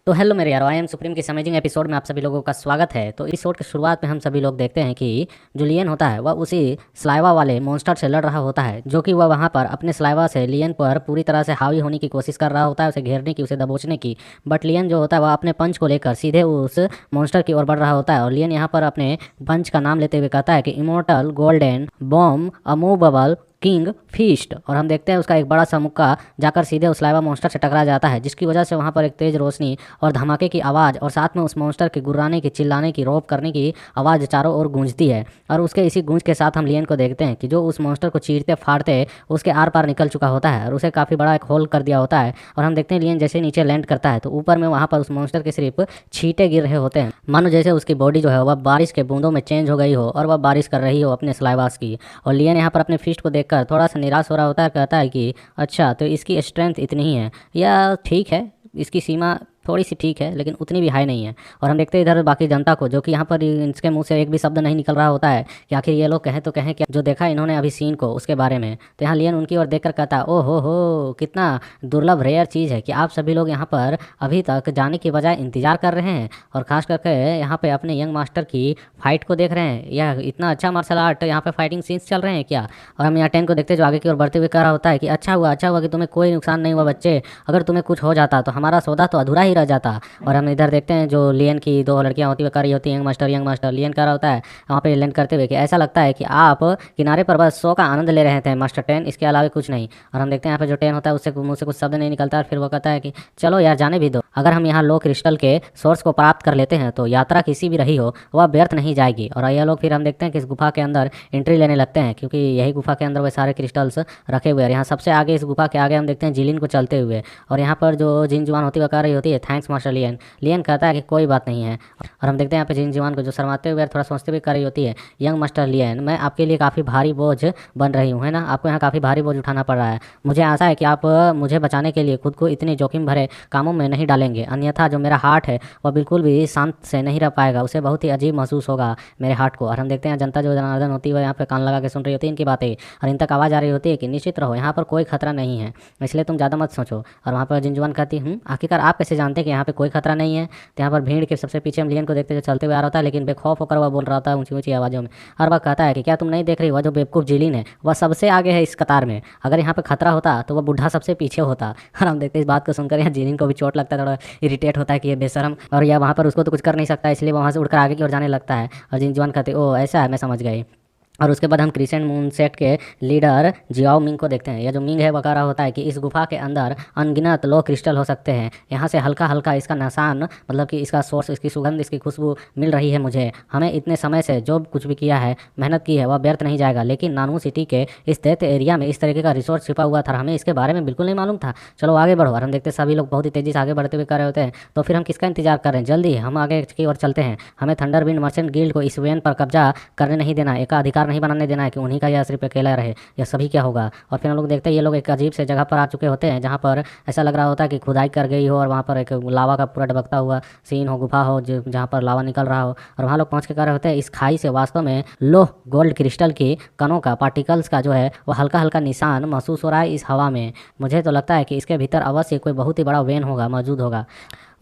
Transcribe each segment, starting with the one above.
तो हेलो मेरे यारो, आई एम सुप्रीम की अमेजिंग एपिसोड में आप सभी लोगों का स्वागत है। तो एपिसोड की शुरुआत में हम सभी लोग देखते हैं कि जो लियन होता है वह उसी स्लाइवा वाले मॉन्स्टर से लड़ रहा होता है, जो कि वह वहां पर अपने स्लाइवा से लियन पर पूरी तरह से हावी होने की कोशिश कर रहा होता है, उसे घेरने की, उसे दबोचने की। बट लियन जो होता है वह अपने पंच को लेकर सीधे उस मॉन्स्टर की ओर बढ़ रहा होता है और लियन यहाँ पर अपने पंच का नाम लेते हुए कहता है कि immortal golden bomb immovable king feast. और हम देखते हैं उसका एक बड़ा सा मुक्का जाकर सीधे उस लाइवा मॉन्स्टर से टकरा जाता है, जिसकी वजह से वहां पर एक तेज रोशनी और धमाके की आवाज़ और साथ में उस मॉन्स्टर के गुर्राने की, चिल्लाने की, रौब करने की आवाज़ चारों ओर गूंजती है। और उसके इसी गूंज के साथ हम लियन को देखते हैं कि जो उस मॉन्स्टर को चीरते फाड़ते उसके आर पार निकल चुका होता है और उसे काफ़ी बड़ा एक होल कर दिया होता है। और हम देखते हैं लियन जैसे नीचे लैंड करता है तो ऊपर में वहां पर उस मॉन्स्टर के सिर्फ छींटे गिर रहे होते हैं, मानो जैसे उसकी बॉडी जो है वह बारिश के बूंदों में चेंज हो गई हो और वह बारिश कर रही हो अपने स्लाइवास की। और लियन यहाँ पर अपने फिस्ट को देखकर थोड़ा सा निराश हो रहा होता है, कहता है कि अच्छा तो इसकी स्ट्रेंथ इतनी ही है, या ठीक है इसकी सीमा थोड़ी सी ठीक है लेकिन उतनी भी हाई नहीं है। और हम देखते हैं इधर बाकी जनता को, जो कि यहाँ पर इसके मुंह से एक भी शब्द नहीं निकल रहा होता है कि आखिर ये लोग कहें तो कहें क्या, जो देखा इन्होंने अभी सीन को उसके बारे में। तो यहाँ लियन उनकी ओर देखकर कहता है, ओ हो कितना दुर्लभ रेयर चीज़ है कि आप सभी लोग यहाँ पर अभी तक जाने की बजाय इंतजार कर रहे हैं और खास करके यहाँ पे अपने यंग मास्टर की फाइट को देख रहे हैं। यह इतना अच्छा मार्शल आर्ट यहाँ पे फाइटिंग सीन्स चल रहे हैं क्या। और हम यहाँ 10 को देखते जो आगे की ओर बढ़ते हुए कह रहा होता है कि अच्छा हुआ कि तुम्हें कोई नुकसान नहीं हुआ बच्चे, अगर तुम्हें कुछ हो जाता तो हमारा सौदा तो अधूरा ही रह जाता। और हम इधर देखते हैं जो लियन की दो लड़कियां होती हुई कर रही होती हैं, यंग मास्टर लियन कह रहा होता है वहाँ पे लैंड करते हुए कि ऐसा लगता है कि आप किनारे पर बस शो का आनंद ले रहे थे मास्टर 10, इसके अलावा कुछ नहीं। और हम देखते हैं यहाँ पे जो 10 होता है उससे मुंह से कुछ शब्द नहीं निकलता और फिर वो कहता है कि चलो यार जाने भी दो, अगर हम यहाँ लो क्रिस्टल के सोर्स को प्राप्त कर लेते हैं तो यात्रा किसी भी रही हो वह व्यर्थ नहीं जाएगी। और यह लोग फिर हम देखते हैं कि इस गुफा के अंदर एंट्री लेने लगते हैं, क्योंकि यही गुफा के अंदर वे सारे क्रिस्टल्स रखे हुए हैं। यहाँ सबसे आगे इस गुफा के आगे हम देखते हैं जिलिन को चलते हुए, और यहाँ पर जो जिन जुआन होती है वह कह रही होती है थैंक्स मास्टर लियन। लियन कहता है कि कोई बात नहीं है। और हम देखते हैं यहाँ पे जिन जवान को जो शर्माते हुए थोड़ा सोचते हुए कर रही होती है, यंग मास्टर लियन मैं आपके लिए काफ़ी भारी बोझ बन रही हूँ, है ना, आपको यहाँ काफ़ी भारी बोझ उठाना पड़ रहा है। मुझे आशा है कि आप मुझे बचाने के लिए खुद को इतने जोखिम भरे कामों में नहीं डालेंगे, अन्यथा जो मेरा हार्ट है वह बिल्कुल भी शांत से नहीं रह पाएगा, उसे बहुत ही अजीब महसूस होगा मेरे हार्ट को। और हम देखते हैं जनता जो जनार्दन होती है यहाँ पे कान लगा के सुन रही होती है इनकी बातें, और इन तक आवाज़ आ रही होती है कि निश्चित रहो यहाँ पर कोई खतरा नहीं है, इसलिए तुम ज़्यादा मत सोचो। और वहाँ पर जिनजुआन कहती हूँ आखिरकार आप कैसे जानते हैं कि यहाँ पे कोई खतरा नहीं है। तो यहाँ पर भीड़ के सबसे पीछे हम लियन को देखते हुए चलते हुए आ रहा था, लेकिन बेखौफ होकर वह बोल रहा था ऊंची ऊंची आवाज़ों में। और वह कहता है कि क्या तुम नहीं देख रही, वह जो बेवकूफ़ जिलिन है वह सबसे आगे है इस कतार में, अगर यहाँ पे खतरा होता तो वह बुढ़ा सबसे पीछे होता। और हम देखते इस बात को सुनकर यहाँ जिलिन को भी चोट लगता है, थोड़ा इरिटेट होता है कि ये बेशरम, और यह वहाँ पर उसको तो कुछ कर नहीं सकता, इसलिए वहाँ से उड़कर आगे की ओर जाने लगता है। और जिन जवान कहते ओ ऐसा है, मैं समझ गई। और उसके बाद हम क्रिसेंट मून सेट के लीडर जियाओ मिंग को देखते हैं। यह जो मिंग है वह कह रहा होता है कि इस गुफा के अंदर अनगिनत लो क्रिस्टल हो सकते हैं, यहाँ से हल्का हल्का इसका निशान, मतलब कि इसका सोर्स, इसकी सुगंध, इसकी खुशबू मिल रही है मुझे। हमें इतने समय से जो कुछ भी किया है, मेहनत की है, वह व्यर्थ नहीं जाएगा। लेकिन नानू सिटी के इस दैत्य एरिया में इस तरीके का रिसोर्स छिपा हुआ था, हमें इसके बारे में बिल्कुल नहीं मालूम था। चलो आगे बढ़ो। और हम देखते सभी लोग बहुत ही तेजी से आगे बढ़ते हुए कर रहे होते हैं, तो फिर हम किसका इंतजार कर रहे हैं, जल्दी हम आगे की ओर चलते हैं। हमें थंडरविंड मर्चेंट गिल्ड को इस वेन पर कब्जा करने नहीं देना, एक अधिकार नहीं बनाने देना है कि उन्हीं का यह सिर्फ अकेला रहे, यह सभी क्या होगा। और फिर हम लोग देखते हैं ये लोग एक अजीब से जगह पर आ चुके होते हैं, जहाँ पर ऐसा लग रहा होता है कि खुदाई कर गई हो और वहाँ पर एक लावा का पूरा ढबकता हुआ सीन हो, गुफा हो जहाँ पर लावा निकल रहा हो। और वहाँ लोग पहुँच के कर रहे होते हैं इस खाई से वास्तव में लो गोल्ड क्रिस्टल की कणों का, पार्टिकल्स का जो है वो हल्का हल्का निशान महसूस हो रहा है इस हवा में। मुझे तो लगता है कि इसके भीतर अवश्य कोई बहुत ही बड़ा वेन होगा, मौजूद होगा।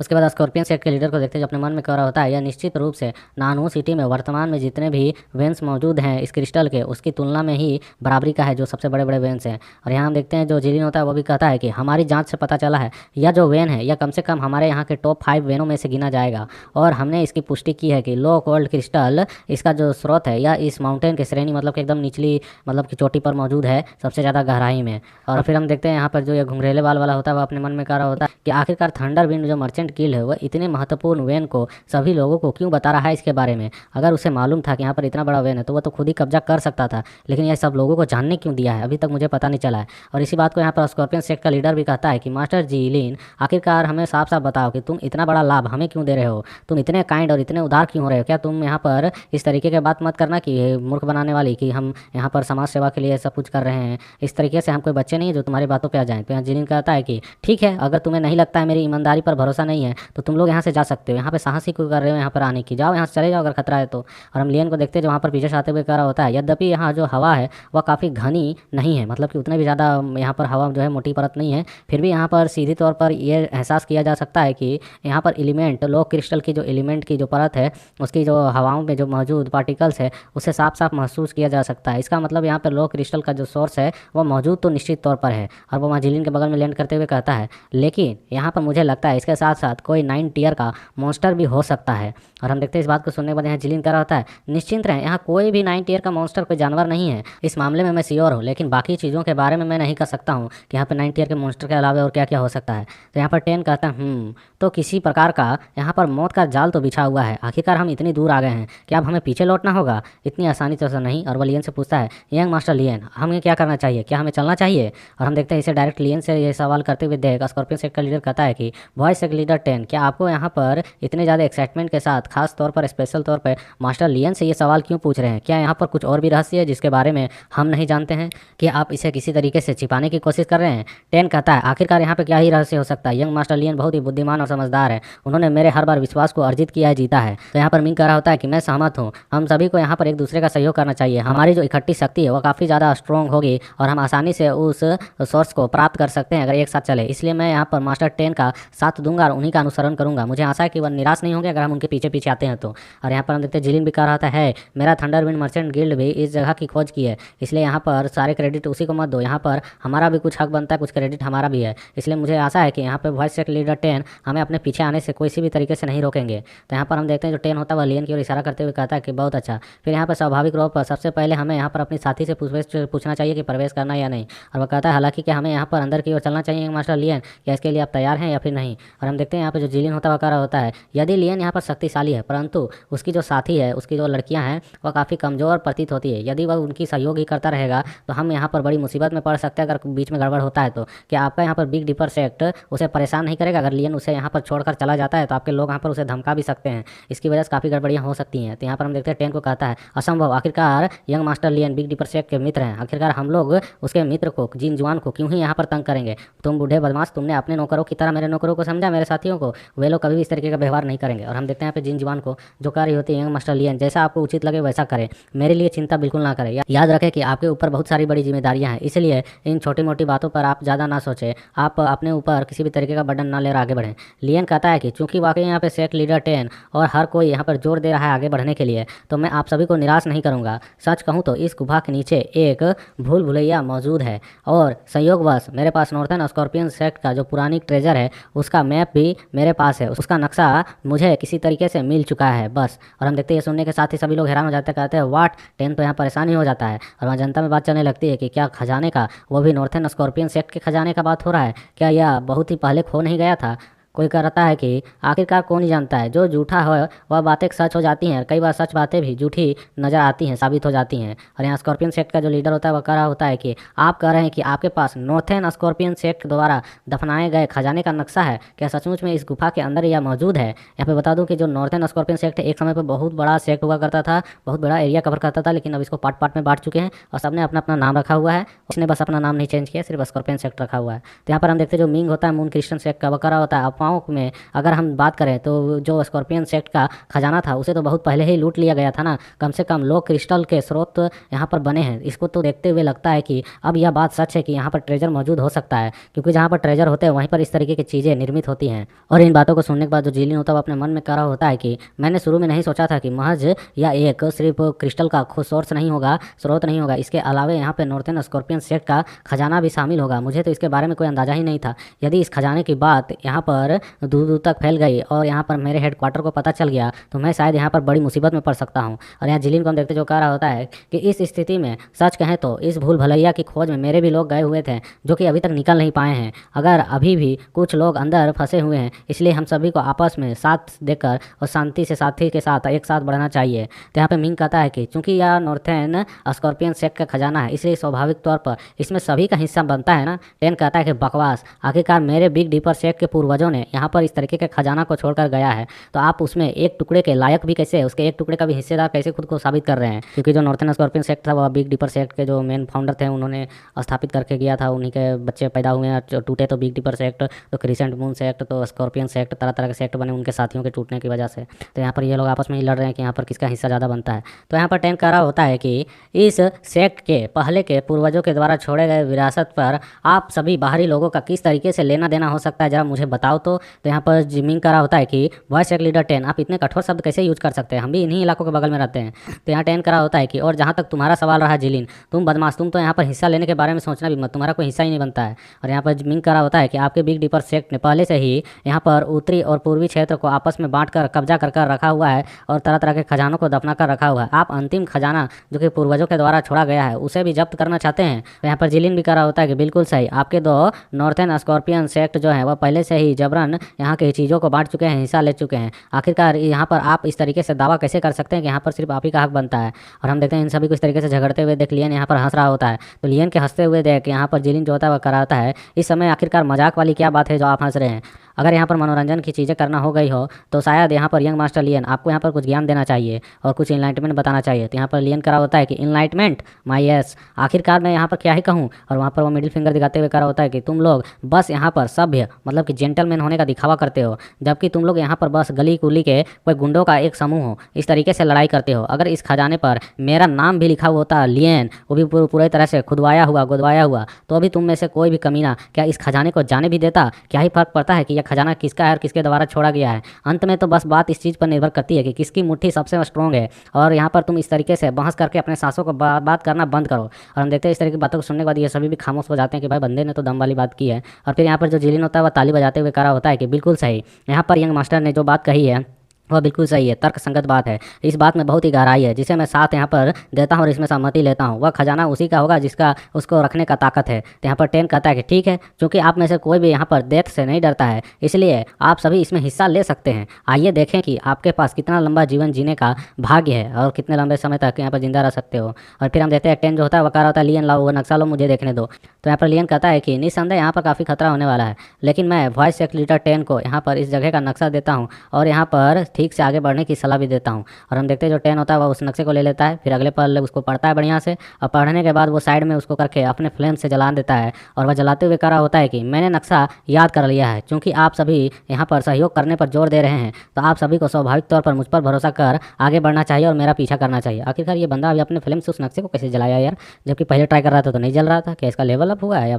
उसके बाद स्कॉर्पियन सेट के लीडर को देखते हैं जो अपने मन में कह रहा होता है यह निश्चित रूप से नानू सिटी में वर्तमान में जितने भी वेंस मौजूद हैं इस क्रिस्टल के, उसकी तुलना में ही बराबरी का है, जो सबसे बड़े बड़े वेंस हैं। और यहाँ हम देखते हैं जो जिलिन होता है वो भी कहता है कि हमारी जांच से पता चला है यह जो वेन है यह कम से कम हमारे यहाँ के टॉप 5 वेनों में से गिना जाएगा, और हमने इसकी पुष्टि की है कि लो गोल्ड क्रिस्टल इसका जो स्रोत है यह इस माउंटेन की श्रेणी, मतलब कि एकदम निचली, मतलब कि चोटी पर मौजूद है, सबसे ज़्यादा गहराई में। और फिर हम देखते हैं यहाँ पर जो ये घुंघरेले बाल वाला होता है वह अपने मन में कह रहा होता है कि आखिरकार थंडर विंड जो मर्चेंट गिल्ड है वह इतने महत्वपूर्ण वेन को सभी लोगों को क्यों बता रहा है इसके बारे में। अगर उसे मालूम था कि यहाँ पर इतना बड़ा वेन है तो वह तो खुद ही कब्जा कर सकता था, लेकिन यह सब लोगों को जानने क्यों दिया है, अभी तक मुझे पता नहीं चला है। और इसी बात को यहाँ पर स्कॉर्पियन सेक्ट का लीडर भी कहता है कि मास्टर जिलिन आखिरकार हमें साफ साफ बताओ कि तुम इतना बड़ा लाभ हमें क्यों दे रहे हो, तुम इतने काइंड और इतने उदार क्यों हो रहे हो। क्या तुम यहाँ पर इस तरीके की बात मत करना कि मूर्ख बनाने वाली, कि हम यहाँ पर समाज सेवा के लिए सब कुछ कर रहे हैं, इस तरीके से हम कोई बच्चे नहीं है जो तुम्हारी बातों पर आ जाएं। तो यहाँ जिलिन कहता है कि ठीक है, अगर तुम्हें नहीं लगता है, मेरी ईमानदारी पर भरोसा नहीं नहीं है तो तुम लोग यहाँ से जा सकते हो, यहाँ पे साहसी क्यों कर रहे हो यहाँ पर आने की, जाओ यहाँ से चले जाओ अगर खतरा है तो। और हम लियन को देखते हैं जो वहाँ पर पीछे से आते हुए कह रहा होता है, यद्यपि यहाँ जो हवा है वह काफ़ी घनी नहीं है, मतलब कि उतने भी ज़्यादा यहाँ पर हवा जो है मोटी परत नहीं है, फिर भी यहाँ पर सीधी तौर पर यह एहसास किया जा सकता है कि यहाँ पर एलिमेंट लो क्रिस्टल की जो एलिमेंट की जो परत है उसकी जो हवाओं में जो मौजूद पार्टिकल्स है उसे साफ साफ महसूस किया जा सकता है। इसका मतलब यहाँ पर लो क्रिस्टल का जो सोर्स है वह मौजूद तो निश्चित तौर पर है। और वो वहाँ जिलिन के बगल में लैंड करते हुए कहता है, लेकिन यहाँ पर मुझे लगता है इसके साथ साथ कोई 9 टियर का मॉन्स्टर भी हो सकता है। और हम देखते हैं इस बात को सुनने के बाद यहाँ जिलिन कह रहा होता है, निश्चिंत रहें, यहाँ कोई भी 9 टियर का मॉन्स्टर कोई जानवर नहीं है, इस मामले में मैं श्योर हूँ, लेकिन बाकी चीज़ों के बारे में मैं नहीं कह सकता हूँ कि यहाँ पर 9 टियर के मॉन्स्टर के अलावा और क्या क्या हो सकता है। तो यहाँ पर 10 कहता है तो किसी प्रकार का यहाँ पर मौत का जाल तो बिछा हुआ है, आखिरकार हम इतनी दूर आ गए हैं, क्या अब हमें पीछे लौटना होगा? इतनी आसानी तो नहीं। और वो लियन से पूछता है, यंग मास्टर लियन, हमें क्या करना चाहिए, क्या हमें चलना चाहिए? और हम देखते हैं इसे डायरेक्ट लियन से ये सवाल करते हुए देख स्कॉर्पियन सेक्ट का लीडर कहता है कि वॉइस सेक्ट लीडर 10, क्या आपको यहाँ पर इतने ज़्यादा एक्साइटमेंट के साथ खास तौर पर स्पेशल तौर पर मास्टर लियन से ये सवाल क्यों पूछ रहे हैं? क्या यहाँ पर कुछ और भी रहस्य है जिसके बारे में हम नहीं जानते हैं? क्या आप इसे किसी तरीके से छिपाने की कोशिश कर रहे हैं? 10 कहता है, आखिरकार यहाँ पर क्या ही रहस्य हो सकता है? यंग मास्टर लियन बहुत ही बुद्धिमान और समझदार है, उन्होंने मेरे हर बार विश्वास को अर्जित किया है, जीता है। तो यहाँ पर मिंग कह रहा होता है कि मैं सहमत हूँ, हम सभी को यहाँ पर एक दूसरे का सहयोग करना चाहिए, हमारी जो इकट्ठी शक्ति है वो काफ़ी ज़्यादा स्ट्रॉन्ग होगी और हम आसानी से उस सोर्स को प्राप्त कर सकते हैं अगर एक साथ चले। इसलिए मैं यहाँ पर मास्टर 10 का साथ दूंगा और उन्हीं का अनुसरण करूंगा। मुझे आशा है कि वह निराश नहीं होंगे अगर हम उनके पीछे पीछे आते हैं तो। और यहाँ पर हम देखते हैं जिलिन भी कह रहा है, मेरा थंडर विंड मर्चेंट गिल्ड भी इस जगह की खोज की है, इसलिए यहाँ पर सारे क्रेडिट उसी को मत दो, यहाँ पर हमारा भी कुछ हक बनता है, कुछ क्रेडिट हमारा भी है। इसलिए मुझे आशा है कि यहाँ पर वॉइस सेक्ट लीडर 10 हमें अपने पीछे आने से किसी भी तरीके से नहीं रोकेंगे। तो यहाँ पर हम देखते हैं जो 10 होता है वह लियन की ओर इशारा करते हुए कहता है कि बहुत अच्छा। फिर यहाँ पर स्वाभाविक रूप पर सबसे पहले हमें यहाँ पर अपने साथी से पूछना चाहिए कि प्रवेश करना या नहीं। और वह कहता है हालांकि कि हमें यहाँ पर अंदर की ओर चलना चाहिए मास्टर लियन, क्या इसके लिए आप तैयार हैं या फिर नहीं? और हम देखते हैं यहाँ पर जो जिलिन होता है वह कह रहा होता है, यदि लियन यहाँ पर शक्तिशाली है परंतु उसकी जो साथी है उसकी जो लड़कियाँ हैं वह काफ़ी कमज़ोर प्रतीत होती है, यदि वह उनकी सहयोग ही करता रहेगा तो हम यहाँ पर बड़ी मुसीबत में पड़ सकते हैं अगर बीच में गड़बड़ होता है तो। क्या आपका यहाँ पर बिग डिपर सेक्ट उसे परेशान नहीं करेगा? अगर लियन उसे यहाँ पर छोड़कर चला जाता है तो आपके लोग यहाँ पर उसे धमका भी सकते हैं, इसकी वजह से काफ़ी गड़बड़ियाँ हो सकती हैं। तो यहाँ पर हम देखते हैं 10 को कहता है, असंभव, आखिरकार young master Lian Big Dipper sect के मित्र हैं, आखिरकार हम लोग उसके मित्र को जिन जुआन को क्यों ही यहाँ पर तंग करेंगे? तुम बूढ़े बदमाश, तुमने अपने नौकरों की तरह मेरे नौकरों को समझा, मेरे साथियों को, वे लोग कभी भी इस तरीके का व्यवहार नहीं करेंगे। और हम देखते हैं यहाँ पे जिन जुआन को जो कार्य होती है यंग मास्टर लियन, जैसा आपको उचित लगे वैसा करें, मेरे लिए चिंता बिल्कुल ना करें। याद रखें कि आपके ऊपर बहुत सारी बड़ी जिम्मेदारियां हैं, इसलिए इन छोटी मोटी बातों पर आप ज़्यादा ना सोचें, आप अपने ऊपर किसी भी तरीके का बर्डन ना लेकर आगे बढ़ें। लियन कहता है कि चूंकि वाकई यहाँ पे सेक्ट लीडर 10 और हर कोई यहाँ पर जोर दे रहा है आगे बढ़ने के लिए, तो मैं आप सभी को निराश नहीं करूँगा। सच कहूँ तो इस गुफा के नीचे एक भूल भुलैया मौजूद है और संयोगवश मेरे पास नॉर्थर्न स्कॉर्पियन सेक्ट का जो पुरानी ट्रेजर है उसका मैप भी मेरे पास है, उसका नक्शा मुझे किसी तरीके से मिल चुका है बस। और हम देखते हैं सुनने के साथ ही सभी लोग हैरान हो जाते हैं, कहते हैं वाट। 10 तो यहाँ परेशान ही हो जाता है और वहाँ जनता में बात चलने लगती है कि क्या खजाने का, वो भी नॉर्थर्न स्कॉर्पियन सेक्ट के खजाने का बात हो रहा है, क्या यह बहुत ही पहले खो नहीं गया था? कोई कहता है कि आखिरकार कौन ही जानता है, जो झूठा है वह बातें सच हो जाती हैं, कई बार सच बातें भी झूठी नजर आती हैं, साबित हो जाती हैं। और यहाँ स्कॉर्पियन सेक्ट का जो लीडर होता है वह कह रहा होता है कि आप कह रहे हैं कि आपके पास नॉर्थर्न स्कॉर्पियन सेक्ट द्वारा दफनाए गए खजाने का नक्शा है, क्या सचमुच में इस गुफा के अंदर यह मौजूद है? यहाँ पे बता दूं कि जो नॉर्थर्न स्कॉर्पियन सेक्ट एक समय पर बहुत बड़ा सेक्ट हुआ करता था, बहुत बड़ा एरिया कवर करता था, लेकिन अब इसको पार्ट पार्ट में बांट चुके हैं और सबने अपना अपना नाम रखा हुआ है, उसने बस अपना नाम नहीं चेंज किया, सिर्फ स्कॉर्पियन सेक्ट रखा हुआ है। तो यहाँ पर हम देखते हैं जो मिंग होता है मून क्रिश्चियन सेक्ट का, वह कह रहा होता है अफवाहों में अगर हम बात करें तो जो स्कॉर्पियन सेक्ट का खजाना था उसे तो बहुत पहले ही लूट लिया गया था ना, कम से कम लो क्रिस्टल के स्रोत यहाँ पर बने हैं। इसको तो देखते हुए लगता है कि अब यह बात सच है कि यहाँ पर ट्रेजर मौजूद हो सकता है, क्योंकि जहाँ पर ट्रेजर होते हैं वहीं पर इस तरीके की चीज़ें निर्मित होती हैं। और इन बातों को सुनने के बाद जो जिलिन होता है वो अपने मन में कह रहा होता है कि मैंने शुरू में नहीं सोचा था कि महज या एक सिर्फ क्रिस्टल का सोर्स नहीं होगा, स्रोत नहीं होगा, इसके अलावा यहाँ पे नॉर्थर्न स्कॉर्पियन सेक्ट का खजाना भी शामिल होगा। मुझे तो इसके बारे में कोई अंदाजा ही नहीं था। यदि इस खजाने की बात यहाँ पर दूर दूर तक फैल गई और यहाँ पर मेरे हेडक्वार्टर को पता चल गया तो मैं शायद यहाँ पर बड़ी मुसीबत में पड़ सकता हूँ। और यहाँ जिलिन को हम देखते जो कह रहा होता है कि इस स्थिति में सच कहें तो इस भूल भलैया की खोज में मेरे भी लोग गए हुए थे जो कि अभी तक निकल नहीं पाए हैं। अगर अभी भी कुछ लोग अंदर फंसे हुए हैं, इसलिए हम सभी को आपस में साथ देकर और शांति से साथी के साथ एक साथ बढ़ना चाहिए। तो यहाँ पे मिंग कहता है कि चूंकि यह नॉर्थर्न स्कॉर्पियन सेक्ट का खजाना है इसलिए स्वाभाविक तौर पर इसमें सभी का हिस्सा बनता है ना। 10 कहता है कि बकवास, आखिरकार मेरे बिग डीपर सेक्ट के पूर्वजों ने में यहाँ पर इस तरीके के खजाना को छोड़कर गया है, तो आप उसमें एक टुकड़े के लायक भी कैसे, उसके एक टुकड़े का भी हिस्सेदार कैसे खुद को साबित कर रहे हैं? क्योंकि जो नॉर्थन स्कॉर्पियन सेक्ट था वह बिग डिपर सेक्ट के जो मेन फाउंडर थे उन्होंने स्थापित करके गया था, उन्हीं के बच्चे पैदा हुए हैं, जो टूटे तो बिग डिपर सेक्ट, तो क्रिसेंट मून सेक्ट, तो स्कॉर्पियन सेक्ट, तरह तरह के सेक्ट बने उनके साथियों के टूटने की वजह से। तो यहाँ पर ये लोग आपस में ही लड़ रहे हैं कि यहाँ पर किसका हिस्सा ज़्यादा बनता है। तो यहाँ पर टेन कह रहा होता है कि इस सेक्ट के पहले के पूर्वजों के द्वारा छोड़े गए विरासत पर आप सभी बाहरी लोगों का किस तरीके से लेना देना हो सकता है, जरा मुझे बताओ। तो यहाँ पर जिमिंग कह रहा होता है कि वॉइस सेक्ट लीडर 10, आप इतने कठोर शब्द कैसे यूज कर सकते हैं, हम भी इन्हीं इलाकों के बगल में रहते हैं। तो यहाँ 10 कह रहा होता है कि और जहाँ तक तुम्हारा सवाल रहा जिलिन, तुम बदमाश, तुम तो यहाँ पर हिस्सा लेने के बारे में सोचना भी मत, तुम्हारा कोई हिस्सा ही नहीं बनता है। और यहाँ पर जिमिंग कह रहा होता है कि आपके बिग डिपर सेक्ट ने पहले से ही यहाँ पर उत्तरी और पूर्वी क्षेत्र को आपस में बांट कर कब्जा कर रखा हुआ है और तरह तरह के खजानों को दफना कर रखा हुआ है। आप अंतिम खजाना जो कि पूर्वजों के द्वारा छोड़ा गया है उसे भी जब्त करना चाहते हैं। तो यहाँ पर जिलिन भी कह रहा होता है कि बिल्कुल सही, आपके दो नॉर्थन स्कॉर्पियन सेक्ट जो है वह पहले से ही जबरन यहाँ की चीज़ों को बांट चुके हैं, हिस्सा ले चुके हैं। आखिरकार यहाँ पर आप इस तरीके से दावा कैसे कर सकते हैं कि यहाँ पर सिर्फ आप ही का हक बनता है? और हम देखते हैं इन सभी को इस तरीके से झगड़ते हुए देख लियन यहाँ पर हंस रहा होता है। तो लियन के हंसते हुए देख यहाँ पर जिलिन जो होता है वह कराता है, इस समय आखिरकार मजाक वाली क्या बात है जो आप हंस रहे हैं? अगर यहाँ पर मनोरंजन की चीज़ें करना हो गई हो तो शायद यहाँ पर यंग मास्टर लियन आपको यहाँ पर कुछ ज्ञान देना चाहिए और कुछ इनलाइटमेंट बताना चाहिए। तो यहाँ पर लियन करा होता है कि इनलाइटमेंट माय यस, आखिरकार मैं यहाँ पर क्या ही कहूँ। और वहाँ पर वो मिडिल फिंगर दिखाते हुए करा होता है कि तुम लोग बस यहाँ पर सभ्य मतलब कि जेंटलमैन होने का दिखावा करते हो, जबकि तुम लोग यहाँ पर बस गली कुली के कोई गुंडों का एक समूह हो, इस तरीके से लड़ाई करते हो। अगर इस खजाने पर मेरा नाम भी लिखा हुआ होता लियन, वो भी पूरी तरह से खुदवाया हुआ गुदवाया हुआ, तो अभी तुम में से कोई भी कमीना क्या इस खजाने को जाने भी देता? क्या ही फर्क पड़ता है कि यह खजाना किसका है और किसके द्वारा छोड़ा गया है? अंत में तो बस बात इस चीज़ पर निर्भर करती है कि किसकी मुट्ठी सबसे स्ट्रॉन्ग है। और यहाँ पर तुम इस तरीके से बहस करके अपने सांसों को बात करना बंद करो। और हम देखते हैं इस तरह की बातों को सुनने के बाद ये सभी भी खामोश हो जाते हैं कि भाई बंदे ने तो दम वाली बात की है। और फिर यहाँ पर जो जिलिन होता है वह ताली बजाते हुए कह रहा होता है कि बिल्कुल सही, यहाँ पर यंग मास्टर ने जो बात कही है वह बिल्कुल सही है, तर्क संगत बात है। इस बात में बहुत ही गहराई है जिसे मैं साथ यहाँ पर देता हूँ और इसमें सहमति लेता हूँ। वह खजाना उसी का होगा जिसका उसको रखने का ताकत है। तो यहाँ पर 10 कहता है कि ठीक है, क्योंकि आप में से कोई भी यहाँ पर डेथ से नहीं डरता है, इसलिए आप सभी इसमें हिस्सा ले सकते हैं। आइए देखें कि आपके पास कितना लंबा जीवन जीने का भाग्य है और कितने लंबे समय तक यहाँ पर जिंदा रह सकते हो। और फिर हम देखते हैं 10 जो होता है वह कह रहा होता है लियन लाओ वो नक्शा लो, मुझे देखने दो। तो यहाँ पर लियन कहता है कि निस्संदेह यहाँ पर काफ़ी खतरा होने वाला है, लेकिन मैं वॉइस सेक्ट लीडर 10 को यहाँ पर इस जगह का नक्शा देता हूँ और यहाँ पर ठीक से आगे बढ़ने की सलाह भी देता हूँ। और हम देखते हैं जो 10 होता है वह उस नक्शे को ले लेता है, फिर अगले पल उसको पढ़ता है बढ़िया से, और पढ़ने के बाद वो साइड में उसको करके अपने फ्लेम से जला देता है। और वह जलाते हुए कह रहा होता है कि मैंने नक्शा याद कर लिया है, क्योंकि आप सभी यहाँ पर सहयोग करने पर जोर दे रहे हैं, तो आप सभी को स्वाभाविक तौर पर मुझ पर भरोसा कर आगे बढ़ना चाहिए और मेरा पीछा करना चाहिए। आखिरकार ये बंदा अभी अपने फ्लेम से उस नक्शे को कैसे जलाया यार, जबकि पहले ट्राई कर रहा था तो नहीं जल रहा था? क्या इसका लेवल अप हुआ है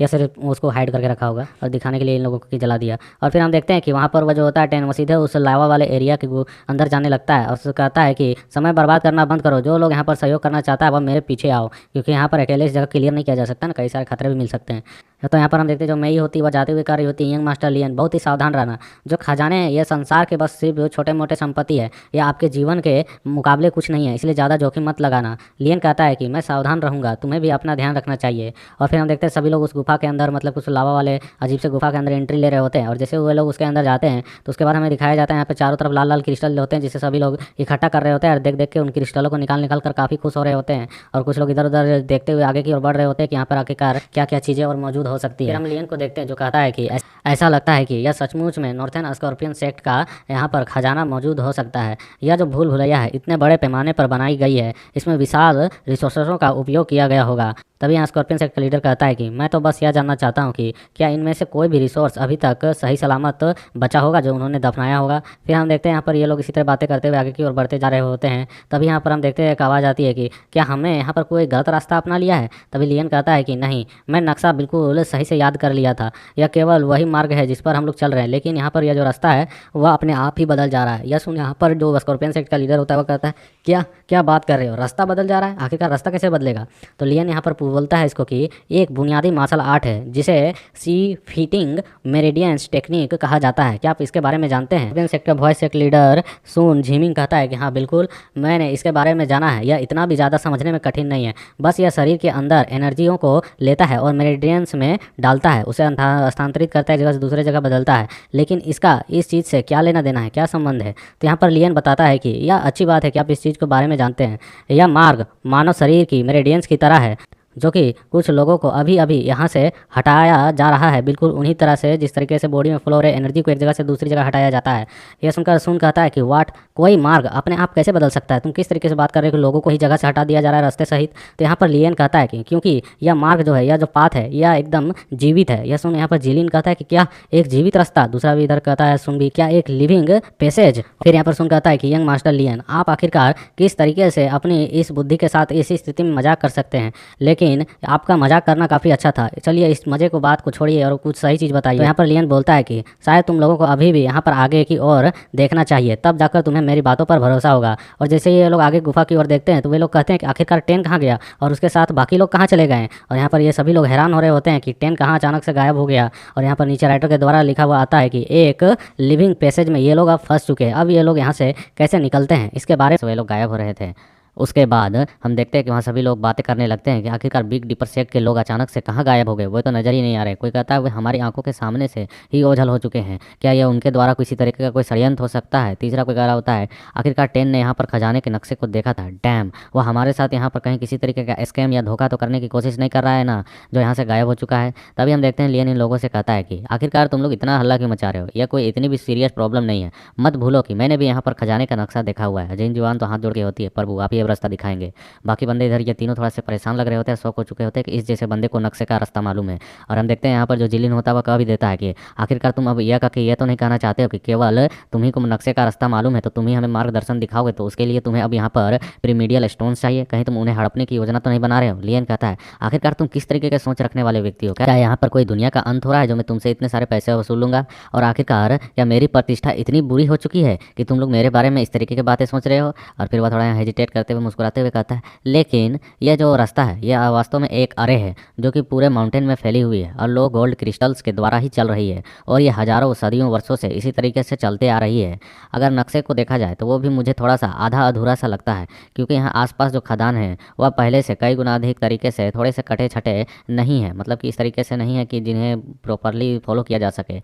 या सिर्फ उसको हाइड करके रखा होगा और दिखाने के लिए इन लोगों को जला दिया? और फिर हम देखते हैं कि वहाँ पर वह जो होता है 10 वो सीधे उस लावा वाले एरिया के अंदर जाने लगता है और कहता है कि समय बर्बाद करना बंद करो, जो लोग यहाँ पर सहयोग करना चाहता है वह मेरे पीछे आओ, क्योंकि यहाँ पर अकेले इस जगह क्लियर नहीं किया जा सकता ना, कई सारे खतरे भी मिल सकते हैं। तो यहाँ पर हम देखते हैं जो मई होती है वह जाते हुए कह रही होती है यंग मास्टर लियन बहुत ही सावधान रहना, जो खजाने ये संसार के बस सिर्फ छोटे मोटे संपत्ति है, यह आपके जीवन के मुकाबले कुछ नहीं है, इसलिए ज़्यादा जोखिम मत लगाना। लियन कहता है कि मैं सावधान रहूंगा, तुम्हें भी अपना ध्यान रखना चाहिए। और फिर हम देखते हैं सभी लोग उस गुफा के अंदर मतलब कुछ लावा वाले अजीब से गुफा के अंदर एंट्री ले रहे होते हैं, और जैसे वो लोग उसके अंदर जाते हैं तो उसके बाद हमें दिखाया जाता है यहाँ पर चारों तरफ लाल लाल क्रिस्टल होते हैं जिसे सभी लोग इकट्ठा कर रहे होते हैं, और देख देख के उन क्रिस्टलों को निकाल कर काफ़ी खुश हो रहे होते हैं। और कुछ लोग इधर उधर देखते हुए आगे की ओर बढ़ रहे होते हैं कि यहाँ पर आखिरकार क्या क्या चीज़ें और मौजूद हो सकती है। फिर हम लियन को देखते हैं जो कहता है कि ऐसा लगता है कि यह सचमुच में नॉर्थन स्कॉर्पियन सेक्ट का यहाँ पर खजाना मौजूद हो सकता है। यह जो भूल भुलैया है इतने बड़े पैमाने पर बनाई गई है, इसमें विशाल रिसोर्सों का उपयोग किया गया होगा। तभी यहाँ स्कॉर्पियन सेक्ट का लीडर कहता है कि मैं तो बस यह जानना चाहता हूँ कि क्या इनमें से कोई भी रिसोर्स अभी तक सही सलामत बचा होगा जो उन्होंने दफनाया होगा। फिर हम देखते हैं यहाँ पर ये लोग इसी तरह बातें करते हुए आगे की ओर बढ़ते जा रहे होते हैं। तभी यहाँ पर हम देखते हैं एक आवाज़ आती है कि क्या हमने यहाँ पर कोई गलत रास्ता अपना लिया है? तभी लियन कहता है कि नहीं, मैं नक्शा बिल्कुल सही से याद कर लिया था, यह केवल वही मार्ग है जिस पर हम लोग चल रहे हैं, लेकिन यहाँ पर यह जो रास्ता है वह अपने आप ही बदल जा रहा है। यह सुन यहाँ पर जो स्कॉर्पियन सेक्ट का लीडर होता है वह कहता है क्या क्या बात कर रहे हो, रास्ता बदल जा रहा है? आखिरकार रास्ता कैसे बदलेगा? तो लियन यहाँ पर बोलता है इसको कि एक बुनियादी मार्शल आर्ट है जिसे सी फीटिंग मेरिडियंस टेक्निक कहा जाता है, क्या आप इसके बारे में जानते हैं? स्कॉर्पियन सेक्ट का वॉइस सेक्ट लीडर सुन झिमिंग कहता है कि हाँ बिल्कुल, मैंने इसके बारे में जाना है, यह इतना भी ज़्यादा समझने में कठिन नहीं है, बस यह शरीर के अंदर एनर्जियों को लेता है और मेरिडियंस में डालता है, उसे स्थानांतरित करता है, जगह से दूसरे जगह बदलता है। लेकिन इसका इस चीज़ से क्या लेना देना है, क्या संबंध है? तो यहाँ पर लियन बताता है कि यह अच्छी बात है कि आप इस चीज़ के बारे में जानते हैं। यह मार्ग मानव शरीर की मेरिडियंस की तरह है, जो कि कुछ लोगों को अभी अभी यहाँ से हटाया जा रहा है, बिल्कुल उन्हीं तरह से जिस तरीके से बॉडी में फ्लो हो रहे एनर्जी को एक जगह से दूसरी जगह हटाया जाता है। यह सुनकर सुन कहता है कि वाट, कोई मार्ग अपने आप कैसे बदल सकता है? तुम किस तरीके से बात कर रहे हो कि लोगों को ही जगह से हटा दिया जा रहा है रास्ते सहित? तो यहाँ पर लियन कहता है कि क्योंकि यह मार्ग जो है, यह जो पाथ है, यह एकदम जीवित है। यह सुन यहाँ पर जिलिन कहता है कि क्या एक जीवित रास्ता? दूसरा भी इधर कहता है सुन भी, क्या एक लिविंग पैसेज? फिर यहाँ पर सुन कहता है कि यंग मास्टर लियन, आप आखिरकार किस तरीके से अपनी इस बुद्धि के साथ इस स्थिति में मजाक कर सकते हैं? लेकिन आपका मजाक करना काफ़ी अच्छा था, चलिए इस मजे को बात को छोड़िए और कुछ सही चीज़ बताइए। तो यहाँ पर लियन बोलता है कि शायद तुम लोगों को अभी भी यहाँ पर आगे की ओर देखना चाहिए, तब जाकर तुम्हें मेरी बातों पर भरोसा होगा। और जैसे ये लोग आगे गुफा की ओर देखते हैं तो वे लोग कहते हैं कि आखिरकार टेन कहाँ गया और उसके साथ बाकी लोग कहाँ चले गए? और यहाँ पर ये सभी लोग हैरान हो रहे होते हैं कि टेन कहाँ अचानक से गायब हो गया। और यहाँ पर नीचे राइटर के द्वारा लिखा हुआ आता है कि एक लिविंग पैसेज में ये लोग अब फंस चुके हैं, अब ये लोग यहाँ से कैसे निकलते हैं इसके बारे में वे लोग गायब हो रहे थे। उसके बाद हम देखते हैं कि वहाँ सभी लोग बातें करने लगते हैं कि आखिरकार बिग डिपर सेक्ट के लोग अचानक से कहाँ गायब हो गए, वो तो नज़र ही नहीं आ रहे। कोई कहता है वे हमारी आंखों के सामने से ही ओझल हो चुके हैं, क्या यह उनके द्वारा किसी तरीके का कोई षड्यंत्र हो सकता है? तीसरा कोई कह रहा होता है आखिरकार टेन ने यहाँ पर खजाने के नक्शे को देखा था, डैम, वो हमारे साथ यहाँ पर कहीं किसी तरीके का स्कैम या धोखा तो करने की कोशिश नहीं कर रहा है ना, जो यहाँ से गायब हो चुका है। तभी हम देखते हैं लियन इन लोगों से कहता है कि आखिरकार तुम लोग इतना हल्ला क्यों मचा रहे हो, यह कोई इतनी भी सीरियस प्रॉब्लम नहीं है। मत भूलो कि मैंने भी यहाँ पर खजाने का नक्शा देखा हुआ है। जिन जवान तो हाथ जोड़ के होती है, प्रभु आप ही अब रास्ता दिखाएंगे। बाकी बंदे इधर ये तीनों थोड़ा से परेशान लग रहे होते हैं, शौक हो चुके होते हैं कि इस जैसे बंदे को नक्शे का रास्ता मालूम है। और हम देखते हैं यहाँ पर जो जिलिन होता है वह कह भी देता है कि आखिरकार तुम अब यह कह ये तो नहीं कहना चाहते हो कि केवल तुम्ही को नक्शे का रास्ता मालूम है तो तुम ही हमें मार्गदर्शन दिखाओगे, तो उसके लिए तुम्हें अब यहाँ पर प्रीमीडियल स्टोन्स चाहिए, कहीं तुम उन्हें हड़पने की योजना तो नहीं बना रहे हो? लियन कहता है आखिरकार तुम किस तरीके के सोच रखने वाले व्यक्ति हो? क्या यहाँ पर कोई दुनिया का अंत हो रहा है जो मैं तुमसे इतने सारे पैसे वसूल लूंगा? और आखिरकार क्या मेरी प्रतिष्ठा इतनी बुरी हो चुकी है कि तुम लोग मेरे बारे में इस तरीके की बातें सोच रहे हो? और फिर वह थोड़ा यहाँ हेजिटेट करते हुए मुस्कुराते हुए कहता है लेकिन यह जो रास्ता है यह वास्तव में एक अरे है जो कि पूरे माउंटेन में फैली हुई है और लो गोल्ड क्रिस्टल्स के द्वारा ही चल रही है, और ये हजारों सदियों वर्षों से इसी तरीके से चलते आ रही है। अगर नक्शे को देखा जाए तो वो भी मुझे थोड़ा सा आधा अधूरा सा लगता है, क्योंकि यहाँ आसपास जो खदान है वह पहले से कई गुना अधिक तरीके से थोड़े से कटे छटे नहीं है, मतलब कि इस तरीके से नहीं है कि जिन्हें प्रॉपरली फॉलो किया जा सके।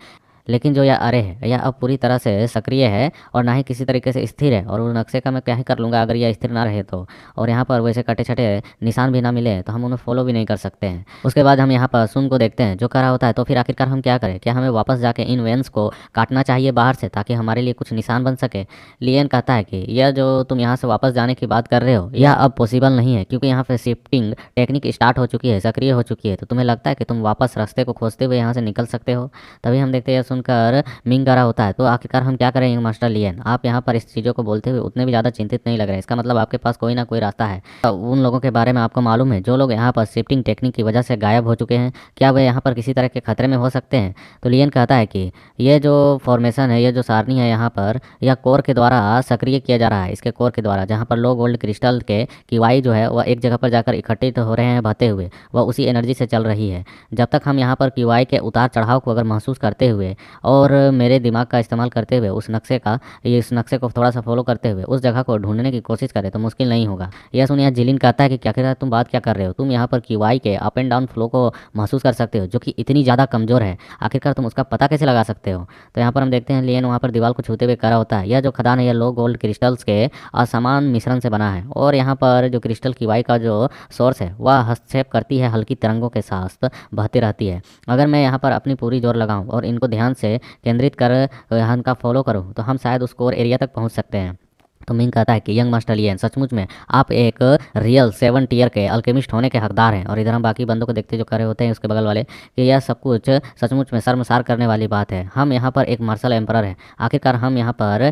लेकिन जो यह अरे है यह अब पूरी तरह से सक्रिय है और ना ही किसी तरीके से स्थिर है, और उस नक्शे का मैं क्या ही कर लूँगा अगर यह स्थिर ना रहे तो। और यहाँ पर वैसे कटे छटे निशान भी ना मिले तो हम उन्हें फॉलो भी नहीं कर सकते हैं। उसके बाद हम यहाँ पर सुन को देखते हैं जो कह रहा होता है तो फिर आखिरकार हम क्या करें, क्या हमें वापस जाके इन वेंस को काटना चाहिए बाहर से ताकि हमारे लिए कुछ निशान बन सके? लियन कहता है कि यह जो तुम यहाँ से वापस जाने की बात कर रहे हो यह अब पॉसिबल नहीं है, क्योंकि यहाँ पे शिफ्टिंग टेक्निक स्टार्ट हो चुकी है, सक्रिय हो चुकी है। तो तुम्हें लगता है कि तुम वापस रास्ते को खोजते हुए यहाँ से निकल सकते हो? तभी हम देखते हैं यह सुनकर मिंग करा होता है तो आखिरकार हम क्या करेंगे मास्टर लियन? आप यहाँ पर इस चीज़ों को बोलते हुए उतने भी ज़्यादा चिंतित नहीं लग रहे, इसका मतलब आपके पास कोई ना कोई रास्ता है। तो उन लोगों के बारे में आपको मालूम है जो लोग यहाँ पर शिफ्टिंग टेक्निक की वजह से गायब हो चुके हैं, क्या वे यहाँ पर किसी तरह के खतरे में हो सकते हैं? तो लियन कहता है कि ये जो फॉर्मेशन है, ये जो सारणी है यहाँ पर, यह कोर के द्वारा सक्रिय किया जा रहा है। इसके कोर के द्वारा जहाँ पर लो गोल्ड क्रिस्टल के किवाई जो है वह एक जगह पर जाकर इकट्ठित हो रहे हैं बहते हुए, वह उसी एनर्जी से चल रही है। जब तक हम यहाँ पर किवाई के उतार चढ़ाव को अगर महसूस करते हुए और मेरे दिमाग का इस्तेमाल करते हुए उस नक्शे को थोड़ा सा फॉलो करते हुए उस जगह को ढूंढने की कोशिश करें तो मुश्किल नहीं होगा। यह सुनिए जिलिन कहता है कि क्या कहता है, तुम बात क्या कर रहे हो? तुम यहाँ पर किवाई के अप एंड डाउन फ्लो को महसूस कर सकते हो जो कि इतनी ज़्यादा कमज़ोर है, आखिरकार तुम उसका पता कैसे लगा सकते हो? तो यहाँ पर हम देखते हैं लियन वहाँ पर दीवार को छूते हुए करा होता है, यह जो खदान है यह लो गोल्ड क्रिस्टल्स के असमान मिश्रण से बना है, और यहाँ पर जो क्रिस्टल किवाई का जो सोर्स है वह हस्तक्षेप करती है, हल्की तरंगों के साथ बहती रहती है। अगर मैं यहाँ पर अपनी पूरी जोर लगाऊं और इनको ध्यान से केंद्रित कर यहाँ का फॉलो करूँ तो हम शायद उस कोर एरिया तक पहुँच सकते हैं। तो मिंग कहता है कि यंग मास्टर लियन सचमुच में आप एक रियल 7 टियर के अल्केमिस्ट होने के हकदार हैं। और इधर हम बाकी बंदों को देखते जो कर रहे होते हैं उसके बगल वाले कि यह सब कुछ सचमुच में शर्मसार करने वाली बात है। हम यहाँ पर एक मार्शल एम्परर है, आखिरकार हम यहाँ पर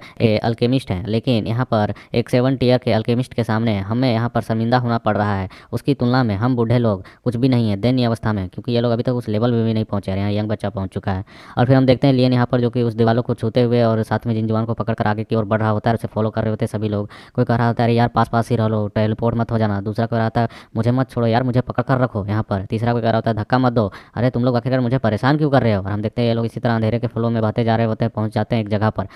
अल्केमिस्ट हैं, लेकिन यहाँ पर एक 7 टियर के अल्केमिस्ट के सामने हमें यहाँ पर शर्मिंदा होना पड़ रहा है। उसकी तुलना में हम बूढ़े लोग कुछ भी नहीं है दैन्य अवस्था में, क्योंकि ये लोग अभी तक उस लेवल में भी नहीं पहुँचे। यहाँ यंग बच्चा पहुँच चुका है। और फिर हम देखते हैं लियन यहाँ पर जो कि उस दीवारों को छूते हुए और साथ में जिन जवान को पकड़ कर आगे की ओर बढ़ रहा होता है, उसे फॉलो कर रहे होते हैं सभी लोग। कोई कह रहा होता है अरे यार पास पास ही रह लो, टेलीपोर्ट मत हो जाना। दूसरा कह रहा था मुझे मत छोड़ो यार, मुझे पकड़ कर रखो यहाँ पर। तीसरा कोई कह रहा होता है धक्का मत दो, अरे तुम लोग आखिरकार मुझे परेशान क्यों कर रहे हो? और हम देखते हैं ये लोग इसी तरह अंधेरे के फ्लो में बहते जा रहे होते हैं, पहुंच जाते हैं एक जगह पर,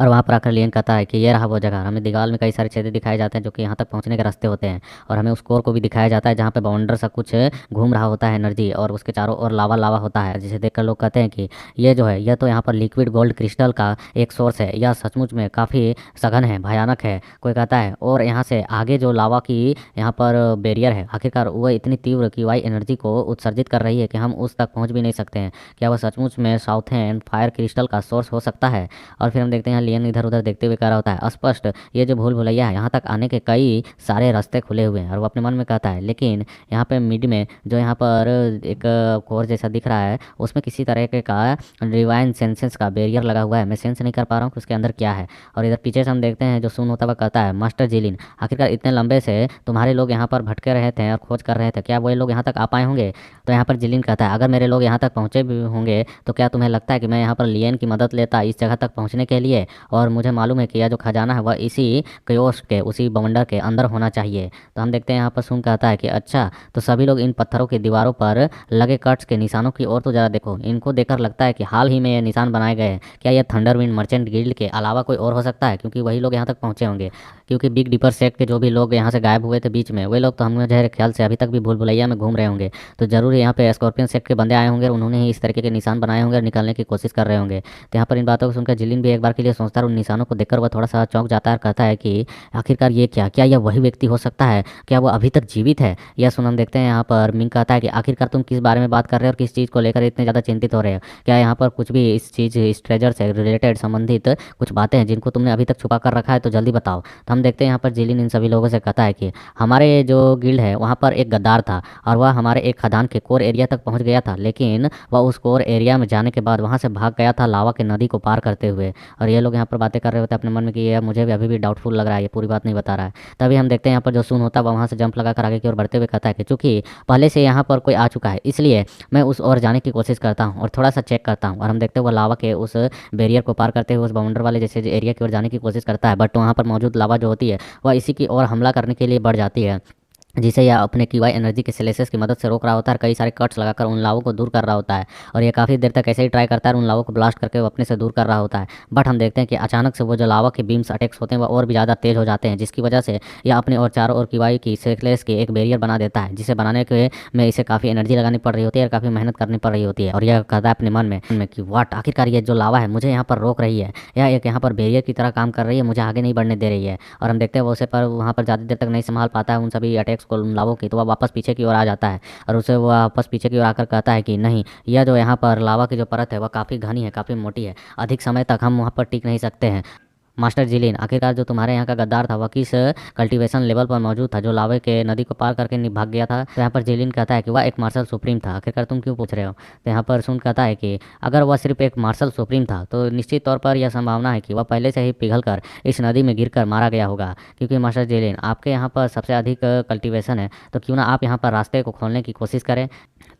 और वहाँ पर आकर लियन कहता है कि ये रहा वो जगह। हमें दीवार में कई सारे छेद दिखाए जाते हैं जो कि यहाँ तक पहुँचने के रास्ते होते हैं, और हमें उस कोर को भी दिखाया जाता है जहाँ पे बाउंडर सा कुछ घूम रहा होता है एनर्जी, और उसके चारों ओर लावा लावा होता है, जिसे देखकर लोग कहते हैं कि ये जो है यह तो यहाँ पर लिक्विड गोल्ड क्रिस्टल का एक सोर्स है। यह सचमुच में काफ़ी सघन है, भयानक भयानक है, कोई कहता है। और यहाँ से आगे जो लावा की यहाँ पर बैरियर है, आखिरकार वह इतनी तीव्र किवाई एनर्जी को उत्सर्जित कर रही है कि हम उस तक पहुँच भी नहीं सकते हैं। क्या वह सचमुच में साउथर्न फायर क्रिस्टल का सोर्स हो सकता है? और फिर हम देखते हैं लियन इधर उधर देखते हुए कह रहा होता है, स्पष्ट ये जो भूल भुलैया है, यहाँ तक आने के कई सारे रास्ते खुले हुए हैं। और वो अपने मन में कहता है, लेकिन यहाँ पे मिड में जो यहाँ पर एक कोर जैसा दिख रहा है, उसमें किसी तरह के का डिवाइन सेंसेस का बैरियर लगा हुआ है। मैं सेंस नहीं कर पा रहा हूँ कि उसके अंदर क्या है। और इधर पीछे से हम देखते हैं जो सुन होता हुआ कहता है, मास्टर जिलिन, आखिरकार इतने लंबे से तुम्हारे लोग यहाँ पर भटके रहे थे और खोज कर रहे थे, क्या वो लोग यहाँ तक आ पाए होंगे? तो यहाँ पर जिलिन कहता है, अगर मेरे लोग यहाँ तक पहुँचे भी होंगे तो क्या तुम्हें लगता है कि मैं यहाँ पर लियन की मदद लेता इस जगह तक पहुँचने के लिए? और मुझे मालूम है कि यह जो खजाना है वह इसी कयोस के, उसी बवंडर के अंदर होना चाहिए। तो हम देखते हैं यहाँ पर सुन कहता है कि अच्छा, तो सभी लोग इन पत्थरों की दीवारों पर लगे कट्स के निशानों की ओर तो ज़रा देखो। इनको देखकर लगता है कि हाल ही में ये निशान बनाए गए हैं। क्या यह थंडरविंड मर्चेंट गिल्ड के अलावा कोई और हो सकता है? क्योंकि वही लोग यहाँ तक पहुँचे होंगे। क्योंकि बिग डिपर सेक्ट के जो भी लोग यहाँ से गायब हुए थे बीच में, वे लोग तो मुझे ख्याल से अभी तक भी भूल भुलैया में घूम रहे होंगे। तो जरूर यहाँ पे स्कॉर्पियन सेक्ट के बंदे आए होंगे और उन्होंने ही इस तरीके के निशान बनाए होंगे और निकलने की कोशिश कर रहे होंगे। तो यहाँ पर इन बातों को सुनकर जिलिन भी एक बार के लिए सोचता है, उन निशानों को देखकर वह थोड़ा सा चौंक जाता है और कहता है कि आखिरकार ये क्या यह वही व्यक्ति हो सकता है? क्या वो अभी तक जीवित है? यह सुन हम देखते हैं यहाँ पर मिंग कहता है कि आखिरकार तुम किस बारे में बात कर रहे हो और किस चीज़ को लेकर इतने ज़्यादा चिंतित हो रहे हो? क्या यहाँ पर कुछ भी इस ट्रेजर से रिलेटेड संबंधित कुछ बातें हैं जिनको तुमने अभी तक छुपा कर रखा है? तो जल्दी बताओ। तो हम देखते हैं यहाँ पर जिलिन इन सभी लोगों से कहता है कि हमारे जो गिल्ड है वहाँ पर एक गद्दार था और वह हमारे एक खदान के कोर एरिया तक पहुँच गया था, लेकिन वह उस कोर एरिया में जाने के बाद वहाँ से भाग गया था लावा के नदी को पार करते हुए। और ये लोग यहाँ पर बातें कर रहे होते हैं अपने मन में कि ये मुझे भी अभी भी डाउटफुल लग रहा है, ये पूरी बात नहीं बता रहा है। तभी हम देखते हैं यहाँ पर जो सुन होता है वह वहाँ से जंप लगा कर आगे की ओर बढ़ते हुए कहता है कि चूंकि पहले से यहाँ पर कोई आ चुका है, इसलिए मैं उस ओर जाने की कोशिश करता हूँ और थोड़ा सा चेक करता हूँ। और हम देखते हैं वो लावा के उस बैरियर को पार करते हुए उस बाउंडर वाले जैसे एरिया की ओर जाने की कोशिश करता है, बट वहाँ पर मौजूद लावा जो होती है वह इसी की ओर हमला करने के लिए बढ़ जाती है, जिसे यह अपने किवाई एनर्जी के सेलेसियस की मदद से रोक रहा होता है। कई सारे कट्स लगाकर उन लावों को दूर कर रहा होता है और यह काफ़ी देर तक ऐसे ही ट्राई करता है, उन लावों को ब्लास्ट करके वो अपने से दूर कर रहा होता है। बट हम देखते हैं कि अचानक से वो जो लावा के बीम्स अटैक्स होते हैं वह और भी ज़्यादा तेज हो जाते हैं, जिसकी वजह से यह अपने और चारों ओर किवाई की सेलेसियस की एक बैरियर बना देता है, जिसे बनाने के में इसे काफ़ी एनर्जी लगानी पड़ रही होती है और काफ़ी मेहनत करनी पड़ रही होती है। और यह कहता है अपने मन में कि वाट, आखिरकार ये जो लावा है मुझे यहाँ पर रोक रही है, यह एक यहाँ पर बैरियर की तरह काम कर रही है, मुझे आगे नहीं बढ़ने दे रही है। और हम देखते हैं वो उसे पर वहाँ पर ज़्यादा देर तक नहीं संभाल पाता है उन सभी अटैक्स को, उन लावों की, तो वापस पीछे की ओर आ जाता है और उसे वो वापस पीछे की ओर आकर कहता है कि नहीं, यह जो यहाँ पर लावा की जो परत है वह काफ़ी घनी है, काफ़ी मोटी है, अधिक समय तक हम वहाँ पर टिक नहीं सकते हैं। मास्टर जिलिन, आखिरकार जो तुम्हारे यहाँ का गद्दार था वह किस कल्टीवेशन लेवल पर मौजूद था जो लावे के नदी को पार करके भाग गया था? तो यहाँ पर जिलिन कहता है कि वह एक मार्शल सुप्रीम था। आखिरकार तुम क्यों पूछ रहे हो? तो यहाँ पर सुन कहता है कि अगर वह सिर्फ एक मार्शल सुप्रीम था तो निश्चित तौर पर यह संभावना है कि वह पहले से ही पिघलकर इस नदी में गिरकर मारा गया होगा। क्योंकि मास्टर जिलिन, आपके यहाँ पर सबसे अधिक कल्टीवेशन है, तो क्यों ना आप यहाँ पर रास्ते को खोलने की कोशिश करें।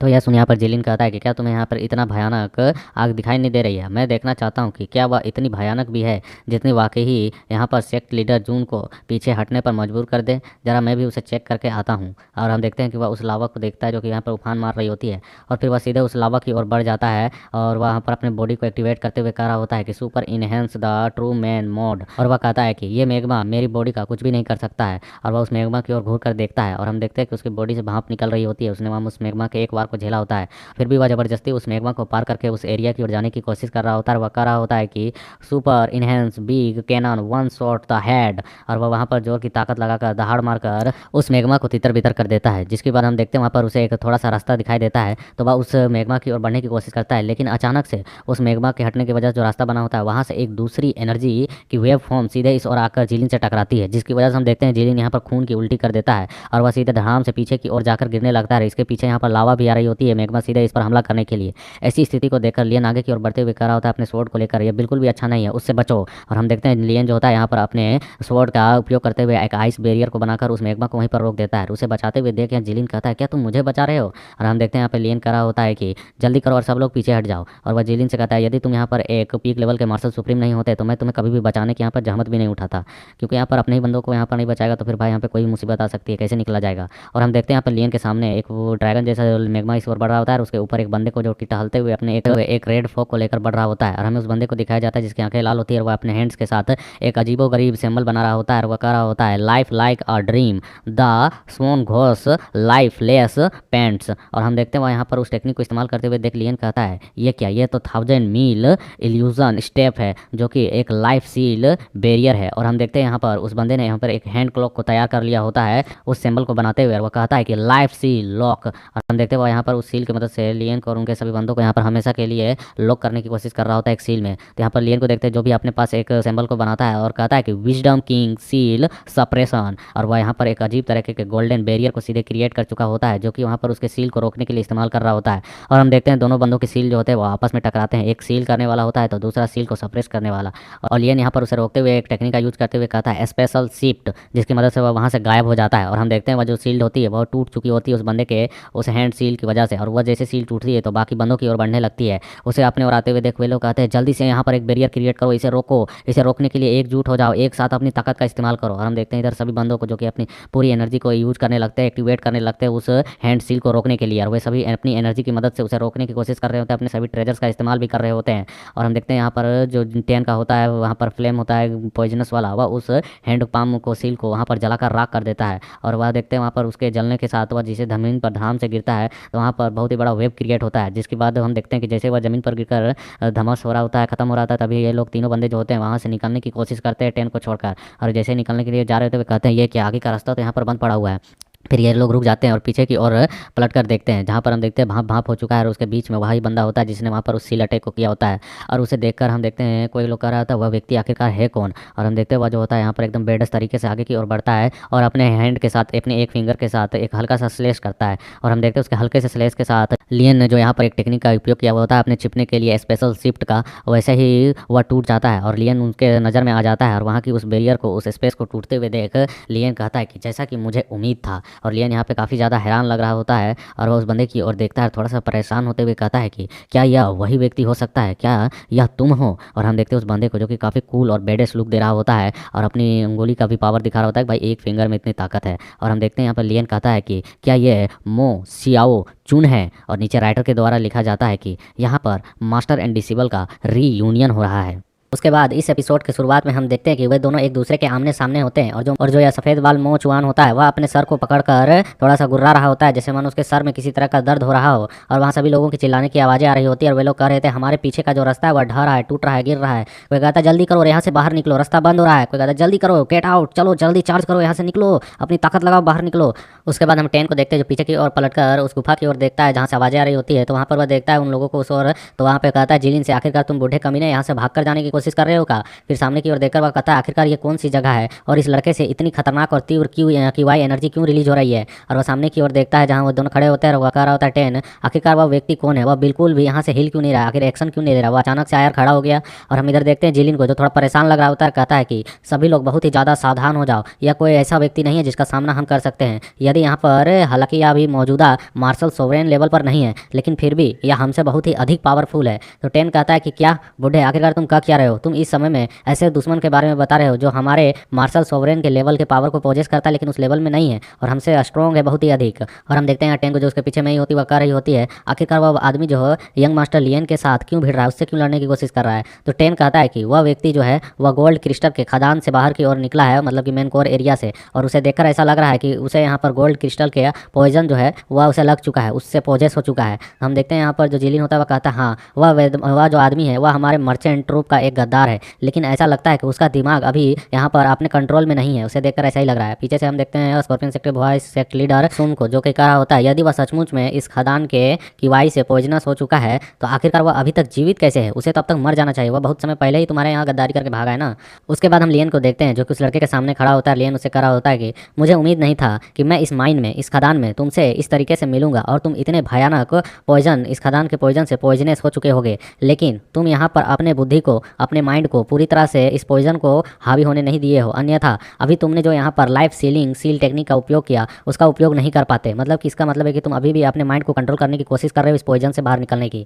तो यह सुन यहाँ पर जिलिन कहता है कि क्या तुम्हें यहाँ पर इतना भयानक आग दिखाई नहीं दे रही है? मैं देखना चाहता हूँ कि क्या वह इतनी भयानक भी है जितनी वाकई ही यहाँ पर सेक्ट लीडर जून को पीछे हटने पर मजबूर कर दे। जरा मैं भी उसे चेक करके आता हूँ। और हम देखते हैं कि वह उस लावा को देखता है जो कि यहाँ पर उफान मार रही होती है और फिर वह सीधे उस लावा की ओर बढ़ जाता है और वहाँ पर अपने बॉडी को एक्टिवेट करते हुए कह रहा होता है कि super enhance the true man mode. और वह कहता है कि ये मैग्मा मेरी बॉडी का कुछ भी नहीं कर सकता है। और वह उस मैग्मा की ओर घूर कर देखता है और हम देखते हैं कि उसकी बॉडी से भाप निकल रही होती है। उसने वहाँ उस मैग्मा के एक बार को झेला होता है, फिर भी वह जबरदस्ती उस मैग्मा को पार करके उस एरिया की ओर जाने की कोशिश कर रहा होता है। वह कह रहा होता है कि super enhance big cannon one shot the head. और वह वहाँ पर जोर की ताकत लगाकर दहाड़ मारकर उस मैग्मा को तितर बितर कर देता है, जिसके बाद हम देखते हैं वहाँ पर उसे एक थोड़ा सा रास्ता दिखाई देता है। तो वह उस मैग्मा की ओर बढ़ने की कोशिश करता है, लेकिन अचानक से उस मैग्मा के हटने की वजह से जो रास्ता बना होता है वहाँ से एक दूसरी एनर्जी की वेव फॉर्म सीधे इस ओर आकर जिलिन से टकराती है, जिसकी वजह से हम देखते हैं जिलिन यहाँ पर खून की उल्टी कर देता है और वह सीधे धड़ाम से पीछे की ओर जाकर गिरने लगता है। इसके पीछे यहाँ पर लावा भी आ रही होती है, मैग्मा सीधे इस पर हमला करने के लिए। ऐसी स्थिति को देखकर लियन आगे की ओर बढ़ते हुए कह रहा होता है अपने स्वॉर्ड को लेकर, यह बिल्कुल भी अच्छा नहीं है, उससे बचो। और हम देखते हैं लियन जो होता है यहाँ पर अपने स्वॉर्ड का उपयोग करते हुए एक आइस बैरियर को बनाकर उस मैग्मा को वहीं पर रोक देता है। उसे बचाते हुए देख जिलिन कहता है क्या तुम मुझे बचा रहे हो? और हम देखते हैं यहाँ पर लियन कह रहा होता है कि जल्दी करो और सब लोग पीछे हट जाओ। और वह जिलिन से कहता है यदि तुम यहाँ पर एक पीक लेवल के मार्शल सुप्रीम नहीं होते तो मैं तुम्हें कभी भी बचाने की यहाँ पर जहमत भी नहीं उठाता, क्योंकि यहाँ पर अपने ही बंदों को यहाँ पर नहीं बचाएगा तो फिर भाई यहाँ पे कोई मुसीबत आ सकती है, कैसे निकला जाएगा। और हम देखते हैं यहाँ पर लियन के सामने एक वो ड्रैगन जैसा मैग्मा इस ओर बढ़ रहा होता है और उसके ऊपर एक बंदे को जो कि टहलते हुए अपने एक रेड फॉग को लेकर बढ़ रहा होता है और हमें उस बंदे को दिखाया जाता है जिसकी आंखें लाल होती है और वह अपने हैंड्स के साथ एक अजीबो गरीब सिंबल बना रहा होता है और वह कह रहा होता है life like a dream the swan Ghosh life less paints. और हम देखते हैं वह यहाँ पर उस टेक्निक को इस्तेमाल करते हुए देख लियन कहता है ये क्या, ये तो 1000 मील इल्यूजन स्टेप है जो कि एक लाइफ सील बैरियर है। और हम देखते हैं यहाँ पर उस बंदे ने यहाँ पर एक हैंड क्लॉक को तैयार कर लिया होता है उस सिंबल को बनाते हुए और वह कहता है कि लाइफ सील लॉक। और हम देखते हैं वह यहाँ पर उस सील की मदद से लियन को और उनके सभी बंदों को यहाँ पर हमेशा के लिए लॉक करने की कोशिश कर रहा होता है एक सील में। तो यहाँ पर लियन को देखते हैं जो भी अपने पास एक सिंबल को बनाता है और कहता है कि विजडम किंग सील सप्रेशन। और वह यहाँ पर एक अजीब तरह के गोल्डन बैरियर को सीधे क्रिएट कर चुका होता है जो कि वहाँ पर उसके सील को रोकने के लिए इस्तेमाल कर रहा होता है। और हम देखते हैं दोनों बंदों के सील जो होते हैं वो आपस में टकराते हैं, एक सील करने वाला होता है तो दूसरा सील को सप्रेस करने वाला। और लियन यहाँ पर उसे रोकते हुए एक टेक्निक का यूज करते हुए कहता है स्पेशल शिफ्ट, जिसकी मदद से वह वहाँ से गायब हो जाता है। और हम देखते हैं वह जो सील्ड होती है वह टूट चुकी होती है उस बंदे के उस हैंड सील की वजह से। और वह जैसे सील टूटती है तो बाकी बंदों की ओर बढ़ने लगती है। उसे अपने ओर आते हुए देख वे लोग कहते हैं जल्दी से यहाँ पर एक बैरियर क्रिएट करो, इसे रोको, इसे रोकने के लिए एकजुट हो जाओ, एक साथ अपनी ताकत का इस्तेमाल करो। और हम देखते हैं इधर सभी बंदों को जो कि अपनी पूरी एनर्जी को यूज करने लगते हैं, एक्टिवेट करने लगते हैं उस हैंड सील को रोकने के लिए। और वे सभी अपनी एनर्जी की मदद से उसे रोकने की कोशिश कर रहे होते हैं, अपने सभी ट्रेजर्स का इस्तेमाल भी कर रहे होते हैं। और हम देखते हैं यहाँ पर जो 10 का होता है वहाँ पर फ्लेम होता है पॉइजनस वाला, वह उस हैंड पाम को सील को वहाँ पर जलाकर राख कर देता है। और वह देखते हैं वहाँ पर उसके जलने के साथ वह जिसे जमीन पर धाम से गिरता है तो वहाँ पर बहुत ही बड़ा वेव क्रिएट होता है। जिसके बाद हम देखते हैं कि जैसे वह जमीन पर गिरकर धमास हो रहा होता है, खत्म हो रहा था, तभी ये लोग तीनों बंदे जो होते हैं वहाँ से निकलने की कोशिश करते हैं 10 को छोड़कर। और जैसे निकलने के लिए जा रहे होते हुए कहते हैं ये क्या, आगे का रास्ता तो यहाँ पर बंद पड़ा हुआ है। फिर ये लोग रुक जाते हैं और पीछे की ओर पलट कर देखते हैं जहाँ पर हम देखते हैं भाप भाप हो चुका है और उसके बीच में वही बंदा होता है जिसने वहाँ पर उस सील अटैक को किया होता है। और उसे देखकर हम देखते हैं कोई लोग कह रहा था वह व्यक्ति आखिरकार है कौन। और हम देखते हैं वह जो होता है यहाँ पर एकदम बेडस तरीके से आगे की ओर बढ़ता है और अपने हैंड के साथ अपने एक फिंगर के साथ एक हल्का सा स्लेश करता है। और हम देखते हैं उसके हल्के से स्लेश के साथ लियन ने जो यहाँ पर एक टेक्निक का उपयोग किया हुआ होता है अपने छिपने के लिए स्पेशल शिफ्ट का, वैसे ही वह टूट जाता है और लियन उनके नज़र में आ जाता है। और वहाँ की उस बैरियर को उस स्पेस को टूटते हुए देख लियन कहता है कि जैसा कि मुझे उम्मीद था। और लियन यहाँ पे काफ़ी ज़्यादा हैरान लग रहा होता है और वह उस बंदे की ओर देखता है, थोड़ा सा परेशान होते हुए कहता है कि क्या यह वही व्यक्ति हो सकता है, क्या यह तुम हो। और हम देखते हैं उस बंदे को जो कि काफ़ी कूल और बेडेस लुक दे रहा होता है और अपनी उंगली का भी पावर दिखा रहा होता है कि भाई एक फिंगर में इतनी ताकत है। और हम देखते हैं यहाँ पर लियन कहता है कि क्या ये मो सियाओ चुन है। और नीचे राइटर के द्वारा लिखा जाता है कि यहाँ पर मास्टर एंड डिसेबल का रीयूनियन हो रहा है। उसके बाद इस एपिसोड के शुरुआत में हम देखते हैं कि वे दोनों एक दूसरे के आमने सामने होते हैं और जो यह सफेद बाल मो चुआन होता है वह अपने सर को पकड़कर थोड़ा सा गुर्रा रहा होता है जैसे मानो उसके सर में किसी तरह का दर्द हो रहा हो। और वहाँ सभी लोगों की चिल्लाने की आवाज़ें आ रही होती है और वे लोग कह रहे थे हमारे पीछे का जो रास्ता है वह ढह रहा है, टूट रहा है, गिर रहा है। कोई कहता है जल्दी करो यहाँ से बाहर निकलो, रास्ता बंद हो रहा है। कोई कहता है जल्दी करो, गेट आउट, चलो जल्दी चार्ज करो, यहाँ से निकलो, अपनी ताकत लगाओ, बाहर निकलो। उसके बाद हम 10 को देखते हैं जो पीछे की ओर पलटकर उस गुफा की ओर देखता है जहाँ से आवाज़ें आ रही होती है। तो वहाँ पर वह देखता है उन लोगों को उस ओर, तो वहाँ पर कहता है जिलिन से आखिरकार तुम बूढ़े कमीने यहाँ से भाग कर जाने की कोशिश कर रहे हो का। फिर सामने की ओर देखकर वह कहता है आखिरकार ये कौन सी जगह है और इस लड़के से इतनी खतरनाक और तीव्र क्यूआई एनर्जी क्यों रिलीज हो रही है। और वह सामने की ओर देखता है जहाँ वो दोनों खड़े होते हैं और वह कह रहा होता है 10 आखिरकार वह व्यक्ति कौन है, वह बिल्कुल भी यहाँ से हिल क्यों नहीं रहा, आखिर एक्शन क्यों नहीं दे रहा, वह अचानक से आया खड़ा हो गया। और हम इधर देखते हैं जिलिन को जो थोड़ा परेशान लग रहा होता है, कहता है कि सभी लोग बहुत ही ज़्यादा सावधान हो जाओ, यह कोई ऐसा व्यक्ति नहीं है जिसका सामना हम कर सकते हैं। यदि यहाँ पर हालांकि यह अभी मौजूदा मार्शल सोवरेन लेवल पर नहीं है लेकिन फिर भी यह हमसे बहुत ही अधिक पावरफुल है। तो 10 कहता है कि क्या बूढ़े आखिरकार तुम क्या रहे हो, तुम इस समय में ऐसे दुश्मन के बारे में बता रहे हो जो हमारे मार्शल सोवरेन के लेवल के पावर को पोजेस करता है लेकिन उस लेवल में नहीं है और हमसे स्ट्रॉन्ग है बहुत ही अधिक। और हम देखते हैं 10 को जो उसके पीछे में ही होती वह कर रही होती है आखिरकार वह आदमी जो है यंग मास्टर लियन के साथ क्यों भिड़ रहा है, उससे क्यों लड़ने की कोशिश कर रहा है। तो 10 कहता है कि वह व्यक्ति जो है वह गोल्ड क्रिस्टल के खदान से बाहर की ओर निकला है, मतलब कि मेन कोर एरिया से, और उसे देखकर ऐसा लग रहा है कि उसे यहाँ पर गोल्ड क्रिस्टल के पॉइजन जो है वह उसे लग चुका है, उससे पोजेस हो चुका है। हम देखते हैं यहाँ पर जो जिलिन होता है वह कहता है हाँ वह जो आदमी है वह हमारे मर्चेंट ट्रूप का एक गद्दार है लेकिन ऐसा लगता है कि उसका दिमाग अभी यहाँ पर अपने कंट्रोल में नहीं है, उसे देखकर ऐसा ही लग रहा है। पीछे से हम देखते हैं scorpion sector vice sect leader Sun को जो कि कह रहा होता है यदि वह सचमुच में इस खदान के किवाई से पॉइजनस हो चुका है तो आखिरकार वह अभी तक जीवित कैसे है, उसे तो अब तक मर जाना चाहिए, वह बहुत समय पहले ही तुम्हारे यहाँ गद्दारी करके भागा है ना। उसके बाद हम लियन को देखते हैं जो कि उस लड़के के सामने खड़ा होता है। लियन उसे कह रहा होता है कि मुझे उम्मीद नहीं था कि मैं इस माइन में, इस खदान में तुमसे इस तरीके से मिलूंगा और तुम इतने भयानक पॉइजन, इस खदान के पॉइजन से पॉइजनस हो चुके होगे, लेकिन तुम यहाँ पर अपने बुद्धि को, अपने माइंड को पूरी तरह से इस पॉइजन को हावी होने नहीं दिए हो, अन्यथा अभी तुमने जो यहाँ पर लाइफ सील टेक्निक का उपयोग किया उसका उपयोग नहीं कर पाते। मतलब कि इसका मतलब है कि तुम अभी भी अपने माइंड को कंट्रोल करने की कोशिश कर रहे हो इस पॉइजन से बाहर निकलने की।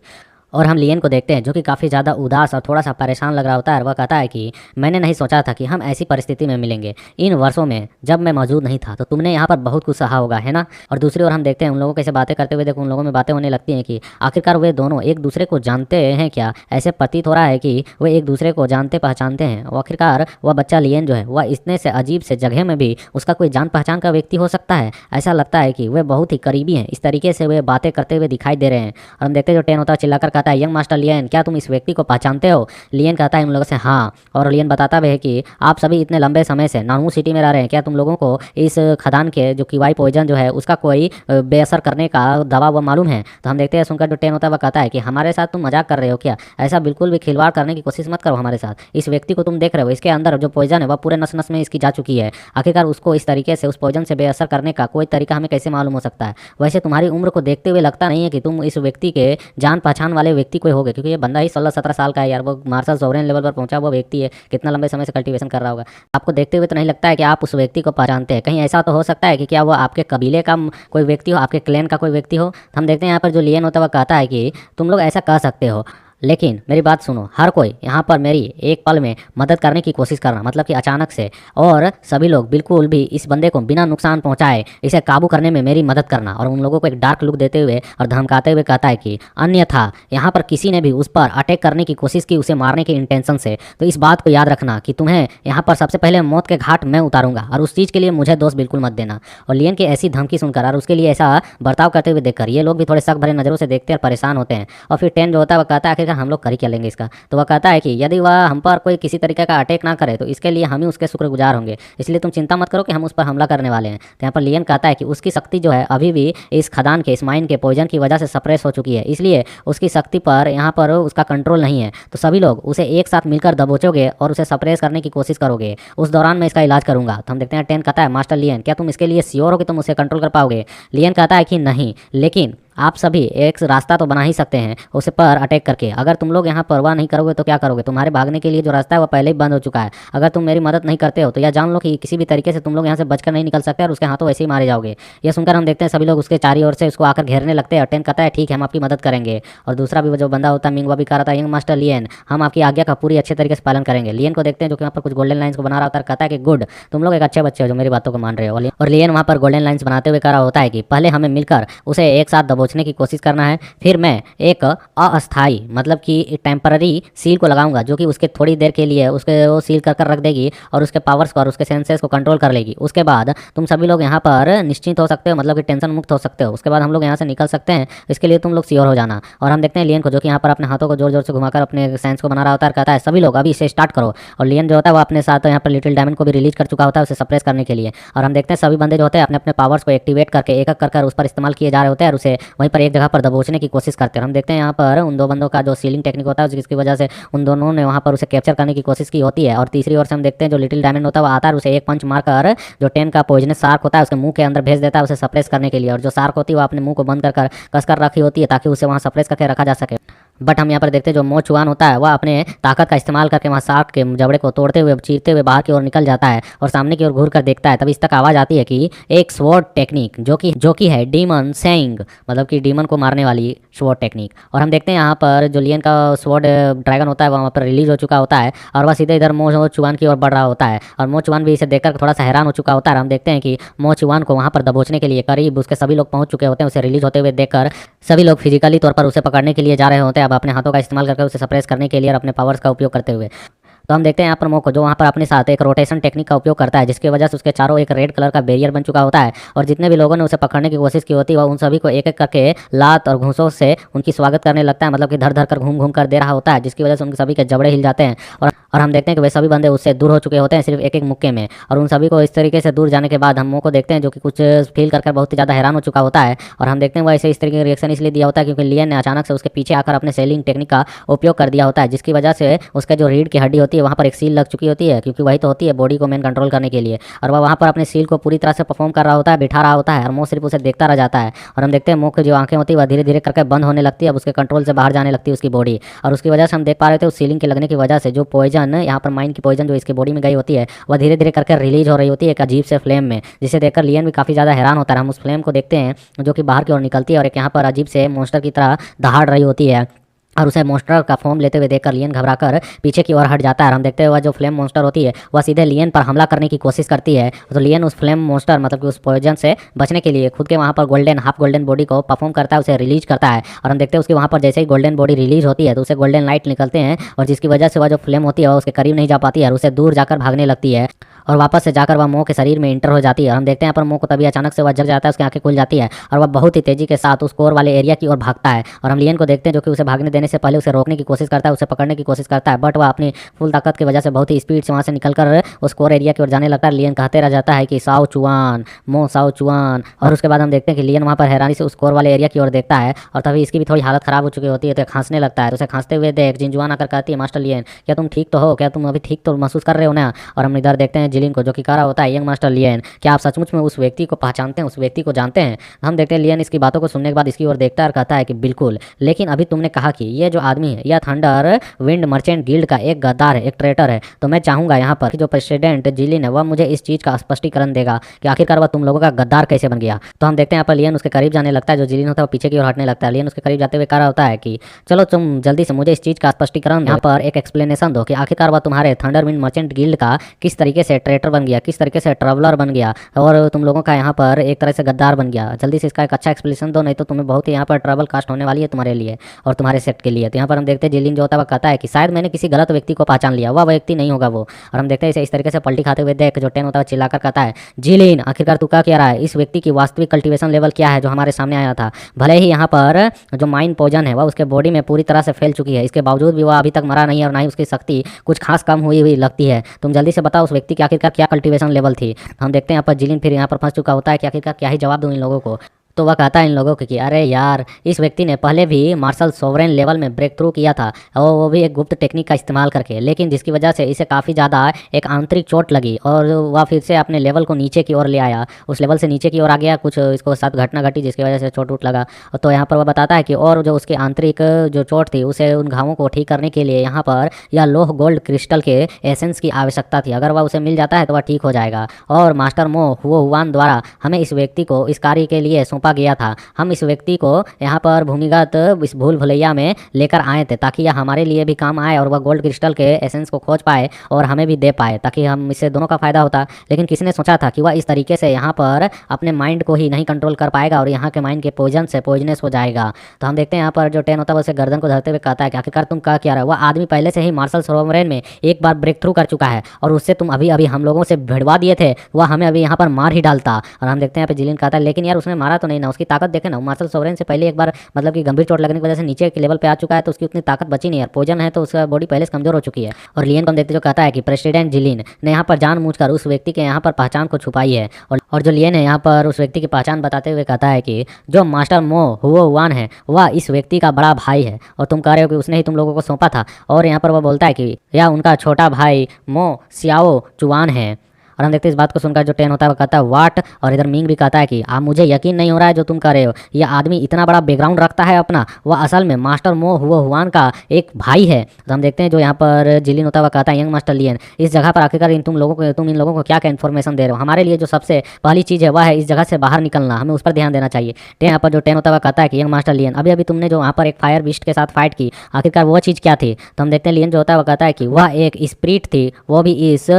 और हम लियन को देखते हैं जो कि काफ़ी ज़्यादा उदास और थोड़ा सा परेशान लग रहा होता है। और वह कहता है कि मैंने नहीं सोचा था कि हम ऐसी परिस्थिति में मिलेंगे। इन वर्षों में जब मैं मौजूद नहीं था तो तुमने यहाँ पर बहुत कुछ सहा होगा, है ना। और दूसरी ओर हम देखते हैं उन लोगों कैसे बातें करते हुए, देखो उन लोगों में बातें होने लगती हैं कि आखिरकार वे दोनों एक दूसरे को जानते हैं क्या। ऐसे प्रतीत हो रहा है कि वे एक दूसरे को जानते पहचानते हैं। और आखिरकार वह बच्चा लियन जो है वह इतने से अजीब से जगह में भी उसका कोई जान पहचान का व्यक्ति हो सकता है। ऐसा लगता है कि वे बहुत ही करीबी हैं। इस तरीके से वे बातें करते हुए दिखाई दे रहे हैं। और हम देखते हैं जो टेन होता है चिल्लाकर कहता है, यंग मास्टर लियन, क्या तुम इस व्यक्ति को पहचानते हो। लियन कहता है उन लोगों से हाँ। और लियन बताता भी है कि आप सभी इतने लंबे समय से नानू सिटी में रह रहे हैं, क्या तुम लोगों को इस खदान के जो किवाई पॉइजन जो है उसका कोई बेअसर करने का दवा वो मालूम है। तो हम देखते हैं सुनकर जो टेन होता है वह कहता है कि हमारे साथ तुम मजाक कर रहे हो क्या। ऐसा बिल्कुल भी खिलवाड़ करने की कोशिश मत करो हमारे साथ। इस व्यक्ति को तुम देख रहे हो, इसके अंदर जो पॉइजन है वह पूरे नस नस में इसकी जा चुकी है। आखिरकार उसको इस तरीके से उस पॉइजन से बेअसर करने का कोई तरीका हमें कैसे मालूम हो सकता है। वैसे तुम्हारी उम्र को देखते हुए लगता नहीं है कि तुम इस व्यक्ति के जान पहचान वाले व्यक्ति कोई होगे, क्योंकि ये बंदा ही 16-17 साल का है यार। वो मार्शल सोवरेन लेवल पर पहुंचा वो व्यक्ति है, कितना लंबे समय से कल्टीवेशन कर रहा होगा। आपको देखते हुए तो नहीं लगता है कि आप उस व्यक्ति को पहचानते हैं। कहीं ऐसा तो हो सकता है कि क्या वो आपके कबीले का कोई व्यक्ति हो, आपके क्लैन का कोई व्यक्ति हो। हम देखते हैं यहाँ पर जो लियन होता है वह कहता है कि तुम लोग ऐसा कह सकते हो, लेकिन मेरी बात सुनो, हर कोई यहाँ पर मेरी एक पल में मदद करने की कोशिश करना, मतलब कि अचानक से, और सभी लोग बिल्कुल भी इस बंदे को बिना नुकसान पहुंचाए इसे काबू करने में मेरी मदद करना। और उन लोगों को एक डार्क लुक देते हुए और धमकाते हुए कहता है कि अन्यथा यहाँ पर किसी ने भी उस पर अटैक करने की कोशिश की उसे मारने के इंटेंशन से, तो इस बात को याद रखना कि तुम्हें यहाँ पर सबसे पहले मौत के घाट मैं उतारूंगा, और उस चीज़ के लिए मुझे दोष बिल्कुल मत देना। और लियन की ऐसी धमकी सुनकर और उसके लिए ऐसा बर्ताव करते हुए देखकर ये लोग भी थोड़े शक भरे नजरों से देखते और परेशान होते हैं। और फिर टेन जो होता है वह कहता है आखिरकार हम लोग कर ही क्या लेंगे इसका। तो वह कहता है कि यदि वह हम पर कोई किसी तरीके का अटैक ना करे तो इसके लिए हम ही उसके शुक्रगुजार होंगे, इसलिए तुम चिंता मत करो कि हम उस पर हमला करने वाले हैं। तो यहाँ पर लियन कहता है कि उसकी शक्ति जो है अभी भी इस खदान के, इस माइन के पॉइजन की वजह से सप्रेस हो चुकी है, इसलिए उसकी शक्ति पर यहाँ पर उसका कंट्रोल नहीं है। तो सभी लोग उसे एक साथ मिलकर दबोचोगे और उसे सप्रेस करने की कोशिश करोगे, उस दौरान मैं इसका इलाज करूंगा। तो हम देखते हैं टेन कहता है, मास्टर लियन, क्या तुम इसके लिए श्योर हो कि तुम उसे कंट्रोल कर पाओगे। लियन कहता है कि नहीं, लेकिन आप सभी एक रास्ता तो बना ही सकते हैं उसे पर अटैक करके। अगर तुम लोग यहाँ परवाह नहीं करोगे तो क्या करोगे, तुम्हारे भागने के लिए जो रास्ता है वह पहले ही बंद हो चुका है। अगर तुम मेरी मदद नहीं करते हो तो यह जान लो कि किसी भी तरीके से तुम लोग यहाँ से बचकर नहीं निकल सकते और उसके हाथों वैसे ही मारे जाओगे। यह सुनकर हम देखते हैं सभी लोग उसके चारों ओर से उसको आकर घेरने लगते हैं। और टेन कहता है ठीक है, हम आपकी मदद करेंगे। और दूसरा भी जो बंदा होता है मिंगवा भी कह रहा था, यंग मास्टर लियन, हम आपकी आज्ञा का पूरी अच्छे तरीके से पालन करेंगे। लियन को देखते हैं जो कि वहाँ पर कुछ गोल्डन लाइन्स को बना रहा होता है, कहता है कि गुड, तुम लोग एक अच्छे बच्चे हो जो मेरी बातों को मान रहे हो। और लियन वहाँ पर गोल्डन लाइन्स बनाते हुए कह रहा होता है कि पहले हमें मिलकर उसे एक साथ दबोचने की कोशिश करना है, फिर मैं एक अस्थाई, मतलब कि टेम्पररी सील को लगाऊंगा जो कि उसके थोड़ी देर के लिए उसके वो सील कर रख देगी और उसके पावर्स को और उसके सेंसेस को कंट्रोल कर लेगी। उसके बाद तुम सभी लोग यहाँ पर निश्चिंत हो सकते हो, मतलब कि टेंशन मुक्त हो सकते हो। उसके बाद हम लोग यहाँ से निकल सकते हैं, इसके लिए तुम लोग श्योर हो जाना। और हम देखते हैं लियन को जो कि यहाँ पर अपने हाथों को जोर जोर से घुमाकर अपने सेंस को बना रहा होता है, कहता है सभी लोग अभी इसे स्टार्ट करो। और लियन जो होता है वो अपने साथ यहाँ पर लिटिल डायमंड को भी रिलीज कर चुका होता है उसे सप्रेस करने के लिए। और हम देखते हैं सभी बंदे जो होते हैं अपने अपने पावर्स को एक्टिवेट करके एक एक कर उस पर इस्तेमाल किए जा रहे होते हैं और उसे वहीं पर एक जगह पर दबोचने की कोशिश करते हैं। हम देखते हैं यहाँ पर उन दो बंदों का जो सीलिंग टेक्निक होता है जिसकी वजह से उन दोनों ने वहाँ पर उसे कैप्चर करने की कोशिश की होती है। और तीसरी ओर से हम देखते हैं जो लिटिल डायमंड होता है वो आता है, उसे एक पंच मारकर जो टेन का पॉइजनस शार्क होता है उसके मुंह के अंदर भेज देता है उसे सप्रेस करने के लिए। और जो शार्क होती है वो अपने मुंह को बंद कर कसकर रखी होती है ताकि उसे वहाँ सप्रेस करके रखा जा सके। बट हम यहाँ पर देखते हैं जो मो चुआन होता है वह अपने ताकत का इस्तेमाल करके वहाँ शार्क के जबड़े को तोड़ते हुए चीरते हुए बाहर की ओर निकल जाता है और सामने की ओर घूर कर देखता है। तब इस तक आवाज़ आती है कि एक स्वॉर्ड टेक्निक जो कि है डीमन सेंग, मतलब कि डीमन को मारने वाली स्वॉर्ड टेक्निक। और हम देखते हैं यहाँ पर जो लियन का स्वॉर्ड ड्रैगन होता है वहाँ पर रिलीज हो चुका होता है और वह सीधे इधर मो चुआन की ओर बढ़ रहा होता है। और मो चुआन भी इसे देखकर थोड़ा सा हैरान हो चुका होता है। हम देखते हैं कि मो चुआन को वहाँ पर दबोचने के लिए करीब उसके सभी लोग पहुँच चुके होते हैं। उसे रिलीज होते हुए देखकर सभी लोग फिजिकली तौर पर उसे पकड़ने के लिए जा रहे होते हैं, अब अपने हाथों का इस्तेमाल करके उसे सप्रेस करने के लिए और अपने पावर्स का उपयोग करते हुए। तो हम देखते हैं यहाँ पर मोको जो वहाँ पर अपने साथ एक रोटेशन टेक्निक का उपयोग करता है जिसकी वजह से उसके चारों एक रेड कलर का बैरियर बन चुका होता है। और जितने भी लोगों ने उसे पकड़ने की कोशिश की होती है वह उन सभी को एक एक करके लात और घूंसों से उनकी स्वागत करने लगता है, मतलब कि धर धर कर घूम घूम कर दे रहा होता है, जिसकी वजह से उनके सभी के जबड़े हिल जाते हैं। और हम देखते हैं कि वे सभी बंदे उससे दूर हो चुके होते हैं सिर्फ एक एक मुक्के में। और उन सभी को इस तरीके से दूर जाने के बाद हम मो को देखते हैं जो कि कुछ फील कर बहुत ही ज़्यादा हैरान हो चुका होता है। और हम देखते हैं वह इसे इस तरीके का रिएक्शन इसलिए दिया होता है क्योंकि लियन ने अचानक से उसके पीछे आकर अपने सेलिंग टेक्निक का उपयोग कर दिया होता है, जिसकी वजह से उसके जो रीढ़ की हड्डी होती है वहाँ पर एक सील लग चुकी होती है, क्योंकि वही तो होती है बॉडी को मेन कंट्रोल करने के लिए। और वह वहाँ पर अपने सील को पूरी तरह से परफॉर्म कर रहा होता है, बिठा रहा होता है और मो सिर्फ उसे देखता रह जाता है। और हम देखते हैं मो की जो आंखें होती है वह धीरे धीरे करके बंद होने लगती है, अब उसके कंट्रोल से बाहर जाने लगती है उसकी बॉडी। और उसकी वजह से हम देख पा रहे थे उस सीलिंग के लगने की वजह से जो पॉइजन यहाँ पर माइन की पॉइजन जो इसकी बॉडी में गई होती है वह धीरे धीरे करके रिलीज हो रही होती है एक अजीब से फ्लेम में, जिसे देखकर लियन भी काफ़ी ज़्यादा हैरान होता है। हम उस फ्लेम को देखते हैं जो कि बाहर की ओर निकलती है और एक यहाँ पर अजीब से मॉन्स्टर की तरह दहाड़ रही होती है। और उसे मॉन्स्टर का फॉर्म लेते हुए देखकर लियन घबराकर पीछे की ओर हट जाता है। और हम देखते हैं वह जो फ्लेम मॉन्स्टर होती है वह सीधे लियन पर हमला करने की कोशिश करती है। तो लियन उस फ्लेम मॉन्स्टर मतलब कि उस पॉइजन से बचने के लिए खुद के वहाँ पर गोल्डन हाफ गोल्डन बॉडी को परफॉर्म करता है, उसे रिलीज करता है। और हम देखते हैं उसके वहाँ पर जैसे ही गोल्डन बॉडी रिलीज होती है तो उसे गोल्डन लाइट निकलते हैं और जिसकी वजह से वह जो फ्लेम होती है वह उसके करीब नहीं जा पाती है और उसे दूर जाकर भागने लगती है और वापस से जाकर वह मो के शरीर में इंटर हो जाती है। और हम देखते हैं यहाँ पर मो को तभी अचानक से वह जग जाता है, उसकी आंखें खुल जाती है और वह बहुत ही तेजी के साथ उस कोर वाले एरिया की ओर भागता है। और हम लियन को देखते हैं जो कि उसे भागने देने से पहले उसे रोकने की कोशिश करता है, उसे पकड़ने की कोशिश करता है, बट वह अपनी फुल ताकत की वजह से बहुत ही स्पीड से वहाँ से निकलकर उस कोर एरिया की ओर जाने लगता है। लियन कहते रह जाता है कि साओ चुआन मो साओ चुआन। और उसके बाद हम देखते हैं कि लियन वहाँ पर हैरानी से उस कोर वाले एरिया की ओर देखता है और तभी इसकी भी थोड़ी हालत खराब हो चुकी होती है तो खांसने लगता है। तो उसे खांसते हुए देख जिनजुआन आकर कहती है, मास्टर लियन क्या तुम ठीक तो हो, क्या तुम अभी ठीक तो महसूस कर रहे हो ना। और हम इधर देखते हैं जिलिन को जो कि कह रहा होता है, यंग मास्टर लियन क्या आप सचमुच में उस व्यक्ति को पहचानते हैं, उस व्यक्ति को जानते हैं। हम देखते हैं लियन इसकी बातों को सुनने के बाद इसकी ओर देखता है और कहता है कि बिल्कुल, लेकिन अभी तुमने कहा कि ये जो आदमी है यह थंडर विंड मर्चेंट गिल्ड का एक गद्दार है, एक ट्रेटर है, तो मैं चाहूंगा यहाँ पर जो प्रेसिडेंट जिलिन है वह मुझे इस चीज का स्पष्टीकरण देगा कि आखिरकार वह तुम लोगों का गद्दार कैसे बन गया। तो हम देखते हैं यहाँ पर लियन उसके करीब जाने लगता है, जो जिलिन होता है वो पीछे की ओर हटने लगता है। लियन उसके करीब जाते हुए कह रहा होता है कि चलो तुम जल्दी से मुझे इस चीज का स्पष्टीकरण यहाँ पर एक एक्सप्लेनेशन दो कि आखिरकार वह तुम्हारे थंडर विंड मर्चेंट गिल्ड का किस तरीके से ट्रेटर बन गया, किस तरीके से ट्रेवलर बन गया और तुम लोगों का यहाँ पर एक तरह से गद्दार बन गया। जल्दी से इसका एक अच्छा एक्सप्लेनेशन दो, नहीं तो तुम्हें बहुत ही यहाँ पर ट्रबल कास्ट होने वाली है तुम्हारे लिए और तुम्हारे सेट के लिए। तो यहाँ पर हम देखते हैं जिलिन जो होता है वह कहता है कि शायद मैंने किसी गलत व्यक्ति को पहचान लिया, वह व्यक्ति नहीं होगा वो। और हम देखते हैं इसे इस तरीके से पलटी खाते हुए देख जो टेन होता है चिल्लाकर कहता है, जिलिन आखिरकार तू क्या कह रहा है, इस व्यक्ति की वास्तविक कल्टीवेशन लेवल क्या है जो हमारे सामने आया था। भले ही यहाँ पर जो माइंड पॉइजन है वह उसके बॉडी में पूरी तरह से फैल चुकी है, इसके बावजूद भी वह अभी तक मरा नहीं है और ना ही उसकी शक्ति कुछ खास कम हुई हुई लगती है। तुम जल्दी से बताओ उस व्यक्ति की आखिरकार क्या कल्टीवेशन लेवल थी। हम देखते हैं यहाँ पर जिलिन फिर यहाँ पर फंस चुका होता है कि आखिरकार क्या ही जवाब दूं इन लोगों को। तो वह कहता है इन लोगों को कि अरे यार, इस व्यक्ति ने पहले भी मार्शल सोवरेन लेवल में ब्रेक थ्रू किया था और वो भी एक गुप्त टेक्निक का इस्तेमाल करके, लेकिन जिसकी वजह से इसे काफ़ी ज़्यादा एक आंतरिक चोट लगी और वह फिर से अपने लेवल को नीचे की ओर ले आया, उस लेवल से नीचे की ओर आ गया, कुछ इसको साथ घटना घटी जिसकी वजह से चोट वोट लगा। तो यहाँ पर वह बताता है कि और जो उसकी आंतरिक जो चोट थी उसे उन घावों को ठीक करने के लिए यहाँ पर यह लोह गोल्ड क्रिस्टल के एसेंस की आवश्यकता थी, अगर वह उसे मिल जाता है तो वह ठीक हो जाएगा। और मास्टर मो हुआन द्वारा हमें इस व्यक्ति को इस कार्य के लिए सौंपा गया था। हम इस व्यक्ति को यहाँ पर भूमिगत इस भूल भुलैया में लेकर आए थे ताकि यह हमारे लिए भी काम आए और वह गोल्ड क्रिस्टल के एसेंस को खोज पाए और हमें भी दे पाए ताकि हम इससे दोनों का फायदा होता। लेकिन किसने सोचा था कि वह इस तरीके से यहाँ पर अपने माइंड को ही नहीं कंट्रोल कर पाएगा और यहाँ के माइंड के पॉइजन से पॉइजनस हो जाएगा। तो हम देखते हैं यहाँ पर जो टेन होता है उसे गर्दन को धरते हुए कहता है कि आखिरकार तुम क्या रहे हो। वह आदमी पहले से ही मार्शल सोवरेन में एक बार ब्रेक थ्रू कर चुका है और उससे तुम अभी अभी हम लोगों से भिड़वा दिए थे, वह हमें अभी यहाँ पर मार ही डालता। और हम देखते हैं यहाँ पे जिलिन कहता है लेकिन यार उसने मारा तो नहीं ना, उसकी ताकत देखे ना, मार्शल सोवरेन से पहले एक बार मतलब कि गंभीर चोट लगने की वजह से नीचे के लेवल पे आ चुका है तो उसकी उतनी ताकत बची नहीं है, पॉइजन है तो उसका बॉडी पहले से कमजोर हो चुकी है। और लियन को हम देखते जो कहता है कि प्रेसिडेंट जिलिन ने यहाँ पर जानबूझकर उस व्यक्ति के यहाँ पर पहचान को छुपाई है। और जो लियन है यहाँ पर उस व्यक्ति की पहचान बताते हुए कहता है कि जो मास्टर मो हुआन है वह इस व्यक्ति का बड़ा भाई है और तुम कह रहे हो कि उसने ही तुम लोगों को सौंपा था। और यहाँ पर वह बोलता है कि यह उनका छोटा भाई मो सियाओ चुआन है। और हम देखते हैं इस बात को सुनकर जो टेन होता है वो कहता है वाट। और इधर मिंग भी कहता है कि आप मुझे यकीन नहीं हो रहा है जो तुम कर रहे हो, यह आदमी इतना बड़ा बैकग्राउंड रखता है अपना, वह असल में मास्टर मो हुआन का एक भाई है। तो हम देखते हैं जो यहाँ पर जिलिन होता है वह कहता है यंग मास्टर लियन इस जगह पर आखिरकार तुम इन लोगों को क्या क्या इन्फॉर्मेशन दे रहे हो। हमारे लिए जो सबसे पहली चीज़ है वह है इस जगह से बाहर निकलना, हमें उस पर ध्यान देना चाहिए। यहाँ पर जो टेन होता है वह कहता है कि यंग मास्टर लियन अभी अभी तुमने जो वहाँ पर एक फायर बिस्ट के साथ फाइट की, आखिरकार वो चीज़ क्या थी। तो हम देखते हैं लियन जो होता है वह कहता है कि वह एक स्प्रिट थी, वो भी इस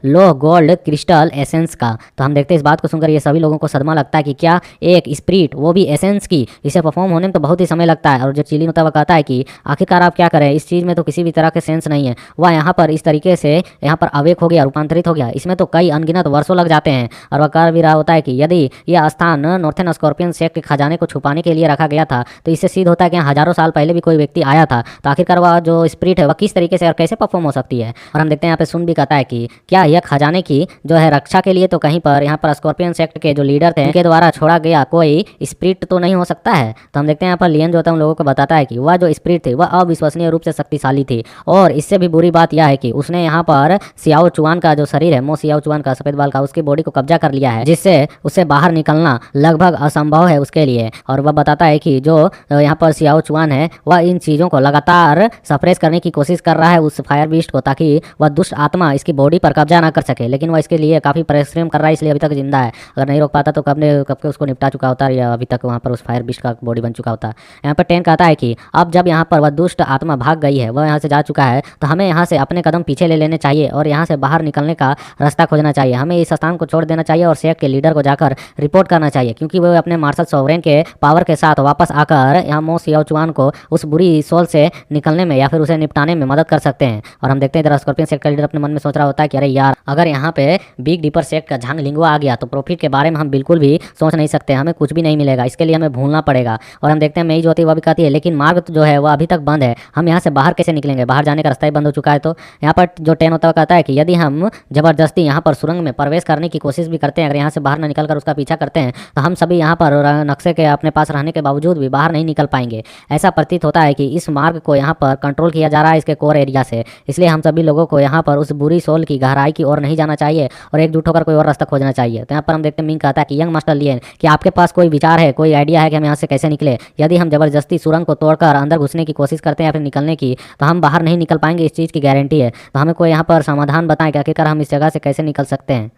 लोह गोल्ड क्रिस्टल एसेंस का। तो हम देखते हैं इस बात को सुनकर ये सभी लोगों को सदमा लगता है कि क्या एक स्प्रिट, वो भी एसेंस की, इसे परफॉर्म होने में तो बहुत ही समय लगता है। और जो चिलिन होता है वह कहता है कि आखिरकार आप क्या करें, इस चीज़ में तो किसी भी तरह के सेंस नहीं है। वह यहाँ पर इस तरीके से यहाँ पर अवेक हो गया, रूपांतरित हो गया, इसमें तो कई अनगिनत वर्षों लग जाते हैं। और वह कह भी रहा होता है कि यदि यह स्थान नॉर्थन स्कॉर्पियन सेक्ट के खजाने को छुपाने के लिए रखा गया था तो इससे सिद्ध होता है कि हजारों साल पहले भी कोई व्यक्ति आया था। तो आखिरकार वह जो स्प्रिट है वह किस तरीके से और कैसे परफॉर्म हो सकती है। और हम देखते हैं यहाँ पे सुन भी कहता है कि क्या यह खजाने की जो है रक्षा के लिए तो कहीं पर यहाँ पर स्कॉर्पियन सेक्ट के जो लीडर थे उनके द्वारा छोड़ा गया कोई स्प्रिट तो नहीं हो सकता है। तो हम देखते हैं यहाँ पर लियन जो होता है उन लोगों को बताता है कि वह जो स्प्रिट थी वह अविश्वसनीय रूप से शक्तिशाली थी। और इससे भी बुरी बात यह है कि उसने यहाँ पर सियाओ चुआन का जो शरीर है, मो सियाओ चुआन का सफेद बाल का, उसकी बॉडी को कब्जा कर लिया है, जिससे उससे बाहर निकलना लगभग असंभव है उसके लिए। और वह बताता है कि जो यहाँ पर सियाओ चुआन है वह इन चीज़ों को लगातार सप्रेस करने की कोशिश कर रहा है उस फायर बीस्ट को, ताकि वह दुष्ट आत्मा इसकी बॉडी पर कब्जा ना कर सके। लेकिन वह इसके लिए काफ़ी परिश्रम कर रहा है, इसलिए अभी तक जिंदा है। अगर नहीं रोक पाता तो कब के उसको निपटा चुका होता या अभी तक वहाँ पर उस फायर बिस्ट का बॉडी बन चुका होता। यहाँ पर टेन कहता है कि अब जब यहाँ पर वह दुष्ट आत्मा भाग गई है, वह यहाँ से जा चुका है, तो हमें यहाँ से अपने कदम पीछे ले लेने चाहिए और यहाँ से बाहर निकलने का रास्ता खोजना चाहिए। हमें इस स्थान को छोड़ देना चाहिए और शेख के लीडर को जाकर रिपोर्ट करना चाहिए, क्योंकि वो अपने मार्शल सोवरेन के पावर के साथ वापस आकर यहाँ मो सियाओचुआन को उस बुरी सोल से निकलने में या फिर उसे निपटाने में मदद कर सकते हैं। और हम देखते हैं इधर स्कॉर्पियन शेख का लीडर अपने मन में सोच रहा होता है कि अरे यार, अगर यहाँ पे बिग डीपर शेख का झांग लिंगुआ आ गया तो प्रॉफिट के बारे में हम बिल्कुल भी सोच नहीं सकते, हमें कुछ भी नहीं मिलेगा, इसके लिए हमें भूलना पड़ेगा। और हम देखते हैं मेई जो होती है वह भी कहती है लेकिन मार्ग जो है वह अभी तक बंद है, हम यहाँ से बाहर कैसे निकलेंगे, बाहर जाने का रास्ता ही बंद हो चुका है। तो यहाँ पर जो टेन होता है कहता है कि यदि हम जबरदस्ती यहाँ पर सुरंग में प्रवेश करने की कोशिश भी करते हैं, अगर यहाँ से बाहर न निकल कर उसका पीछा करते हैं, तो हम सभी यहाँ पर नक्शे के अपने पास रहने के बावजूद भी बाहर नहीं निकल पाएंगे। ऐसा प्रतीत होता है कि इस मार्ग को यहाँ पर कंट्रोल किया जा रहा है इसके कोर एरिया से, इसलिए हम सभी लोगों को यहाँ पर उस बुरी सोल की गहराई की ओर नहीं जाना चाहिए और एकजुट होकर कोई और रास्ता खोजना चाहिए। तो यहाँ पर हम देखते हैं मिंग कहता है कि यंग मास्टर लियन, कि आपके पास कोई विचार है, कोई आइडिया है कि हम यहाँ से कैसे निकले? यदि हम जबरदस्ती सुरंग को तोड़कर अंदर घुसने की कोशिश करते हैं या फिर निकलने की, तो हम बाहर नहीं निकल पाएंगे, इस चीज़ की गारंटी है। तो हमें कोई यहाँ पर समाधान बताएं कि आखिरकार हम इस जगह से कैसे निकल सकते हैं।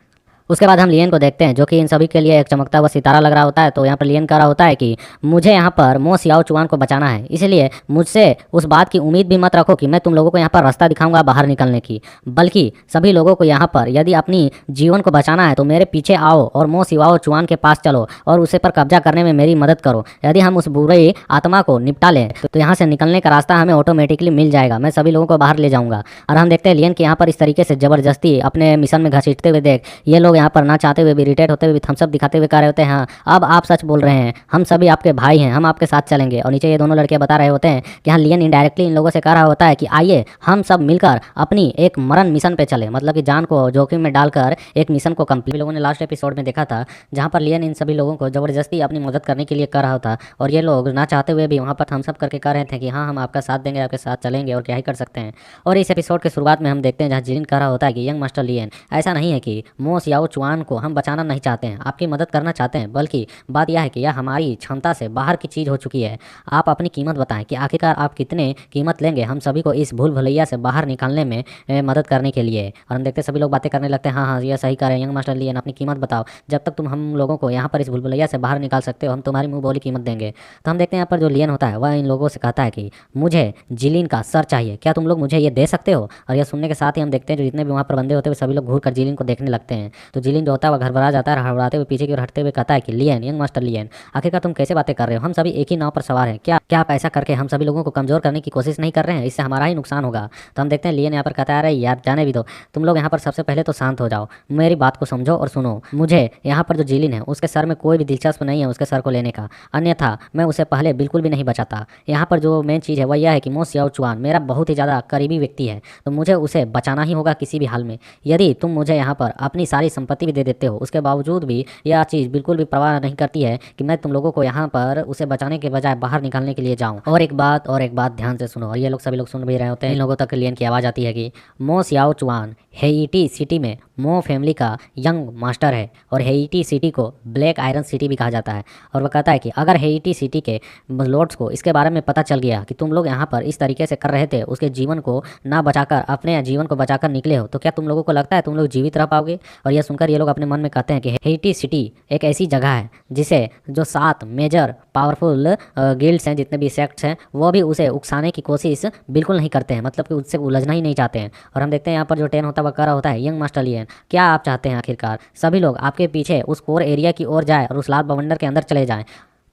उसके बाद हम लियन को देखते हैं जो कि इन सभी के लिए एक चमकता हुआ सितारा लग रहा होता है। तो यहाँ पर लियन कह रहा होता है कि मुझे यहाँ पर मो सियाओचुआन को बचाना है, इसलिए मुझसे उस बात की उम्मीद भी मत रखो कि मैं तुम लोगों को यहाँ पर रास्ता दिखाऊंगा बाहर निकलने की, बल्कि सभी लोगों को यहाँ पर यदि अपनी जीवन को बचाना है तो मेरे पीछे आओ और मो सियाओचुआन के पास चलो और उसे पर कब्जा करने में मेरी मदद करो। यदि हम उस बुरे आत्मा को निपटा लें तो यहाँ से निकलने का रास्ता हमें ऑटोमेटिकली मिल जाएगा, मैं सभी लोगों को बाहर ले जाऊँगा। और हम देखते हैं लियन के यहाँ पर इस तरीके से जबरदस्ती अपने मिशन में घसीटते हुए देख ये लोग यहाँ पर ना चाहते हुए भी, इरिटेट होते हुए भी थम्स अप दिखाते हुए कह रहे होते हैं हाँ अब आप सच बोल रहे हैं, हम सभी आपके भाई हैं, हम आपके साथ चलेंगे। और नीचे ये दोनों लड़कियां बता रहे होते हैं कि हाँ लियन इनडायरेक्टली इन लोगों से कह रहा होता है कि आइए हम सब मिलकर अपनी एक मरण मिशन पे चले, मतलब कि जान को जोखिम में डालकर एक मिशन को कंप्लीट। लोगों ने लास्ट एपिसोड में देखा था जहाँ पर लियन इन सभी लोगों को जबरदस्ती अपनी मदद करने के लिए कर रहा था और ये लोग ना चाहते हुए भी वहाँ पर थम्स अप करके कह रहे थे कि हाँ हम आपका साथ देंगे, आपके साथ चलेंगे और क्या ही कर सकते हैं। और इस एपिसोड के शुरुआत में हम देखते हैं जहाँ जिलिन कह रहा होता है कि यंग मास्टर लियन, ऐसा नहीं है कि मो सियाओचुआन को हम बचाना नहीं चाहते हैं, आपकी मदद करना चाहते हैं, बल्कि बात यह है कि यह हमारी क्षमता से बाहर की चीज़ हो चुकी है। आप अपनी कीमत बताएं कि आखिरकार आप कितने कीमत लेंगे हम सभी को इस भूल भुलैया से बाहर निकालने में मदद करने के लिए। और हम देखते सभी लोग बातें करने लगते हैं हाँ हाँ ये सही कह रहे हैं यंग मास्टर लियन, अपनी कीमत बताओ, जब तक तुम हम लोगों को यहाँ पर इस भूल भुलैया से बाहर निकाल सकते हो हम तुम्हारी मुँह बोली कीमत देंगे। तो हम देखते हैं यहाँ पर जो लियन होता है वह इन लोगों से कहता है कि मुझे जिलिन का सर चाहिए, क्या तुम लोग मुझे ये दे सकते हो? और यह सुनने के साथ ही हम देखते हैं जो जितने भी वहाँ पर बंदे होते हैं सभी लोग घूर कर जिलिन को देखने लगते हैं। तो जिलिन जो होता है वह घबरा जाता है, हड़बड़ाते हुए पीछे की ओर हटते हुए कहता है कि लियन, यंग मास्टर लियन, आखिरकार तुम कैसे बातें कर रहे हो? हम सभी एक ही नाव पर सवार हैं, क्या आप ऐसा करके हम सभी लोगों को कमजोर करने की कोशिश नहीं कर रहे हैं? इससे हमारा ही नुकसान होगा। तो हम देखते हैं लियन यहाँ पर कहता है अरे यार जाने भी दो, तुम लोग यहाँ पर सबसे पहले तो शांत हो जाओ, मेरी बात को समझो और सुनो। मुझे यहाँ पर जो जिलिन है उसके सर में कोई भी दिलचस्प नहीं है उसके सर को लेने का, अन्यथा मैं उसे पहले बिल्कुल भी नहीं बचाता। यहाँ पर जो मेन चीज़ है वह यह है कि मो सियाओचुआन मेरा बहुत ही ज़्यादा करीबी व्यक्ति है, तो मुझे उसे बचाना ही होगा किसी भी हाल में। यदि तुम मुझे यहाँ पर अपनी सारी संपत्ति भी दे देते हो उसके बावजूद भी यह चीज़ बिल्कुल भी परवाह नहीं करती है कि मैं तुम लोगों को यहाँ पर उसे बचाने के बजाय बाहर निकालने के लिए जाऊँ। और एक बात ध्यान से सुनो। और ये लोग सभी लोग सुन भी रहे होते हैं। इन लोगों तक लियन की आवाज़ आती है कि मो सियाओचुआन हेईटी सिटी में मो फैमिली का यंग मास्टर है और हेईटी सिटी को ब्लैक आयरन सिटी भी कहा जाता है। और वह कहता है कि अगर हेईटी सिटी के लॉर्ड्स को इसके बारे में पता चल गया कि तुम लोग यहाँ पर इस तरीके से कर रहे थे, उसके जीवन को ना बचाकर अपने जीवन को बचाकर निकले हो, तो क्या तुम लोगों को लगता है तुम लोग जीवित रह पाओगे? और यह सुनकर ये लोग अपने मन में कहते हैं कि हेईटी सिटी एक ऐसी जगह है जिसे जो 7 मेजर पावरफुल गिल्ड्स हैं, जितने भी सेक्ट्स हैं, वो भी उसे उकसाने की कोशिश बिल्कुल नहीं करते हैं, मतलब कि उससे उलझना ही नहीं चाहते हैं। और हम देखते हैं यहाँ पर जो टेन होता है वह कर रहा होता है यंग मास्टर लियन, क्या आप चाहते हैं आखिरकार सभी लोग आपके पीछे उस कोर एरिया की ओर जाए और उस लाल बवंडर के अंदर चले जाएं?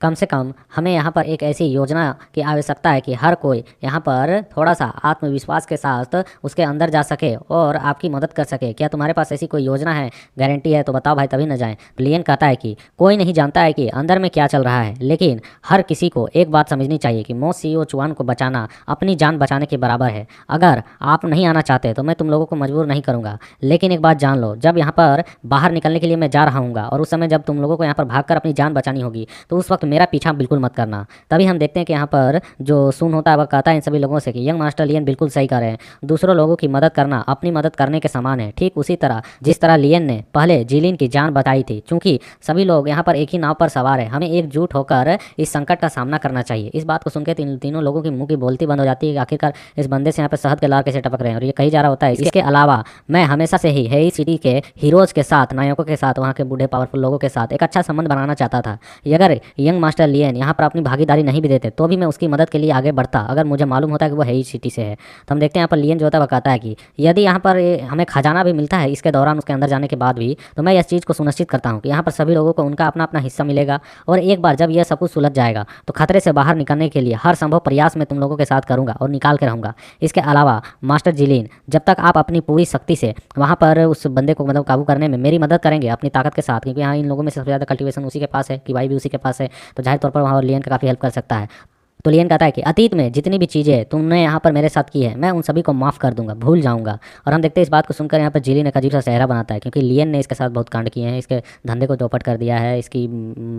कम से कम हमें यहाँ पर एक ऐसी योजना की आवश्यकता है कि हर कोई यहाँ पर थोड़ा सा आत्मविश्वास के साथ उसके अंदर जा सके और आपकी मदद कर सके। क्या तुम्हारे पास ऐसी कोई योजना है, गारंटी है तो बताओ भाई, तभी न जाएं। लियन कहता है कि कोई नहीं जानता है कि अंदर में क्या चल रहा है, लेकिन हर किसी को एक बात समझनी चाहिए कि मो सियाओचुआन को बचाना अपनी जान बचाने के बराबर है। अगर आप नहीं आना चाहते तो मैं तुम लोगों को मजबूर नहीं करूँगा, लेकिन एक बात जान लो, जब यहाँ पर बाहर निकलने के लिए मैं जा रहा हूँ और उस समय जब तुम लोगों को यहाँ पर भाग कर अपनी जान बचानी होगी तो उस वक्त कि मेरा पीछा बिल्कुल मत करना। तभी हम देखते हैं कि यहाँ पर जो सुन होता है वह कहता है इन सभी लोगों से कि यंग मास्टर लियन बिल्कुल सही कर रहे हैं, दूसरों लोगों की मदद करना अपनी मदद करने के समान है। ठीक उसी तरह जिस तरह लियन ने पहले जिलिन की जान बचाई थी। चूंकि सभी लोग यहाँ पर एक ही नाव पर सवार है, हमें एकजुट होकर इस संकट का सामना करना चाहिए। इस बात को सुनकर तीनों लोगों की मुंह की बोलती बंद हो जाती है कि आखिरकार इस बंदे से यहाँ पे शहद के लार कैसे टपक रहे हैं। और ये कही जा रहा होता है इसके अलावा मैं हमेशा से ही हेई सिटी के हीरोज के साथ, नायकों के साथ, वहाँ के बूढ़े पावरफुल लोगों के साथ एक अच्छा संबंध बनाना चाहता था। अगर यंग मास्टर लियन यहाँ पर अपनी भागीदारी नहीं भी देते तो भी मैं उसकी मदद के लिए आगे बढ़ता, अगर मुझे मालूम होता है कि वो हेई सिटी से है। तो हम देखते हैं यहाँ पर लियन जो होता है वो कहता है कि यदि यहाँ पर हमें खजाना भी मिलता है इसके दौरान, उसके अंदर जाने के बाद भी, तो मैं इस चीज़ को सुनिश्चित करता हूँ कि यहाँ पर सभी लोगों को उनका अपना अपना हिस्सा मिलेगा। और एक बार जब यह सब कुछ सुलझ जाएगा तो खतरे से बाहर निकलने के लिए हर संभव प्रयास मैं तुम लोगों के साथ करूंगा और निकाल के रहूंगा। इसके अलावा मास्टर जिलिन, जब तक आप अपनी पूरी शक्ति से वहाँ पर उस बंदे को मतलब काबू करने में मेरी मदद करेंगे अपनी ताकत के साथ, क्योंकि यहाँ इन लोगों में सबसे ज़्यादा कल्टीवेशन उसी के पास है, किवाई भी उसी के पास है, तो जाहिर तौर पर वहाँ लियन का काफ़ी हेल्प कर सकता है। तो लियन कहता है कि अतीत में जितनी भी चीज़ें तुमने यहाँ पर मेरे साथ की है मैं उन सभी को माफ़ कर दूंगा, भूल जाऊंगा। और हम देखते हैं इस बात को सुनकर यहाँ पर जिलिन एक अजीब सा चेहरा बनाता है, क्योंकि लियन ने इसके साथ बहुत कांड किए हैं, इसके धंधे को चौपट कर दिया है, इसकी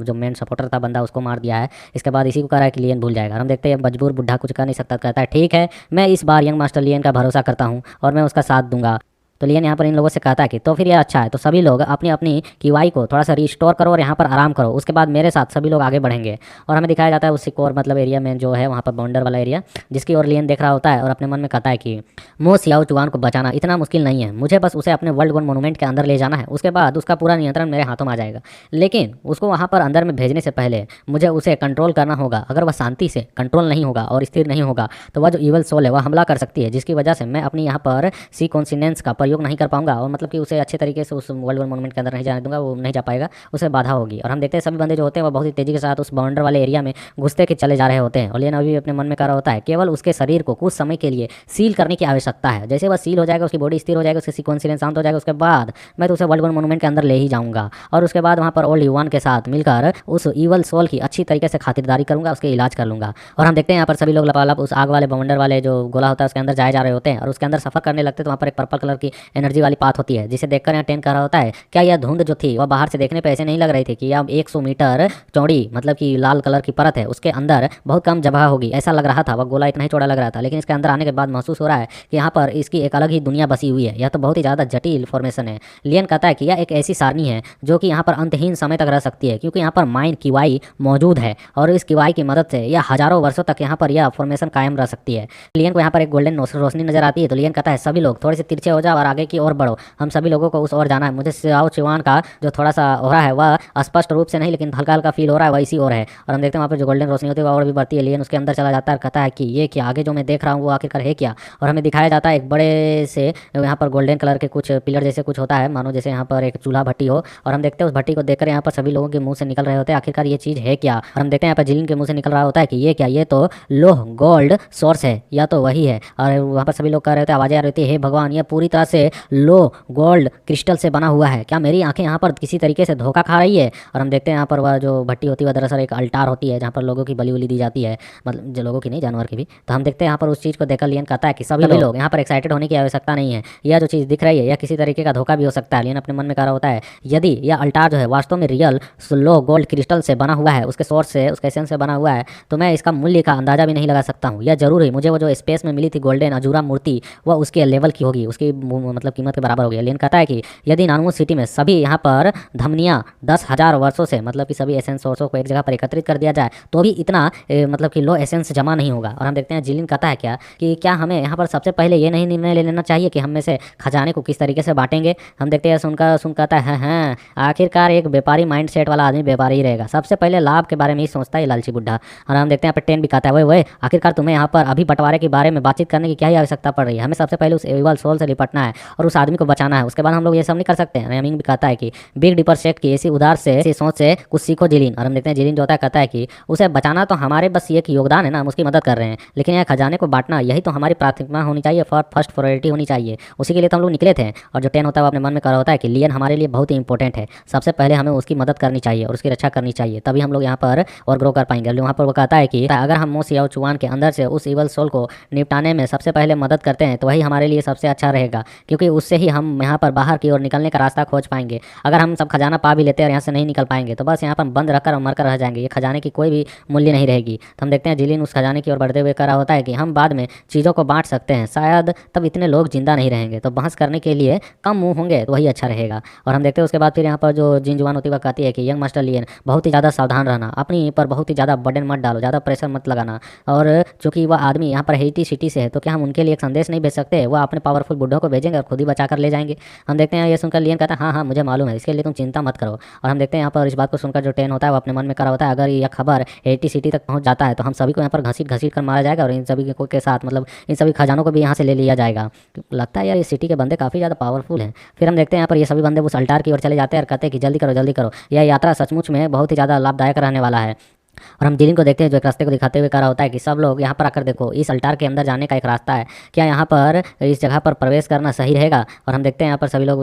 जो मेन सपोर्टर था बंदा उसको मार दिया है। इसके बाद इसी को कह रहा है कि लियन भूल जाएगा। और हम देखते हैं मजबूर बुढ़ा कुछ कर नहीं सकता, कहता है ठीक है मैं इस बार यंग मास्टर लियन का भरोसा करता हूँ और मैं उसका साथ दूंगा। तो लियन यहाँ पर इन लोगों से कहता है कि तो फिर ये अच्छा है, तो सभी लोग अपनी अपनी किवाई को थोड़ा सा रिस्टोर करो और यहाँ पर आराम करो, उसके बाद मेरे साथ सभी लोग आगे बढ़ेंगे। और हमें दिखाया जाता है उसी कोर मतलब एरिया में जो है वहाँ पर बाउंडर वाला एरिया, जिसकी ओर लियन देख रहा होता है और अपने मन में कहता है कि मो सियाओ चुआन को बचाना इतना मुश्किल नहीं है, मुझे बस उसे अपने वर्ल्ड गोल्ड मोनूमेंट के अंदर ले जाना है, उसके बाद उसका पूरा नियंत्रण मेरे हाथों में आ जाएगा। लेकिन उसको वहाँ पर अंदर में भेजने से पहले मुझे उसे कंट्रोल करना होगा। अगर वह शांति से कंट्रोल नहीं होगा और स्थिर नहीं होगा तो वह जो ईवल सोल है वह हमला कर सकती है, जिसकी वजह से मैं अपनी यहाँ पर सी कॉन्सिनेंस का प्रयोग नहीं कर पाऊंगा और मतलब कि उसे अच्छे तरीके से उस वर्ल्ड वॉर मोनूमेंट के अंदर नहीं जाने दूंगा, वो नहीं जा पाएगा, उसे बाधा होगी। और हम देखते हैं सभी बंदे जो होते हैं वो बहुत ही तेजी के साथ उस बाउंडर वाले एरिया में घुसते के चले जा रहे होते हैं। और लियन अभी अपने मन में कह रहा होता है केवल उसके शरीर को कुछ समय के लिए सील करने की आवश्यकता है, जैसे वह सील हो जाएगा, उसकी बॉडी स्थिर हो जाएगा, उसकी सीक्वेंस शांत हो जाएगा, उसके बाद मैं तो उसे वर्ल्ड वॉर मोनूमेंट के अंदर ले ही जाऊंगा। और उसके बाद वहाँ पर ओल्ड युवान के साथ मिलकर उस ईवल सोल की अच्छी तरीके से खातिरदारी करूंगा, उसके इलाज कर लूंगा। और हम देखते हैं यहाँ पर सभी लोग लपालप उस आग वाले बाउंडर वाले जो गोला होता है उसके अंदर जाए जा रहे होते हैं और उसके अंदर सफर करने लगते हैं। तो वहाँ पर एक पर्पल कलर की एनर्जी वाली पाथ होती है, जिसे देखकर यहाँ टेन कर रहा होता है क्या यह धुंध जो थी वह बाहर से देखने पे ऐसे नहीं लग रही थी कि अब 100 मीटर चौड़ी मतलब कि लाल कलर की परत है, उसके अंदर बहुत कम जगह होगी, ऐसा लग रहा था। वह गोला इतना ही चौड़ा लग रहा था, लेकिन इसके अंदर आने के बाद महसूस हो रहा है कि यहाँ पर इसकी एक अलग ही दुनिया बसी हुई है। यह तो बहुत ही ज़्यादा जटिल फॉर्मेशन है। लियन कहता है कि यह एक ऐसी सारणी है जो कि यहाँ पर अंतहीन समय तक रह सकती है, क्योंकि यहाँ पर माइन किवाई मौजूद है और इस किवाई की मदद से यह हजारों वर्षों तक यहाँ पर यह फॉर्मेशन कायम रह सकती है। लियन को यहाँ पर एक गोल्डन रोशनी नजर आती है, तो लियन कहता है सभी लोग थोड़े से तिरछे हो जाओ और आगे की ओर बढ़ो, हम सभी लोगों को उस ओर जाना है। मुझे सियाओ चुआन का जो थोड़ा सा हो रहा है वह स्पष्ट रूप से नहीं लेकिन हल्का हल्का फील हो रहा है, वह इसी ओर है। और हम देखते हैं वहाँ पर जो गोल्डन रोशनी होती है वह और भी बढ़ती है। लियन उसके अंदर चला जाता है, कहता है कि ये क्या आगे जो मैं देख रहा हूँ वो आखिरकार है क्या। और हमें दिखाया जाता है एक बड़े से यहाँ पर गोल्डन कलर के कुछ पिलर जैसे कुछ होता है, मानो जैसे यहाँ पर एक चूल्हा भट्टी हो। और हम देखते हैं उस भट्टी को देखकर यहाँ पर सभी लोगों के मुंह से निकल रहे होते हैं आखिरकार ये चीज़ है क्या। और हम देखते हैं यहाँ पर जिलिन के मुंह से निकल रहा होता है कि ये क्या, ये तो लोह गोल्ड सोर्स है, या तो वही है। और वहाँ पर सभी लोग कह रहे होते हैं, आवाजें आ रही थी, हे भगवान ये पूरी तरह से लो गोल्ड क्रिस्टल से बना हुआ है, क्या मेरी आंखें यहाँ पर किसी तरीके से धोखा खा रही है। और हम देखते हैं यहाँ पर वह जो भट्टी होती है वह दरअसल एक अल्टार होती है जहाँ पर लोगों की बलि उली दी जाती है, मतलब जो लोगों की नहीं जानवर की भी। तो हम देखते हैं यहाँ पर उस चीज़ को देखकर लियन कहता है कि सभी लोग यहाँ पर एक्साइटेड होने की आवश्यकता नहीं है, यह जो चीज़ दिख रही है यह किसी तरीके का धोखा भी हो सकता है। लियन अपने मन में कह रहा होता है यदि यह अल्टार जो है वास्तव में रियल लो गोल्ड क्रिस्टल से बना हुआ है, उसके सोर्स से उसके एसेंस से बना हुआ है, तो मैं इसका मूल्य का अंदाजा भी नहीं लगा सकता हूँ। यह जरूर ही मुझे वो जो स्पेस में मिली थी गोल्डन अजूरा मूर्ति वह उसके लेवल की होगी, उसकी मतलब कीमत के बराबर होगी। लियन कहता है कि यदि नानमो सिटी में सभी यहाँ पर धमनियाँ 10,000 वर्षों से मतलब कि सभी एसेंस सोर्सों को एक जगह पर एकत्रित कर दिया जाए तो भी इतना मतलब कि लो एसेंस जमा नहीं होगा। और हम देखते हैं जिलिन कहता है क्या हमें यहाँ पर सबसे पहले ये नहीं निर्णय ले लेना चाहिए कि हम में से खजाने को किस तरीके से बांटेंगे। हम देखते हैं सुन कहता है हाँ आखिरकार एक व्यापारी माइंड सेट वाला आदमी व्यापारी ही रहेगा, सबसे पहले लाभ के बारे में ही सोचता है लालची बुढ़ा। और हम देखते हैं यहाँ पर टेन भी कहता है वही आखिरकार तुम्हें यहाँ पर अभी बंटवारे के बारे में बातचीत करने की क्या ही आवश्यकता पड़ रही है, हमें सबसे पहले उस एविल सोल से निपटना है और उस आदमी को बचाना है, उसके बाद हम लोग ये सब नहीं कर सकते हैं। रेमिंग भी कहता है कि बिग डिपर सेक्ट की ऐसी उदार से ऐसी सोच से कुछ सीखो जिलिन। और हम देखते हैं जिलिन जो होता है कहता है कि उसे बचाना तो हमारे बस ये योगदान है ना, हम उसकी मदद कर रहे हैं, लेकिन यह खजाने को बांटना यही तो हमारी प्राथमिकता होनी चाहिए, फर्स्ट प्रायोरिटी होनी चाहिए, उसी के लिए तो हम लोग निकले थे। और जो टेन होता है वो अपने मन में कर रहा होता है कि लियन हमारे लिए बहुत ही इंपॉर्टेंट है, सबसे पहले हमें उसकी मदद करनी चाहिए और उसकी रक्षा करनी चाहिए, तभी हम लोग यहाँ पर और ग्रो कर पाएंगे। वहाँ पर वो कहता है कि अगर हम मो सियाओ चुआन के अंदर से उस इवल सोल को निपटाने में सबसे पहले मदद करते हैं तो वही हमारे लिए सबसे अच्छा रहेगा, क्योंकि उससे ही हम यहाँ पर बाहर की ओर निकलने का रास्ता खोज पाएंगे। अगर हम सब खजाना पा भी लेते हैं और यहाँ से नहीं निकल पाएंगे तो बस यहाँ पर बंद रखकर और मरकर रह जाएंगे, ये खजाने की कोई भी मूल्य नहीं रहेगी। तो हम देखते हैं जिलिन उस खजाने की ओर बढ़ते हुए कह रहा होता है कि हम बाद में चीज़ों को बांट सकते हैं, शायद तब इतने लोग जिंदा नहीं रहेंगे, तो बहस करने के लिए कम मुंह होंगे तो वही अच्छा रहेगा। और हम देखते हैं उसके बाद फिर यहाँ पर जो जिन जुआन होती है वह कहती है कि यंग मास्टर लियन बहुत ही ज़्यादा सावधान रहना, अपनी पर बहुत ही ज़्यादा बर्डन मत डालो, ज़्यादा प्रेशर मत लगाना। और चूंकि वह आदमी यहाँ पर हेटी सिटी से है तो क्या हम उनके लिए एक संदेश नहीं भेज सकते? वह अपने पावरफुल बुड्ढों को भेजेंगे और खुद ही बचा कर ले जाएंगे। हम देखते हैं ये सुनकर लियन कहता है हाँ हाँ मुझे मालूम है, इसके लिए तुम चिंता मत करो। और हम देखते हैं यहाँ पर इस बात को सुनकर जो टेन होता है वो अपने मन में करा होता है अगर यह खबर हेटी सिटी तक पहुँच जाता है तो हम सभी को यहाँ पर घसीट घसीट कर मारा जाएगा और इन सभी के साथ मतलब इन सभी खजानों को भी यहाँ से ले लिया जाएगा। लगता है यार इस सिटी के बंदे काफ़ी ज़्यादा पावरफुल हैं। फिर हम देखते हैं यहाँ पर ये सभी बंदे उस अल्टार की ओर चले जाते हैं और कहते हैं कि जल्दी करो, यह यात्रा सचमुच में बहुत ही ज़्यादा लाभदायक रहने वाला है। और हम जिलिन को देखते हैं जो एक रास्ते को दिखाते हुए कह रहा होता है कि सब लोग यहाँ पर आकर देखो, इस अल्टार के अंदर जाने का एक रास्ता है, क्या यहाँ पर इस जगह पर प्रवेश करना सही रहेगा? और हम देखते हैं यहाँ पर सभी लोग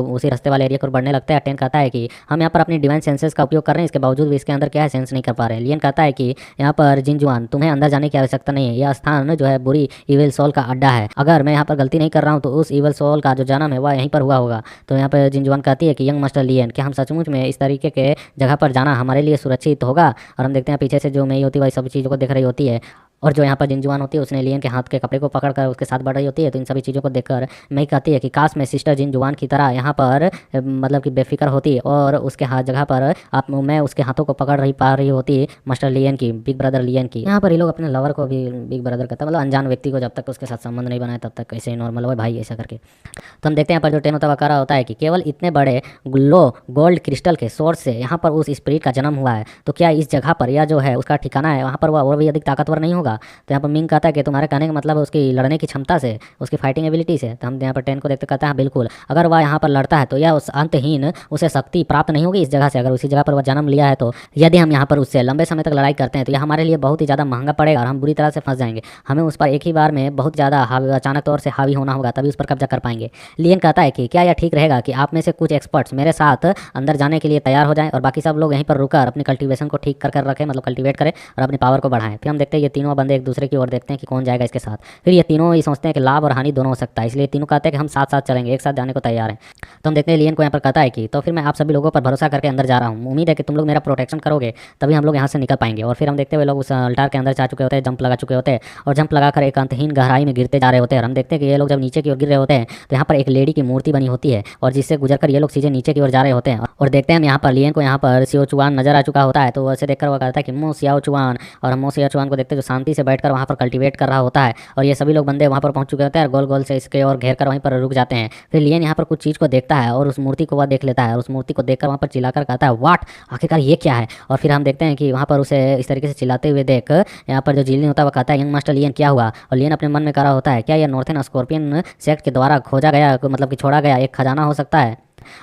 उसी रास्ते वाले एरिया को बढ़ने लगते हैं। टेन कहता है कि हम यहाँ पर अपनी डिवाइन सेंसेस का उपयोग कर रहे हैं, इसके बावजूद भी इसके अंदर क्या है सेंस नहीं कर पा रहे हैं। लियन कहता है कि यहाँ पर जिनजुआन तुम्हें अंदर जाने की आवश्यकता नहीं है, यह स्थान जो है बुरी इविल सोल का अड्डा है, अगर मैं यहाँ पर गलती नहीं कर रहा हूँ तो उस इविल सोल का जो जन्म है वह यहीं पर हुआ होगा। तो यहाँ पर जिनजुआन कहती है कि यंग मास्टर लियन क्या हम सचमुच में इस तरीके के जगह पर जाना हमारे लिए सुरक्षित होगा? और हम देखते हैं पीछे से जो मई होती है वही सब चीज़ों को देख रही होती है और जो यहाँ पर जिनजुआन होती है उसने लियन के हाथ के कपड़े को पकड़कर उसके साथ बढ़ रही होती है। तो इन सभी चीज़ों को देखकर मई कहती है कि काश मैं सिस्टर जिनजुआन की तरह यहाँ पर मतलब कि बेफिक्र होती और उसके हाथ जगह पर मैं उसके हाथों को पकड़ रही होती मास्टर लियन की, बिग ब्रदर लियन की। यहाँ पर ये लोग अपने लवर को भी बिग ब्रदर कहता है, मतलब अनजान व्यक्ति को जब तक उसके साथ संबंध नहीं बनाए तब तक ऐसे ही नॉर्मल हो भाई ऐसा करके। तो हम देखते हैं यहाँ पर जो टेन होता है करा होता है कि केवल इतने बड़े लो गोल्ड क्रिस्टल के सोर्स से यहाँ पर उस स्पिरिट का जन्म हुआ है, तो क्या इस जगह पर या जो है उसका ठिकाना है वहाँ पर वह और भी अधिक ताकतवर नहीं होगा? तो यहाँ पर मिंग कहता है कि तुम्हारे कहने का मतलब उसकी लड़ने की क्षमता से, उसकी फाइटिंग एबिलिटी से। तो हम यहाँ पर टेन को देखते कहता है बिल्कुल, अगर वह यहाँ पर लड़ता है तो यह उस अंतहीन उसे शक्ति प्राप्त नहीं होगी इस जगह से, अगर उसी जगह पर वह जन्म लिया है तो यदि हम यहाँ पर उससे लंबे समय तक लड़ाई करते हैं तो यह हमारे लिए बहुत ही ज़्यादा महंगा पड़ेगा और हम बुरी तरह से फंस जाएंगे। हमें उस पर एक ही बार में बहुत ज़्यादा अचानक तौर से हावी होना होगा तभी उस पर कब्जा कर पाएंगे। लियन कहता है कि क्या यह ठीक रहेगा कि आप में से कुछ एक्सपर्ट्स मेरे साथ अंदर जाने के लिए तैयार हो जाएं और बाकी सब लोग यहीं पर रुकर अपनी कल्टीवेशन को ठीक कर रखें, मतलब कल्टीवेट करें और अपनी पावर को बढ़ाएं। फिर हम देखते हैं ये तीनों बंदे एक दूसरे की ओर देखते हैं कि कौन जाएगा इसके साथ। फिर ये तीनों ही सोचते हैं कि लाभ और हानि दोनों हो सकता है, इसलिए तीनों कहते हैं कि हम साथ साथ चलेंगे, एक साथ जाने को तैयार हैं। तो हम देखते हैं लियन को यहाँ पर कहता है कि तो फिर मैं आप सभी लोगों पर भरोसा करके अंदर जा रहा हूँ, उम्मीद है कि तुम लोग मेरा प्रोटेक्शन करोगे तभी हम लोग यहाँ से निकल पाएंगे। और फिर हम देखते हुए लोग उस अल्टार के अंदर जा चुके होते हैं, जंप लगा चुके होते हैं और जंप लगाकर एक अंतहीन गहराई में गिरते जा रहे होते हैं। और हम देखते हैं कि ये लोग जब नीचे की ओर गिर रहे होते हैं तो यहाँ पर एक लेडी की मूर्ति बनी होती है और जिससे गुजरकर ये लोग सीधे नीचे की ओर जा रहे होते हैं। और देखते हैं हम यहाँ पर लियन को यहाँ पर सियो चुआन नजर आ चुका होता है, तो वैसे देखकर वो कहता है कि मो सियाओ चुआन। और हम मो सियाओ चुआन को देखते हैं जो शांति से बैठकर वहाँ पर कल्टीवेट कर रहा होता है और ये सभी लोग बंदे वहाँ पर पहुंच चुके होते हैं और गोल गोल से इसके और घेर कर वहीं पर रुक जाते हैं। फिर लियन यहाँ पर कुछ चीज़ को देखता है और उस मूर्ति को वह देख लेता है और उस मूर्ति को देखकर वहाँ पर चिल्लाकर कहता है वाट, आखिरकार ये क्या है? और फिर हम देखते हैं कि वहाँ पर उसे इस तरीके से चिल्लाते हुए देख यहाँ पर जो जिलिन होता है वह कहता है यंग मास्टर लियन क्या हुआ? और लियन अपने मन में कह रहा होता है क्या यह नॉर्थन स्कॉर्पियन सेक्ट के द्वारा खोजा गया मतलब कि छोड़ा गया एक खजाना हो सकता है?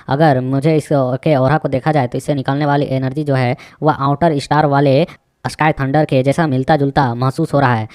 अगर मुझे इसके ऑरा को देखा जाए तो इससे निकलने वाली एनर्जी जो है वह आउटर स्टार वाले स्काई थंडर के जैसा मिलता जुलता महसूस हो रहा है।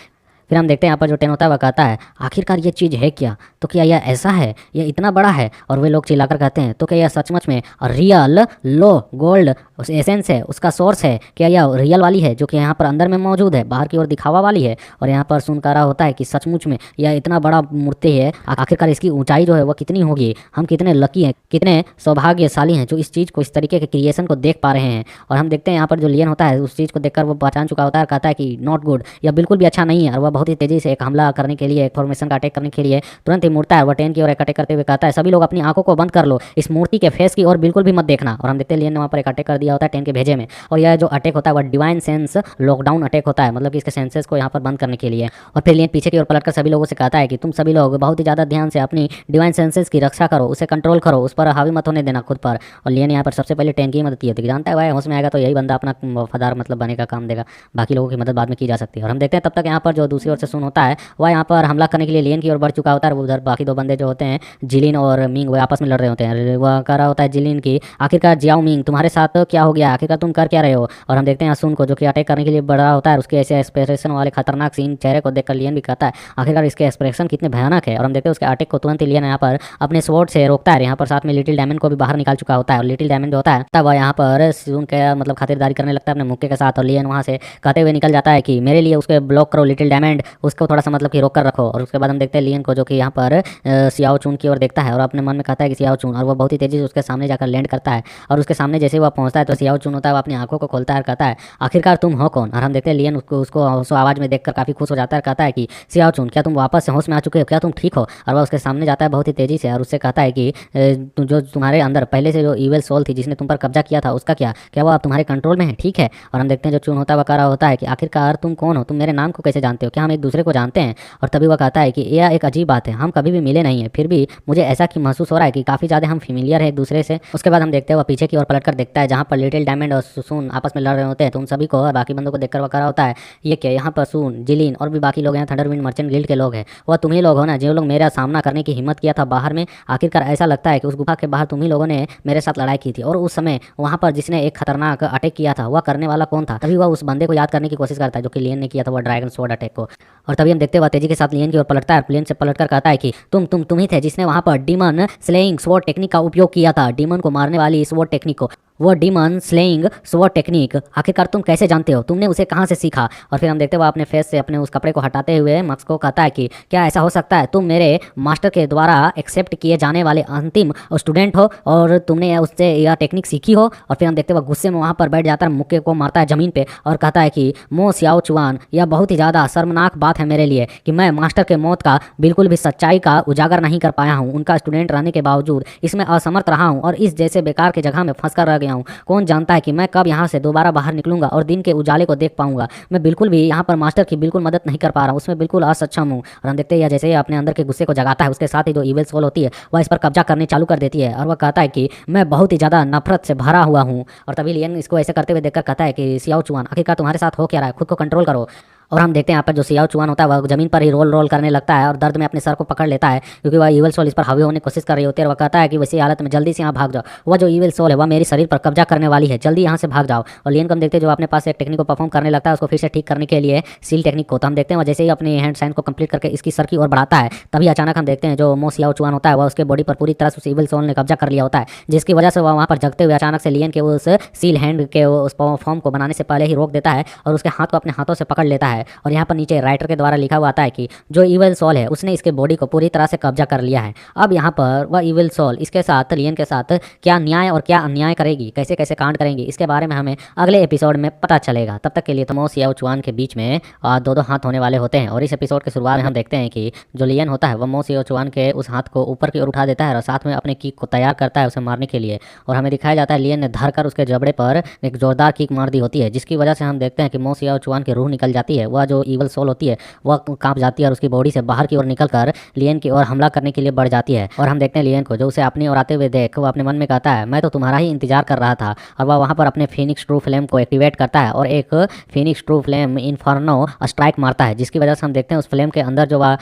फिर हम देखते हैं यहाँ पर जो टेन होता है वह कहता है आखिरकार ये चीज़ है क्या? तो क्या यह ऐसा है, यह इतना बड़ा है? और वे लोग चिल्लाकर कहते हैं तो क्या यह सचमुच में रियल लो गोल्ड एसेंस है, उसका सोर्स है? क्या यह रियल वाली है जो कि यहाँ पर अंदर में मौजूद है, बाहर की ओर दिखावा वाली है? और यहाँ पर सुन रहा होता है कि सचमुच में यह इतना बड़ा मूर्ति है, आखिरकार इसकी ऊंचाई जो है वह कितनी होगी? हम कितने लकी हैं, कितने सौभाग्यशाली हैं जो इस चीज़ को, इस तरीके के क्रिएशन को देख पा रहे हैं। और हम देखते हैं यहाँ पर जो लियन होता है उस चीज़ को देखकर वो पहचान चुका होता है और कहता है कि नॉट गुड, यह बिल्कुल भी अच्छा नहीं है। और वह बहुत ही तेजी से एक हमला करने के लिए, एक फॉर्मेशन का अटैक करने के लिए तुरंत ही मुड़ता है। वह टेन की ओर एक अटैक करते हुए कहता है सभी लोग अपनी आंखों को बंद कर लो, इस मूर्ति के फेस की ओर बिल्कुल भी मत देखना। और हम देखते हैं लियन ने वहाँ पर एक अटैक कर दिया होता है टेन के भेजे में और यह जो अटैक होता है वह डिवाइन सेंस लॉकडाउन अटैक होता है, मतलब कि इसके सेंसेस को यहाँ पर बंद करने के लिए। और फिर लियन पीछे की ओर पलटकर सभी लोगों से कहता है कि तुम सभी लोग बहुत ही ज़्यादा ध्यान से अपनी डिवाइन सेंसेस की रक्षा करो, उसे कंट्रोल करो, उस पर हावी मत होने देना खुद पर। और लियन यहाँ पर सबसे पहले टेन की मदद की होती है, जानता है वह होश में आएगा तो यही बंदा अपना वफादार मतलब बने का काम देगा, बाकी लोगों की मदद बाद में की जा सकती है। और हम देखते हैं तब तक यहाँ पर जो दूसरी ओर से सुन होता है वह यहाँ पर हमला करने के लिए लियन की ओर बढ़ चुका होता है। उधर बाकी दो बंदे जो होते हैं जिलिन और मिंग वो आपस में लड़ रहे होते हैं। वह कह रहा होता है जिलिन की आखिरकार जियाओ मिंग तुम्हारे साथ क्या हो गया, आखिरकार तुम कर क्या रहे हो? और हम देखते हैं सुन को जो कि अटैक करने के लिए बढ़ रहा होता है, उसके ऐसे एक्सप्रेशन वाले खतरनाक सीन चेहरे को देखकर लियन भी कहता है आखिरकार इसके एक्सप्रेशन कितने भयानक है। और हम देखते हैं उसके अटैक को तुरंत लियन यहाँ पर अपने स्वॉर्ड से रोकता है। यहाँ पर साथ में लिटिल डायमंड को भी बाहर निकाल चुका होता है और लिटिल डायमंड जो होता है तब वह यहाँ पर सुन के मतलब खातिरदारी करने लगता है अपने मुक्के के साथ। और लियन वहाँ से कहते हुए निकल जाता है कि मेरे लिए उसके ब्लॉक करो लिटिल डायमंड। मूवमेंट उसको थोड़ा सा मतलब कि रोक कर रखो। और उसके बाद हम देखते हैं लियन को जो कि यहाँ पर सियाओ चून की ओर देखता है और अपने मन में कहता है कि सियाओ चून, और वो बहुत ही तेजी से उसके सामने जाकर लैंड करता है। और उसके सामने जैसे ही वह पहुंचता है तो सियाओ चून होता है वो अपनी आंखों को खोलता है और कहता है आखिरकार तुम हो कौन। और हम देखते हैं लियन उसको आवाज़ में देखकर काफ़ी खुश हो जाता है और कहता है कि सियाओ चून, क्या तुम वापस से होश में आ चुके हो, क्या तुम ठीक हो। और वह उसके सामने जाता है बहुत ही तेजी से और उससे कहता है कि जो तुम्हारे अंदर पहले से जो ईविल सोल थी जिसने तुम पर कब्जा किया था उसका क्या वो अब तुम्हारे कंट्रोल में है, ठीक है। और हम देखते हैं जो चून होता है वह कह रहा होता है कि आखिरकार तुम कौन हो, तुम मेरे नाम को कैसे जानते हो, क्या हम एक दूसरे को जानते हैं। और तभी वह कहता है कि यह एक अजीब बात है, हम कभी भी मिले नहीं है, फिर भी मुझे ऐसा कि महसूस हो रहा है कि काफ़ी ज़्यादा हम फेमिलियर है एक दूसरे से। उसके बाद हम देखते हैं वह पीछे की ओर पलट कर देखता है जहाँ पर लिटिल डायमंड और सुसून आपस में लड़ रहे होते हैं। तो उन सभी को और बाकी बंदों को देखकर वह कह रहा होता है ये क्या, यहाँ पर सून, जिलीन और भी बाकी लोग हैं, थंडरविंड मर्चेंट गिल्ड के लोग हैं। वह तुम ही लोग हो ना जो लोग मेरा सामना करने की हिम्मत किया था बाहर में। आखिरकार ऐसा लगता है कि उस गुफा के बाहर तुम ही लोगों ने मेरे साथ लड़ाई की थी, और उस समय वहाँ पर जिसने एक खतरनाक अटैक किया था वह करने वाला कौन था। तभी वह उस बंदे को याद करने की कोशिश करता है जो कि लियन ने किया था, वह ड्रैगन स्वॉर्ड अटैक को। और तभी हम देखते हुए तेजी के साथ लियन की ओर पलटता है, प्लेन से पलटकर कहता है कि तुम ही थे जिसने वहाँ पर डीमन स्लेइंग स्वॉर्ड टेक्निक का उपयोग किया था, डीमन को मारने वाली स्वॉर्ड टेक्निक को, वो डीमन स्लेइंग स्वॉर्ड टेक्निक आखिरकार तुम कैसे जानते हो, तुमने उसे कहाँ से सीखा। और फिर हम देखते हुए अपने फेस से अपने उस कपड़े को हटाते हुए मक्स को कहता है कि क्या ऐसा हो सकता है तुम मेरे मास्टर के द्वारा एक्सेप्ट किए जाने वाले अंतिम स्टूडेंट हो और तुमने उससे यह टेक्निक सीखी हो। और फिर हम देखते हुए गुस्से में वहाँ पर बैठ जाता है, मुक्के को मारता है ज़मीन पे और कहता है कि मो सियाओ चुआन, यह बहुत ही ज़्यादा शर्मनाक बात है मेरे लिए कि मैं मास्टर के मौत का बिल्कुल भी सच्चाई का उजागर नहीं कर पाया हूँ, उनका स्टूडेंट रहने के बावजूद इसमें असमर्थ रहा हूँ और इस जैसे बेकार की जगह में फंस कर रह गया हूँ। कौन जानता है कि मैं कब यहाँ से दोबारा बाहर निकलूंगा और दिन के उजाले को देख पाऊंगा। मैं बिल्कुल भी यहाँ पर मास्टर की बिल्कुल मदद नहीं कर पा रहा हूँ, उसमें बिल्कुल असक्षम हूँ। और हम देखते हैं जैसे ही अपने अंदर के गुस्से को जगाता है उसके साथ ही जो ईविल सोल होती है वह इस पर कब्जा करने चालू कर देती है और वह कहता है कि मैं बहुत ही ज़्यादा नफरत से भरा हुआ हूँ। और तभी लियन इसको ऐसे करते हुए देखकर कहता है कि सियाओ चुआन, आखिरकार तुम्हारे साथ हो क्या रहा है, खुद को कंट्रोल करो। और हम देखते हैं यहाँ पर जो सियाओ चुआन होता है वह जमीन पर ही रोल करने लगता है और दर्द में अपने सर को पकड़ लेता है क्योंकि वह ईविल सोल इस पर हावी होने की कोशिश कर रही होती है। और वह कहता है कि वैसी हालत में जल्दी से यहाँ भाग जाओ, वह जो ईविल सोल है वह मेरे शरीर पर कब्जा करने वाली है, जल्दी यहाँ से भाग जाओ। और लियन को हम देखते हैं जो अपने पास एक टेक्निक को परफॉर्म करने लगता है उसको फिर से ठीक करने के लिए सील टेक्निक को। तो हम देखते हैं जैसे ही अपने हैंड साइन को कंप्लीट करके इसकी सर की ओर बढ़ाता है तभी अचानक हम देखते हैं जो मो सियाओ चुआन होता है वह उसके बॉडी पर पूरी तरह से उस ईविल सोल ने कब्जा कर लिया होता है, जिसकी वजह से वह वहाँ पर जगते हुए अचानक से लियन के उस सील हैंड के उस फॉर्म को बनाने से पहले ही रोक देता है और उसके हाथ को अपने हाथों से पकड़ लेता है। और यहाँ पर नीचे राइटर के द्वारा लिखा हुआ आता है कि जो ईविल सोल है उसने इसके बॉडी को पूरी तरह से कब्जा कर लिया है। अब यहाँ पर वह ईविल सोल इसके साथ लियन के साथ क्या न्याय और क्या अन्याय करेगी, कैसे कैसे कांड करेंगी, इसके बारे में हमें अगले एपिसोड में पता चलेगा। तब तक के लिए तो मो सियाओ चुआन के बीच में दो हाथ होने वाले होते हैं। और इस एपिसोड के शुरुआत में हम देखते हैं कि जो लियन होता है वह मो सियाओ चुआन के उस हाथ को ऊपर की ओर उठा देता है और साथ में अपने किक को तैयार करता है उसे मारने के लिए। और हमें दिखाया जाता है लियन ने धरकर उसके जबड़े पर एक जोरदार किक मार दी होती है, जिसकी वजह से हम देखते हैं कि मो सियाओ चुआन की रूह निकल जाती है। वह जो ईविल सोल होती है वह कांप जाती है और उसकी बॉडी से बाहर की ओर निकलकर लियन की ओर हमला करने के लिए बढ़ जाती है। और हम देखते हैं लियन को जो उसे अपनी ओर आते हुए देख वो अपने मन में कहता है मैं तो तुम्हारा ही इंतजार कर रहा था। और वह वहाँ पर अपने फिनिक्स ट्रू फ्लेम को एक्टिवेट करता है और एक Phoenix true flame inferno strike मारता है, जिसकी वजह से हम देखते हैं उस फ्लेम के अंदर जो वह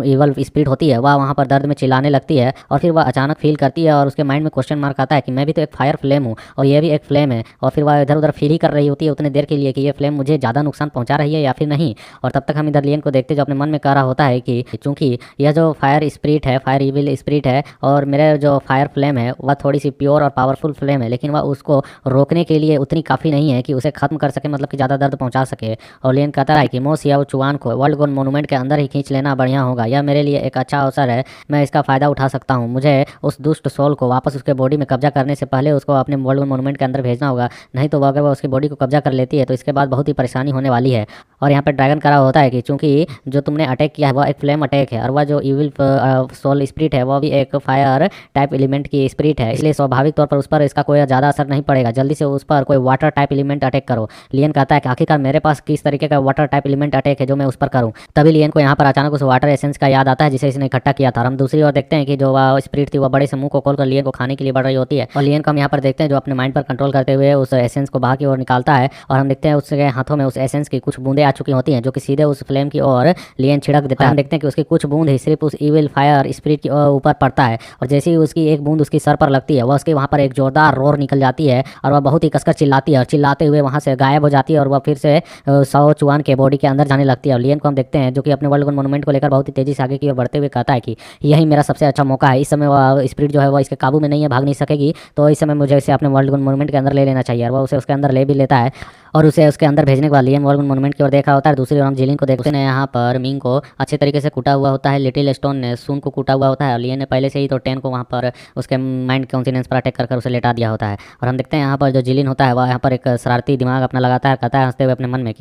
ईवल स्पिरिट होती है वह वहाँ पर दर्द में चिल्लाने लगती है। और फिर वह अचानक फील करती है और उसके माइंड में क्वेश्चन मार्क आता है कि मैं भी तो एक फायर फ्लेम हूँ और ये भी एक फ्लेम है। और फिर वह इधर उधर फील ही कर रही होती है उतने देर के लिए कि ये फ्लेम मुझे ज़्यादा नुकसान पहुँचा रही है या फिर नहीं। और तब तक हम इधर लियन को देखते जो अपने मन में कह रहा होता है कि चूंकि यह जो फायर स्पिरिट है, फायर इविल स्पिरिट है और मेरा जो फायर फ्लेम है वह थोड़ी सी प्योर और पावरफुल फ्लेम है, लेकिन वह उसको रोकने के लिए उतनी काफ़ी नहीं है कि उसे खत्म कर सके, मतलब कि ज़्यादा दर्द पहुंचा सके। और लियन कहता है कि मो सियाओ चुआन को वर्ल्ड गोल्ड मोन्यूमेंट के अंदर ही खींच लेना बढ़िया होगा, यह मेरे लिए एक अच्छा अवसर है, मैं इसका फ़ायदा उठा सकता हूँ। मुझे उस दुष्ट सोल को वापस उसके बॉडी में कब्जा करने से पहले उसको अपने वर्ल्ड गोल्ड मोन्यूमेंट के अंदर भेजना होगा, नहीं तो अगर वह उसकी बॉडी को कब्जा कर लेती है तो इसके बाद बहुत ही परेशानी होने वाली है। और यहाँ पर ड्रैगन करा होता है कि चूंकि जो तुमने अटैक किया है वह एक फ्लेम अटैक है और वह जो इविल सोल स्पिरिट है वह भी एक फायर टाइप एलिमेंट की स्पिरिट है, इसलिए स्वाभाविक तौर पर उस पर इसका कोई ज़्यादा असर नहीं पड़ेगा, जल्दी से उस पर कोई वाटर टाइप एलिमेंट अटैक करो। लियन कहता है कि आखिरकार मेरे पास किस तरीके का वाटर टाइप एलिमेंट अटैक है जो मैं उस पर करूँ। तभी लियन को यहाँ पर अचानक उस वाटर एसेंस का याद आता है जिसे इसने इकट्ठा किया था। हम दूसरी ओर देखते हैं कि जो वह स्पिरिट थी वह बड़े से मुंह को खोलकर लियन को खाने के लिए बढ़ रही होती है। और लियन को हम यहाँ पर देखते हैं जो अपने माइंड पर कंट्रोल करते हुए उस एसेंस को बाहर की ओर निकालता है और हम देखते हैं उसके हाथों में उस एसेंस की कुछ बूंदें आ चुकी होती हैं जो कि सीधे उस फ्लेम की ओर लियन छिड़क देता है। हम देखते हैं कि उसकी कुछ बूंद ही सिर्फ उस इविल फायर स्पिरिट के ऊपर पड़ता है और जैसे ही उसकी एक बूंद उसकी सर पर लगती है वह उसके वहाँ पर एक जोरदार रोर निकल जाती है और वह बहुत ही कसकर चिल्लाती है और चिल्लाते हुए वहाँ से गायब हो जाती है और वह फिर से सियाओ चुआन के बॉडी के अंदर जाने लगती है। और लियन को हम देखते हैं जो कि अपने वर्ल्ड गोल्ड मोन्यूमेंट को लेकर बहुत ही तेजी से आगे की ओर बढ़ते हुए कहता है कि यही मेरा सबसे अच्छा मौका है, इस समय वह स्पिरिट जो है वह इसके काबू में नहीं है, भाग नहीं सकेगी, तो इस समय मुझे इसे अपने वर्ल्ड गोल्ड मोन्यूमेंट के अंदर ले लेना चाहिए। और वह उसे उसके अंदर ले भी लेता है और उसे उसके अंदर भेजने के बाद लियन वॉल मोनुमेंट की ओर देख रहा होता है। दूसरी ओर हम जिलिन को देखते हैं, यहाँ पर मिंग को अच्छे तरीके से कूटा हुआ होता है। लिटिल स्टोन ने सुन को कूटा हुआ होता है और लियन ने पहले से ही तो टेन को वहाँ पर उसके माइंड कॉन्फिडेंस पर अटैक कर उसे लेटा दिया होता है। और हम देखते हैं यहाँ पर जो जिलिन होता है वह यहाँ पर एक शरारती दिमाग अपना लगाता है, कहता है हंसते हुए अपने मन में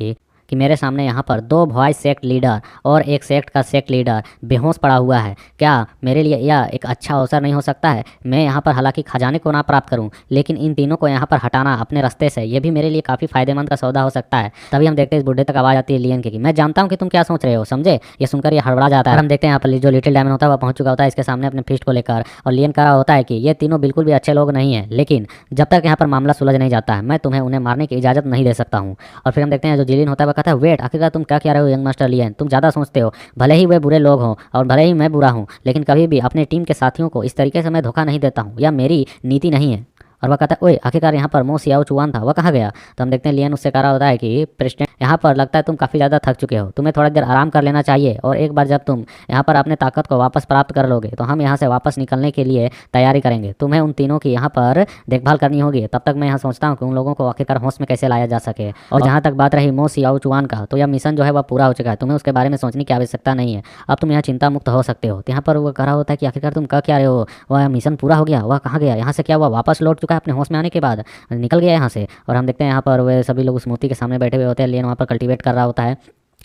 कि मेरे सामने यहाँ पर 2 वॉइस सेक्ट लीडर और एक सेक्ट का सेक्ट लीडर बेहोश पड़ा हुआ है। क्या मेरे लिए यह एक अच्छा अवसर नहीं हो सकता है? मैं यहाँ पर हालांकि खजाने को ना प्राप्त करूँ, लेकिन इन तीनों को यहाँ पर हटाना अपने रास्ते से ये भी मेरे लिए काफ़ी फायदेमंद का सौदा हो सकता है। तभी हम देखते हैं इस बुढ़े तक आवाज़ आती है लियन की, मैं जानता हूँ कि तुम क्या सोच रहे हो, समझे? ये सुनकर ये हड़बड़ा जाता है। हम देखते हैं यहाँ पर जो लिटिल डायमंड होता है वह पहुँच चुका होता है इसके सामने अपने फिस्ट को लेकर, और लियन कह रहा होता है कि ये तीनों बिल्कुल भी अच्छे लोग नहीं है, लेकिन जब तक यहाँ पर मामला सुलझ नहीं जाता है मैं तुम्हें उन्हें मारने की इजाज़त नहीं दे सकता हूँ। और फिर हम देखते हैं जो जिलिन होता है वह कहता है वेट, आखिरकार तुम क्या रहे हो यंग मास्टर लियन? तुम ज़्यादा सोचते हो, भले ही वे बुरे लोग हों और भले ही मैं बुरा हूँ, लेकिन कभी भी अपने टीम के साथियों को इस तरीके से मैं धोखा नहीं देता हूँ, यह मेरी नीति नहीं है। और वह कहता है ओए आखिरकार यहाँ पर मो सियाओ चुआन था, वह कहाँ गया? तो हम देखते हैं लियन उससे कह रहा होता है कि प्रेसिडेंट यहाँ पर लगता है तुम काफ़ी ज़्यादा थक चुके हो, तुम्हें थोड़ा देर आराम कर लेना चाहिए, और एक बार जब तुम यहाँ पर अपने ताकत को वापस प्राप्त कर लोगे तो हम यहाँ से वापस निकलने के लिए तैयारी करेंगे। तुम्हें उन तीनों की यहाँ पर देखभाल करनी होगी, तब तक मैं यहाँ सोचता हूँ कि उन लोगों को आखिरकार होश में कैसे लाया जा सके। और जहाँ तक बात रही मो सियाओ चुआन का, तो यह मिशन जो है वह पूरा हो चुका है, तुम्हें उसके बारे में सोचने की आवश्यकता नहीं है, अब तुम यहाँ चिंता मुक्त हो सकते हो। तो यहाँ पर वह कह रहा होता है कि आखिरकार तुम कह क्या रहे हो? वह मिशन पूरा हो गया, वह कहाँ गया यहाँ से? क्या वह वापस लौट चुका है अपने होश में आने के बाद, निकल गया यहाँ से? और हम देखते हैं यहाँ पर वे सभी लोग उस मूर्ति के सामने बैठे हुए होते हैं। लियन वहाँ पर कल्टीवेट कर रहा होता है,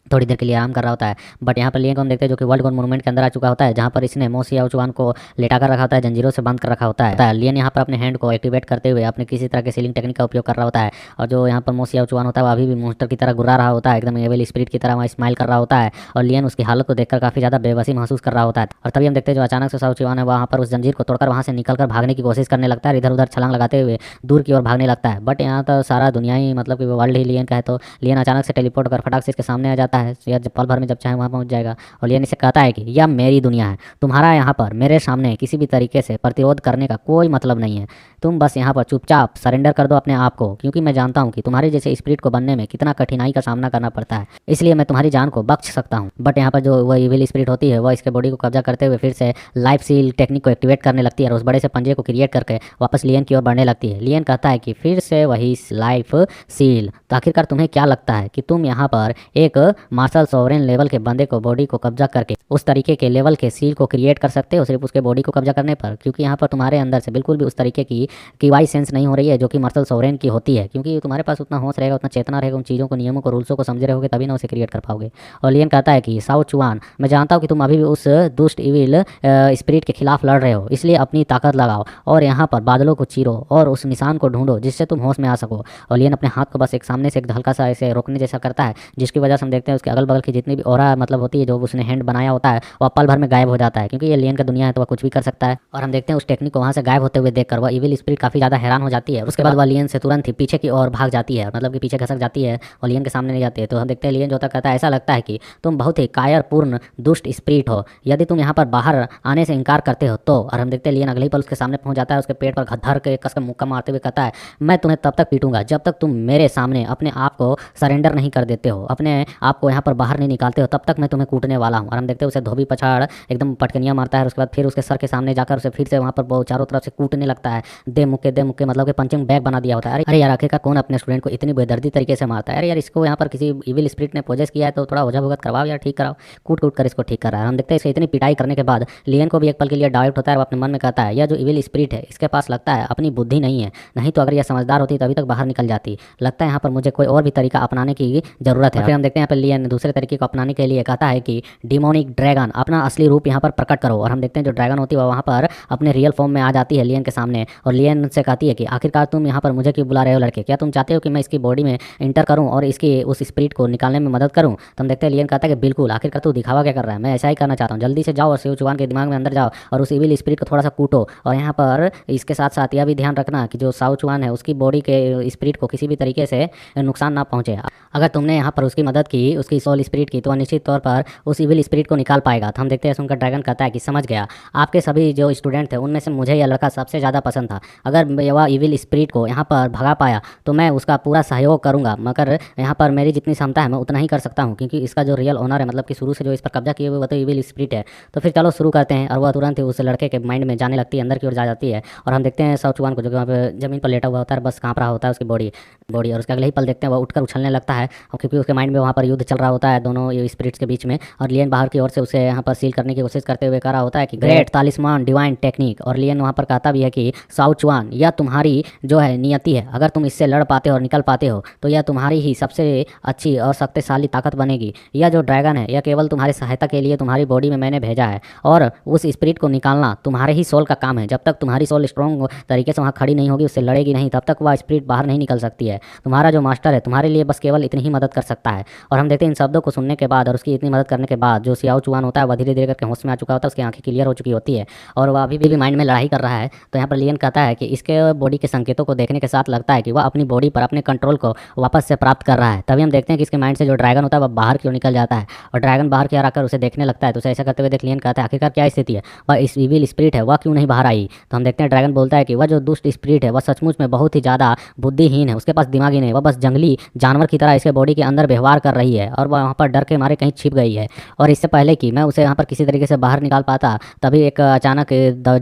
थोड़ी देर के लिए आराम कर रहा होता है। बट यहाँ पर लियन को हम देखते हैं जो कि वर्ल्ड गोल्ड मोनुमेंट के अंदर आ चुका होता है, जहाँ पर इसने मो सियाओ चुआन को लेटा कर रखा होता है, जंजीरों से बंद कर रखा होता है। लियन यहाँ पर अपने हैंड को एक्टिवेट करते हुए अपने किसी तरह के सीलिंग टेक्निक का उपयोग कर रहा होता है, और जो यहाँ पर मो सियाओ चुआन होता है वह अभी भी मॉन्स्टर की तरह गुर्रा रहा होता है, एकदम एविल स्पिरिट की तरह वहाँ स्माइल कर रहा होता है। और लियन उसकी हालत को देखकर काफ़ी ज़्यादा बेबसी महसूस कर रहा होता है। और तभी हम देखते हैं जो अचानक से सियाओ चुआन है वहाँ पर उस जंजीर को तोड़कर वहाँ से निकलकर भागने की कोशिश करने लगता है, इधर उधर छलांग लगाते हुए दूर की ओर भागने लगता है। बट यहाँ तो सारा दुनिया ही मतलब कि वर्ल्ड ही लियन का है, तो लियन अचानक से टेलीपोर्ट कर फटाक से इसके सामने आ जाता है, या पल भर में जब चाहे वहाँ पहुँच जाएगा। और लियन इसे कहता है कि यह मेरी दुनिया है, तुम्हारा यहाँ पर मेरे सामने किसी भी तरीके से प्रतिरोध करने का कोई मतलब नहीं है, तुम बस यहाँ पर चुपचाप सरेंडर कर दो अपने आप को, क्योंकि मैं जानता हूँ कि तुम्हारे जैसे स्पिरिट को बनने में कितना कठिनाई का सामना करना पड़ता है, इसलिए मैं तुम्हारी जान को बख्श सकता हूँ। बट यहाँ पर जो वह इविल स्पिरिट होती है वह इसके बॉडी को कब्जा करते हुए फिर से लाइफ सील टेक्निक को एक्टिवेट करने लगती है और उस बड़े से पंजे को क्रिएट करके वापस लियन की ओर बढ़ने लगती है। लियन कहता है कि फिर से वही लाइफ सील, तो आखिरकार तुम्हें क्या लगता है कि तुम यहाँ पर एक मार्शल सोवरेन लेवल के बंदे को बॉडी को कब्जा करके उस तरीके के लेवल के सील को क्रिएट कर सकते हो सिर्फ उसके बॉडी को कब्जा करने पर? क्योंकि यहाँ पर तुम्हारे अंदर से बिल्कुल भी उस तरीके की वाई सेंस नहीं हो रही है जो कि मार्शल सोवरेन की होती है, क्योंकि तुम्हारे पास उतना होश रहेगा, उतना चेतना रहेगा, उन चीज़ों को, नियमों को, रूल्सों को समझे रहोगे तभी ना उसे क्रिएट कर पाओगे। और लियन कहता है कि साओ चुआन, मैं जानता हूँ कि तुम अभी भी उस दुष्ट इविल स्पिरिट के खिलाफ लड़ रहे हो, इसलिए अपनी ताकत लगाओ और यहाँ पर बादलों को चीरो और उस निशान को ढूंढो जिससे तुम होश में आ सको। और लियन अपने हाथ को बस एक सामने से एक हल्का सा ऐसे रोकने जैसा करता है, जिसकी वजह से हम देखते हैं उसके अगल बगल की जितनी भी ऑरा मतलब होती है जो उसने हैंड बनाया होता है वह पल भर में गायब हो जाता है, क्योंकि ये लियन का दुनिया है तो वह कुछ भी कर सकता है। और हम देखते हैं उस टेक्निक को वहाँ से गायब होते हुए देखकर वह इविल स्पिरिट काफ़ी ज़्यादा हैरान हो जाती है। उसके बाद वह लियन से तुरंत ही पीछे की ओर भाग जाती है, मतलब कि पीछे खसक जाती है और लियन के सामने नहीं जाती है। तो हम देखते हैं लियन जो तक कहता है ऐसा लगता है कि तुम बहुत ही कायरपूर्ण दुष्ट स्पिरिट हो, यदि तुम यहाँ पर बाहर आने से इनकार करते हो तो। और हम देखते हैं लियन अगले ही पल उसके सामने पहुंच जाता है, उसके पेट पर धर के कस के मुक्का मारते हुए कहता है मैं तुम्हें तब तक पीटूंगा जब तक तुम मेरे सामने अपने आप को सरेंडर नहीं कर देते हो, अपने आप को यहाँ पर बाहर नहीं निकालते हो, तब तक मैं तुम्हें कूटने वाला हूँ। और हम देखते हैं उसे धोबी पछाड़ एकदम पटकनियाँ मारता है, उसके बाद फिर उसके सर के सामने जाकर उसे फिर से वहाँ पर वो चारों तरफ से कूटने लगता है, दे मुक्के मतलब कि पंचिंग बैग बना दिया होता है। अरे यार आखिरकार कौन अपने स्टूडेंट को इतनी बेदर्दी तरीके से मारता है? अरे यार इसको यहाँ पर किसी इविल स्पिरिट ने पोजेस किया है तो थोड़ा ओझा भुगत करवाओ यार, ठीक कराओ, कूट कूट कर इसको ठीक कर रहा है। हम देखते हैं इसे इतनी पिटाई करने के बाद लियन को भी एक पल के लिए डाउट होता है, वो अपने मन में कहता है यह जो इविल स्पिरिट है इसके पास लगता है अपनी बुद्धि नहीं है, नहीं तो अगर यह समझदार होती तभी तक बाहर निकल जाती, लगता है यहाँ पर मुझे कोई और भी तरीका अपनाने की जरूरत है। फिर हम देखते हैं यहाँ पर लियन दूसरे तरीके को अपनाने के लिए कहता है कि डिमोनिक ड्रैगन अपना असली रूप यहाँ पर प्रकट करो। और हम देखते हैं जो ड्रैगन होती है वहाँ पर अपने रियल फॉर्म में आ जाती है लियन के सामने, और लियन से कहती है कि आखिरकार तुम यहाँ पर मुझे क्यों बुला रहे हो लड़के, क्या तुम चाहते हो कि मैं इसकी बॉडी में इंटर करूँ और इसकी उस स्पिरिट को निकालने में मदद करूँ? तो हम देखते हैं लियन कहता है कि बिल्कुल, आखिरकार तू दिखावा क्या कर रहा है, मैं ऐसा ही करना चाहता हूँ, जल्दी से जाओ और सियाओ चुआन के दिमाग में अंदर जाओ और उस इविल स्पिरिट को थोड़ा सा कूटो। और यहाँ पर इसके साथ साथ यह भी ध्यान रखना कि जो सियाओ चुआन है उसकी बॉडी के स्पिरिट को किसी भी तरीके से नुकसान ना पहुँचे। अगर तुमने यहाँ पर उसकी मदद की उसकी सोल स्पिरिट की, तो वह निश्चित तौर पर उस इविल स्पिरिट को निकाल पाएगा। तो हम देखते हैं सुनकर ड्रैगन कहता है कि समझ गया, आपके सभी जो स्टूडेंट थे उनमें से मुझे यह लड़का सबसे ज़्यादा पसंद था। अगर वह इविल स्पिरिट को यहाँ पर भगा पाया तो मैं उसका पूरा सहयोग करूँगा, मगर यहाँ पर मेरी जितनी क्षमता है मैं उतना ही कर सकता हूँ, क्योंकि इसका जो रियल ओनर है, मतलब कि शुरू से जो इस पर कब्जा किए हुए वो तो इविल स्पिरिट है। तो फिर चलो शुरू करते हैं। और वह तुरंत ही उस लड़के के माइंड में जाने लगती है, अंदर की ओर जा जाती है। और हम देखते हैं साउचुआन को, जो कि वहाँ पे जमीन पर लेटा हुआ होता है, बस कांप रहा होता है उसकी बॉडी। और उसके अगले ही पल देखते हैं वह उठकर उछलने लगता है, और क्योंकि उसके माइंड में वहाँ पर युद्ध चल रहा होता है दोनों ये स्पिरिट्स के बीच में। और लियन बाहर की ओर से उसे यहाँ पर सील करने की कोशिश करते हुए कह रहा होता है कि ग्रेट तालिस्मान डिवाइन टेक्निक। और लियन वहाँ पर कहता भी है कि साउचुआन, यह तुम्हारी जो है नियति है, अगर तुम इससे लड़ पाते हो और निकल पाते हो तो यह तुम्हारी ही सबसे अच्छी और शक्तिशाली ताकत बनेगी। यह जो ड्रैगन है यह केवल तुम्हारी सहायता के लिए तुम्हारी बॉडी में मैंने भेजा है, और उस स्पिरिट को निकालना तुम्हारे ही सोल का काम है। जब तक तुम्हारी सोल स्ट्रॉन्ग तरीके से वहाँ खड़ी नहीं होगी, उससे लड़ेगी नहीं, तब तक वह स्पिरिट बाहर नहीं निकल सकती है। तुम्हारा जो मास्टर है तुम्हारे लिए बस केवल इतनी ही मदद कर सकता है। और हम देखते हैं इन शब्दों को सुनने के बाद और उसकी इतनी मदद करने के बाद जो सियाओ चुआन होता है वह धीरे धीरे करके होश में आ चुका होता है, उसकी आंखें क्लियर हो चुकी होती है, और वह अभी भी माइंड में लड़ाई कर रहा है। तो यहाँ पर लियन कहता है कि इसके बॉडी के संकेतों को देखने के साथ लगता है कि वह अपनी बॉडी पर अपने कंट्रोल को वापस से प्राप्त कर रहा है। तभी हम देखते हैं कि इसके माइंड से जो ड्रैगन होता है वह बाहर की ओर निकल जाता है, और ड्रैगन बाहर की ओर आकर उसे देखने लगता है। तो उसे ऐसा करते हुए देख लियन कहता है आखिरकार क्या स्थिति है, वह इस इविल स्पिरिट है वह क्यों नहीं बाहर आई। तो हम देखते हैं ड्रैगन बोलता है कि वह जो दुष्ट स्पिरिट है वह सचमुच में बहुत ही ज़्यादा बुद्धिहीन है, उसके पास दिमाग ही नहीं, वह बस जंगली जानवर की तरह इसके बॉडी के अंदर व्यवहार कर रही है, और वह वहाँ पर डर के मारे कहीं छिप गई है। और इससे पहले कि मैं उसे यहाँ पर किसी तरीके से बाहर निकाल पाता, तभी एक अचानक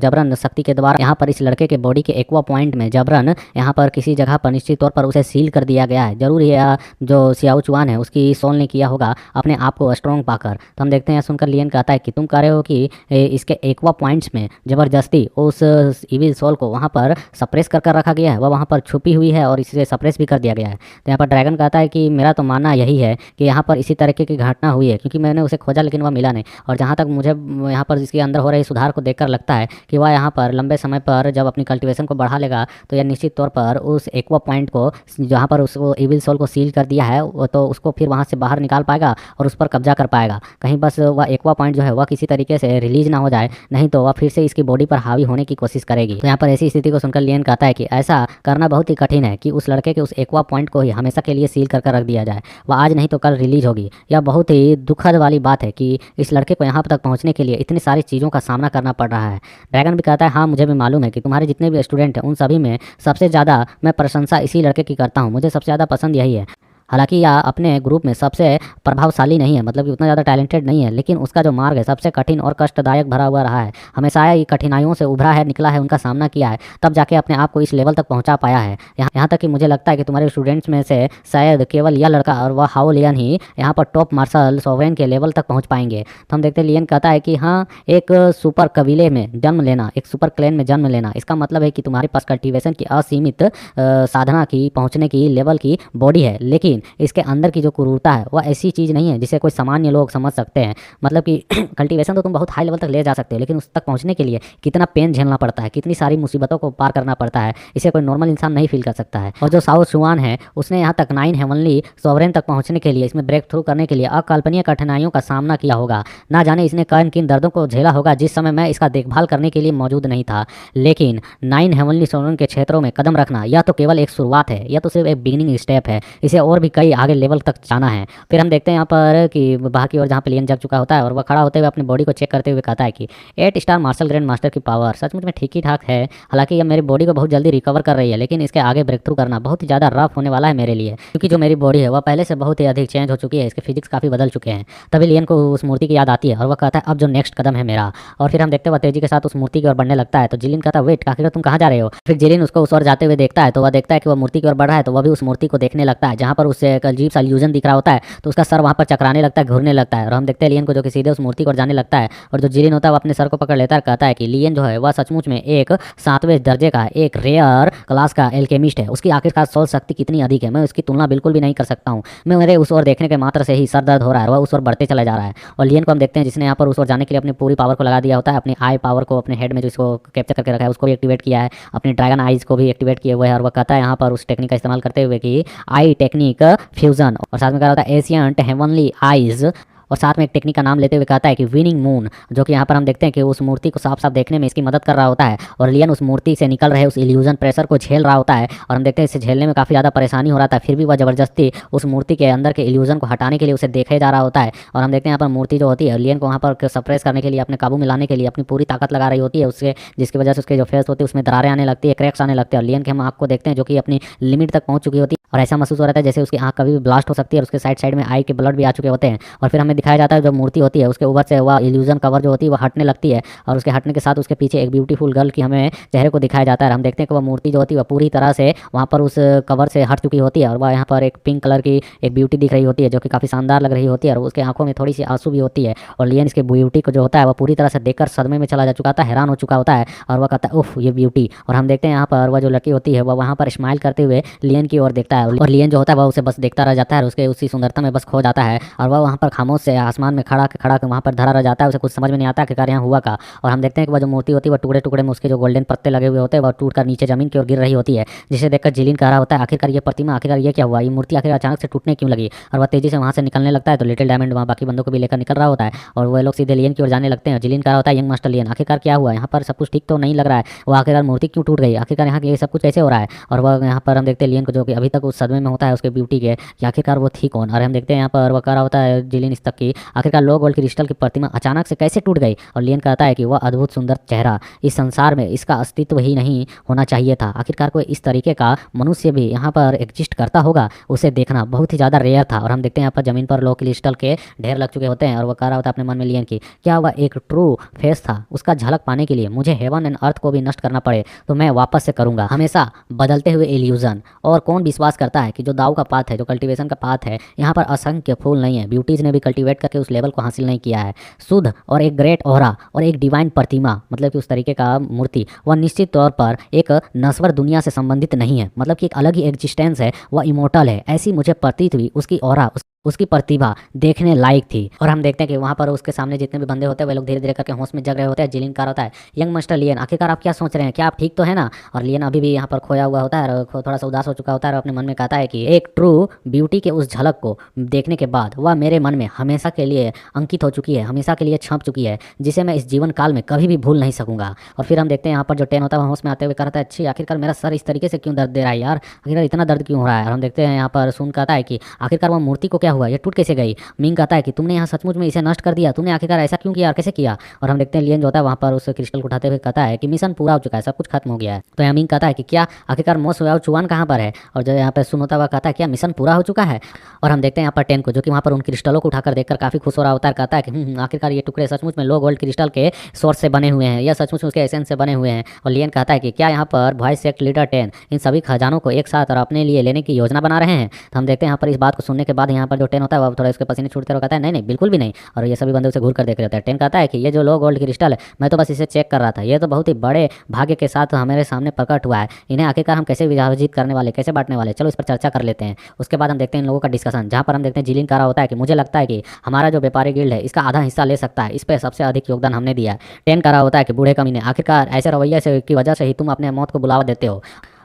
जबरन शक्ति के द्वारा यहाँ पर इस लड़के के बॉडी के एक्वा पॉइंट में जबरन यहाँ पर किसी जगह पर निश्चित तौर पर उसे सील कर दिया गया है। जरूर यह जो सियाओ चुआन है उसकी सोल ने किया होगा अपने आप को स्ट्रॉन्ग पाकर। तो हम देखते हैं सुनकर लियन कहता है कि तुम कह रहे हो कि इसके एक्वा पॉइंट्स में जबरदस्ती उस इविल सोल को वहाँ पर सप्रेस कर रखा गया है, वह वहाँ पर छुपी हुई है और इसे सप्रेस भी कर दिया गया है। तो यहाँ पर ड्रैगन कहता है कि मेरा तो मानना यही है कि यहाँ पर इसी तरीके की घटना हुई है, क्योंकि मैंने उसे खोजा लेकिन वह मिला नहीं। और जहाँ तक मुझे यहाँ पर इसके अंदर हो रहे सुधार को देखकर लगता है कि वह यहाँ पर लंबे समय पर जब अपनी कल्टीवेशन को बढ़ा लेगा तो यह निश्चित तौर पर उस एक्वा पॉइंट को जहाँ पर उसको इविल सोल को सील कर दिया है तो उसको फिर वहाँ से बाहर निकाल पाएगा और उस पर कब्जा कर पाएगा। कहीं बस वह एक्वा पॉइंट जो है वह किसी तरीके से रिलीज ना हो जाए, नहीं तो वह फिर से इसकी बॉडी पर हावी होने की कोशिश करेगी। तो यहाँ पर ऐसी स्थिति को सुनकर लियन कहता है कि ऐसा करना बहुत ही कठिन है कि उस लड़के के उस एक्वा पॉइंट को ही हमेशा के लिए सील कर रख दिया जाए, वह आज नहीं तो कल रिलीज होगी। यह बहुत ही दुखद वाली बात है कि इस लड़के को यहाँ तक पहुँचने के लिए इतनी सारी चीज़ों का सामना करना पड़ रहा है। ड्रैगन भी कहता है हाँ मुझे भी मालूम है कि तुम्हारे जितने भी स्टूडेंट हैं उन सभी में सबसे ज़्यादा मैं प्रशंसा इसी लड़के की करता हूँ, मुझे सबसे ज़्यादा पसंद यही है। हालांकि यह अपने ग्रुप में सबसे प्रभावशाली नहीं है, मतलब कि उतना ज़्यादा टैलेंटेड नहीं है, लेकिन उसका जो मार्ग है सबसे कठिन और कष्टदायक भरा हुआ रहा है। हमेशा ही कठिनाइयों से उभरा है, निकला है, उनका सामना किया है, तब जाके अपने आप को इस लेवल तक पहुंचा पाया है। यहाँ तक कि मुझे लगता है कि तुम्हारे स्टूडेंट्स में से शायद केवल यह लड़का और वह हाओ लियन ही यहाँ पर टॉप मार्शल सोवरेन के लेवल तक पहुँच पाएंगे। तो हम देखते हैं लियन कहता है कि हाँ, एक सुपर कबीले में जन्म लेना, एक सुपर क्लैन में जन्म लेना, इसका मतलब है कि तुम्हारे पास कल्टिवेशन की असीमित साधना की पहुँचने की लेवल की बॉडी है, लेकिन इसके अंदर की जो क्रूरता है वह ऐसी चीज़ नहीं है जिसे कोई सामान्य लोग समझ सकते हैं। मतलब कि कल्टीवेशन तो तुम बहुत हाई लेवल तक ले जा सकते हो, लेकिन उस तक पहुंचने के लिए कितना पेन झेलना पड़ता है, कितनी सारी मुसीबतों को पार करना पड़ता है, इसे कोई नॉर्मल इंसान नहीं फील कर सकता है। और जो साओ चुआन है उसने यहाँ तक 9 हेवनली सोवरेन तक पहुंचने के लिए, इसमें ब्रेक थ्रू करने के लिए अकल्पनीय कठिनाइयों का सामना किया होगा। ना जाने इसने किन किन दर्दों को झेला होगा जिस समय मैं इसका देखभाल करने के लिए मौजूद नहीं था। लेकिन 9 हेवनली सोवरेन के क्षेत्रों में कदम रखना यह तो केवल एक शुरुआत है, यह तो सिर्फ एक बिगिनिंग स्टेप है, इसे और भी कई आगे लेवल तक जाना है। फिर हम देखते हैं यहाँ पर कि बाहर की ओर जहाँ पे लियन जग चुका होता है और वह खड़ा होते हुए अपनी बॉडी को चेक करते हुए कहता है कि 8 स्टार मार्शल ग्रैंड मास्टर की पावर सचमुच में ठीक ही ठाक है। हालांकि यह मेरी बॉडी को बहुत जल्दी रिकवर कर रही है, लेकिन इसके आगे ब्रेक थ्रू करना बहुत ही ज़्यादा रफ होने वाला है मेरे लिए, क्योंकि जो मेरी बॉडी है वह पहले से बहुत ही अधिक चेंज हो चुकी है, इसके फिजिक्स काफ़ी बदल चुके हैं। तभी लियन को उस मूर्ति की याद आती है और वह कहता है अब जो नेक्स्ट कदम है मेरा। और फिर हम देखते हुए तेजी के साथ उस मूर्ति की ओर बढ़ने लगता है। तो जिलिन कहता है वेट, आखिर तुम कहाँ जा रहे हो। फिर जिलिन उसको उस ओर जाते हुए देखता है तो वह देखता है कि वह मूर्ति की ओर बढ़ रहा है, तो वह भी उस मूर्ति को देखने लगता है जहाँ पर उससे एक अजीब सा इल्यूजन दिख रहा होता है। तो उसका सर वहाँ पर चकराने लगता है, घूरने लगता है, और हम देखते हैं लियन को जो कि सीधे उस मूर्ति को जाने लगता है। और जो जिलिन होता है वो अपने सर को पकड़ लेता है, कहता है कि लियन जो है वह सचमुच में एक 7वें दर्जे का एक रेयर क्लास का एल्केमिस्ट है। उसकी आखिरकार सोल शक्ति कितनी अधिक है मैं उसकी तुलना बिल्कुल भी नहीं कर सकता हूँ। मैं मेरे उस ओर देखने के मात्र से ही सर दर्द हो रहा है, वह उस ओर बढ़ते चला जा रहा है। और लियन को हम देखते हैं जिसने यहाँ पर उस ओर जाने के लिए अपनी पूरी पावर को लगा दिया होता है, अपनी आई पावर को अपने हेड में जो इसको कैप्चर करके रखा है उसको भी एक्टिवेट किया है, अपनी ड्रैगन आइज को भी एक्टिवेट किए हुए है। और वह कहता है यहाँ पर उस टेक्निक का इस्तेमाल करते हुए कि आई टेक्निक फ्यूजन, और साथ में कह रहा होता है एशियंट हेवनली आइज और साथ में एक टेक्निक का नाम लेते हुए कहता है कि विनिंग मून, जो कि यहाँ पर हम देखते हैं कि उस मूर्ति को साफ साफ देखने में इसकी मदद कर रहा होता है। और लियन उस मूर्ति से निकल रहे उस इल्यूजन प्रेशर को झेल रहा होता है और हम देखते हैं इसे झेलने में काफ़ी ज़्यादा परेशानी हो रहा था, फिर भी वह जबरदस्ती उस मूर्ति के अंदर के इल्यूजन को हटाने के लिए उसे देखे जा रहा होता है। और हम देखते हैं यहाँ पर मूर्ति जो होती है लियन को वहाँ पर सप्रेस करने के लिए, अपने काबू में लाने के लिए अपनी पूरी ताकत लगा रही होती है उससे, जिसकी वजह से उसके जो फेस होती है उसमें दरारें आने लगती है, क्रैक्स आने लगते हैं। और लियन के हम आँख को देखते हैं जो कि अपनी लिमिट तक पहुंच चुकी होती है और ऐसा महसूस हो रहा है जैसे उसकी आंख कभी भी ब्लास्ट हो सकती है और उसके साइड साइड में आई के ब्लड भी आ चुके होते हैं। और फिर हमें दिखाया जाता है जो मूर्ति होती है उसके ऊपर से वह इल्यूजन कवर जो होती है वह हटने लगती है और उसके हटने के साथ उसके पीछे एक ब्यूटीफुल गर्ल की हमें चेहरे को दिखाया जाता है। हम देखते हैं कि वह मूर्ति जो होती है वह पूरी तरह से वहाँ पर उस कवर से हट चुकी होती है और वह यहाँ पर एक पिंक कलर की एक ब्यूटी दिख रही होती है जो कि काफ़ी शानदार लग रही होती है और उसके आंखों में थोड़ी सी आंसू भी होती है। और लियन इसके ब्यूटी को जो होता है वह पूरी तरह से देखकर सदमे में चला जा चुका था, हैरान हो चुका होता है और वह कहता है उफ ये ब्यूटी। और हम देखते हैं यहाँ पर वह जो लड़की होती है वह वहाँ पर स्माइल करते हुए लियन की ओर देखता है और लियन जो होता है वह उसे बस देखता रह जाता है और उसके उसी सुंदरता में बस खो जाता है। और वह वहाँ पर खामोश से आसमान में खड़ा वहाँ पर धरा रह जाता है, उसे कुछ समझ में नहीं आता कि कार्य यहाँ हुआ का। और हम देखते हैं कि वह जो मूर्ति होती है वह टुकड़े टुकड़े में उसके जो गोल्डन पत्ते लगे हुए होते हैं वह टूट कर नीचे जमीन की ओर गिर रही होती है, जिसे देखकर जिलिन कह रहा होता है आखिरकार ये प्रतिमा, आखिरकार ये क्या हुआ, ये मूर्ति आखिर अचानक से टूटने क्यों लगी। और वह तेजी से वहाँ से निकलने लगता है तो लिटिल डायमंड वहाँ बाकी बंदों को भी लेकर निकल रहा होता है और वह लोग सीधे लियन की ओर जाने लगते हैं। जिलिन कह रहा होता है यंग मास्टर लियन आखिरकार क्या हुआ, यहाँ पर सब कुछ ठीक तो नहीं लग रहा है, वो आखिरकार मूर्ति क्यों टूट गई, आखिरकार यहाँ ये सब कुछ कैसे हो रहा है। और वह यहाँ पर हम देखते हैं लियन को जो कि अभी तक उस सदमे में होता है उसके ब्यूटी के कि आखिरकार वो थी कौन। और हम देखते हैं यहाँ पर वह कह रहा होता है जिलिन इस तक की आखिरकार लो गोल्ड क्रिस्टल की प्रतिमा अचानक से कैसे टूट गई। और लियन कहता है कि वह अद्भुत सुंदर चेहरा इस संसार में इसका अस्तित्व ही नहीं होना चाहिए था, आखिरकार कोई इस तरीके का मनुष्य भी यहाँ पर एग्जिस्ट करता होगा, उसे देखना बहुत ही ज़्यादा रेयर था। और हम देखते हैं यहाँ पर जमीन पर लो क्रिस्टल के ढेर लग चुके होते हैं और वह कह रहा होता है अपने मन में लियन की क्या वह एक ट्रू फेस था, उसका झलक पाने के लिए मुझे हेवन एंड अर्थ को भी नष्ट करना पड़े तो मैं वापस से करूंगा, हमेशा बदलते हुए इल्यूजन। और कौन विश्वास करता है कि जो दाव का पाथ है, जो कल्टीवेशन का पाथ है, यहाँ पर असंख्य फूल नहीं है, ब्यूटीज ने भी कल्टीवेट करके उस लेवल को हासिल नहीं किया है। शुद्ध और एक ग्रेट ओहरा और एक डिवाइन प्रतिमा, मतलब कि उस तरीके का मूर्ति, वह निश्चित तौर पर एक नश्वर दुनिया से संबंधित नहीं है, मतलब कि एक अलग ही एग्जिस्टेंस है, वह इमोर्टल है, ऐसी मुझे प्रतीत हुई। उसकी ओहरा, उसकी प्रतिभा देखने लायक थी। और हम देखते हैं कि वहाँ पर उसके सामने जितने भी बंदे होते हैं वे लोग धीरे धीरे करके होश में जग रहे होते हैं। जिलिन कार होता है यंग मास्टर लियन आखिरकार आप क्या सोच रहे हैं, क्या आप ठीक तो है ना। और लियन अभी भी यहाँ पर खोया हुआ होता है और थोड़ा सा उदास हो चुका होता है और अपने मन में कहता है कि एक ट्रू ब्यूटी के उस झलक को देखने के बाद वह मेरे मन में हमेशा के लिए अंकित हो चुकी है, हमेशा के लिए छप चुकी है, जिसे मैं इस जीवन काल में कभी भी भूल नहीं सकूंगा। और फिर हम देखते हैं यहाँ पर जो टेन होता है वह होश में आते हुए कहता है अच्छी आखिरकार मेरा सर इस तरीके से क्यों दर्द दे रहा है यार, आखिरकार इतना दर्द क्यों हो रहा है। और हम देखते हैं यहाँ पर सुन कहता है कि आखिरकार वह मूर्ति को क्या हुआ, ये टूट कैसे गई। मिंग कहता है कि तुमने यहाँ सचमुच में इसे नष्ट कर दिया, तुमने आखिरकार ऐसा क्यों किया और कैसे किया। और हम देखते हैं लियन जो होता है वहाँ पर उस क्रिस्टल को उठाते हुए कहता है कि मिशन पूरा हो चुका है, सब कुछ खत्म हो गया है। तो यहाँ मिंग कहता है कि क्या आखिरकार मोस्ट वाओ चुआन कहाँ पर है। और जो यहाँ पे सुन होता हुआ कहता है क्या मिशन पूरा हो चुका है। और हम देखते हैं यहाँ पर टेन को जो कि वहाँ पर उन क्रिस्टलों को उठाकर देखकर काफी खुश हो रहा होता है, कहता है कि आखिरकार ये टुकड़े सचमुच में लो गोल्ड क्रिस्टल के सोर्स से बने हुए हैं, या सचमुच उसके एसेंस से बने हुए हैं। और लियन कहता है कि क्या यहाँ पर voice sect leader ten in सभी खजानों को एक साथ और अपने लिए लेने की योजना बना रहे हैं। तो हम देखते हैं यहाँ पर इस बात को सुनने के बाद यहाँ पर जो टेन होता है वो थोड़ा उसके पसीने छूटते हुए कहता है नहीं बिल्कुल भी नहीं। और ये सभी बंदे उसे घूर कर देख रहे होते हैं। टेन कहता है कि ये जो लो गोल्ड क्रिस्टल है मैं तो बस इसे चेक कर रहा था, ये तो बहुत ही बड़े भाग्य के साथ हमारे सामने प्रकट हुआ है, इन्हें आखिरकार हम कैसे विभाजित करने वाले, कैसे बांटने वाले, चलो इस पर चर्चा कर लेते हैं। उसके बाद हम देखते हैं इन लोगों का डिस्कशन, जहाँ पर हम देखते हैं जिलिन कह रहा होता है कि मुझे लगता है कि हमारा जो व्यापारी गिल्ड है इसका आधा हिस्सा ले सकता है, इस पर सबसे अधिक योगदान हमने दिया है। टेन कह रहा होता है कि बूढ़े कमीने आखिरकार ऐसे रवैये से की वजह से ही तुम अपने मौत को बुलावा देते हो।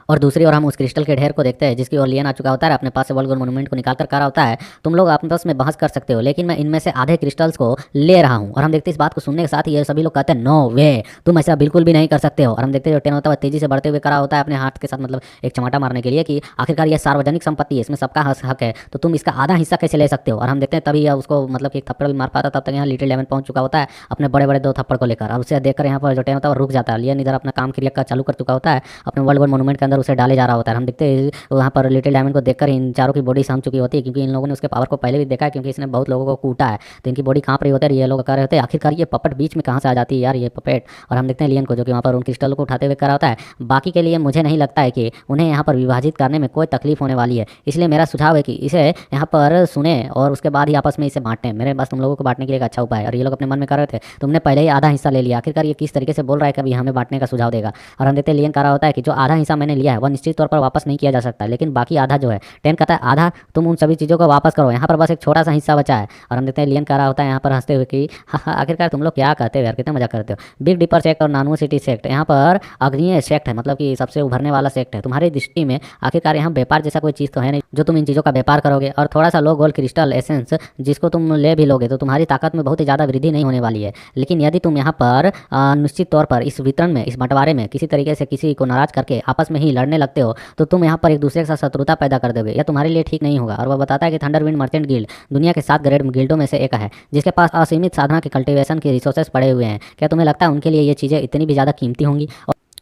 और दूसरी ओर हम उस क्रिस्टल के ढेर को देखते हैं जिसकी ओर लियन आ चुका होता है, अपने पास से वर्ल्ड गोल्ड मोन्यूमेंट को निकाल कर कह रहा होता है तुम लोग आपस में बहस कर सकते हो लेकिन मैं इनमें से आधे क्रिस्टल्स को ले रहा हूं। और हम देखते हैं इस बात को सुनने के साथ ही ये सभी लोग कहते हैं नो वे, तुम ऐसा बिल्कुल भी नहीं कर सकते हो। और हम देखते हैं जो टेन होता है तेजी से बढ़ते हुए करा होता है अपने हाथ के साथ, मतलब एक चमाटा मारने के लिए कि आखिरकार ये सार्वजनिक संपत्ति है, इसमें सबका हक है, तो तुम इसका आधा हिस्सा कैसे ले सकते हो। और हम देखते हैं तभी उसको मतलब कि एक थप्पड़ भी मार पाता, तब तक यहाँ लिटिल डायमंड पहुंच चुका होता है अपने बड़े बड़े 2 थप्पड़ को लेकर। और उसे देखकर यहाँ पर जो टेन होता है रुक जाता है। लियन इधर अपना काम क्रिया का चालू कर चुका होता है, अपने वर्ल्ड गोल्ड मोन्यूमेंट के अंदर उसे डाले जा रहा होता है। हम देखते हैं वहाँ पर लिटिल डायमंड को देखकर इन चारों की बॉडी सम चुकी होती है, क्योंकि इन लोगों ने उसके पावर को पहले भी देखा है, क्योंकि इसने बहुत लोगों को कूटा है, तो इनकी बॉडी कांप रही होती है। ये लोग कह रहे होते हैं आखिरकार ये पपट बीच में कहाँ से आ जाती है यार ये पपेट। और हम देखते हैं लियन को जो कि वहाँ पर उन क्रिस्टल को उठाते हुए करा होता है बाकी के लिए मुझे नहीं लगता है कि उन्हें यहाँ पर विभाजित करने में कोई तकलीफ होने वाली है, इसलिए मेरा सुझाव है कि इसे यहाँ पर सुने और उसके बाद ही आपस में इसे बांटें। मेरे पास तुम लोगों को बांटने के लिए एक अच्छा उपाय है। और ये लोग अपने मन में कर रहे थे तुमने पहले ही आधा हिस्सा ले लिया, आखिरकार ये किस तरीके से बोल रहा है कभी हमें बांटने का सुझाव देगा। और हम देखते हैं लियन कह रहा होता है कि जो आधा हिस्सा मैंने लिया है वह निश्चित तौर पर वापस नहीं किया जा सकता, लेकिन बाकी आधा जो है 10 कहता है आधा तुम उन सभी चीज़ों को वापस करो, यहाँ पर बस एक छोटा सा हिस्सा बचा है। और हम देखते हैं लियन कह रहा होता है यहाँ पर हंसते हुए कि हाँ आखिरकार तुम लोग क्या कहते हो यार, कितना मजा करते हो। बिग डिपर सेक्ट और नानू सिटी सेक्ट यहाँ पर अग्नीय सेक्ट है, मतलब कि सबसे उभरने वाला सेक्ट है। तुम्हारी दृष्टि में आखिरकार यहाँ व्यापार जैसा कोई चीज़ तो है नहीं जो तुम इन चीज़ों का व्यापार करोगे। और थोड़ा सा लो गोल्ड क्रिस्टल एसेंस जिसको तुम ले भी लोगे तो तुम्हारी ताकत में बहुत ही ज़्यादा वृद्धि नहीं होने वाली है। लेकिन यदि तुम यहाँ पर निश्चित तौर पर इस वितरण में, इस बंटवारे में किसी तरीके से किसी को नाराज करके आपस में ही लड़ने लगते हो तो तुम यहाँ पर एक दूसरे के साथ शत्रुता पैदा कर दोगे, यह तुम्हारे लिए ठीक नहीं होगा। और वह बताता है कि थंडरविंड मर्चेंट गिल्ड दुनिया के 7 ग्रेड गिल्डों में से एक है जिसके पास असीमित साधना के कल्टीवेशन के रिसोर्सेज पड़े हुए हैं। क्या तुम्हें लगता है उनके लिए ये चीज़ें इतनी भी ज़्यादा कीमती होंगी?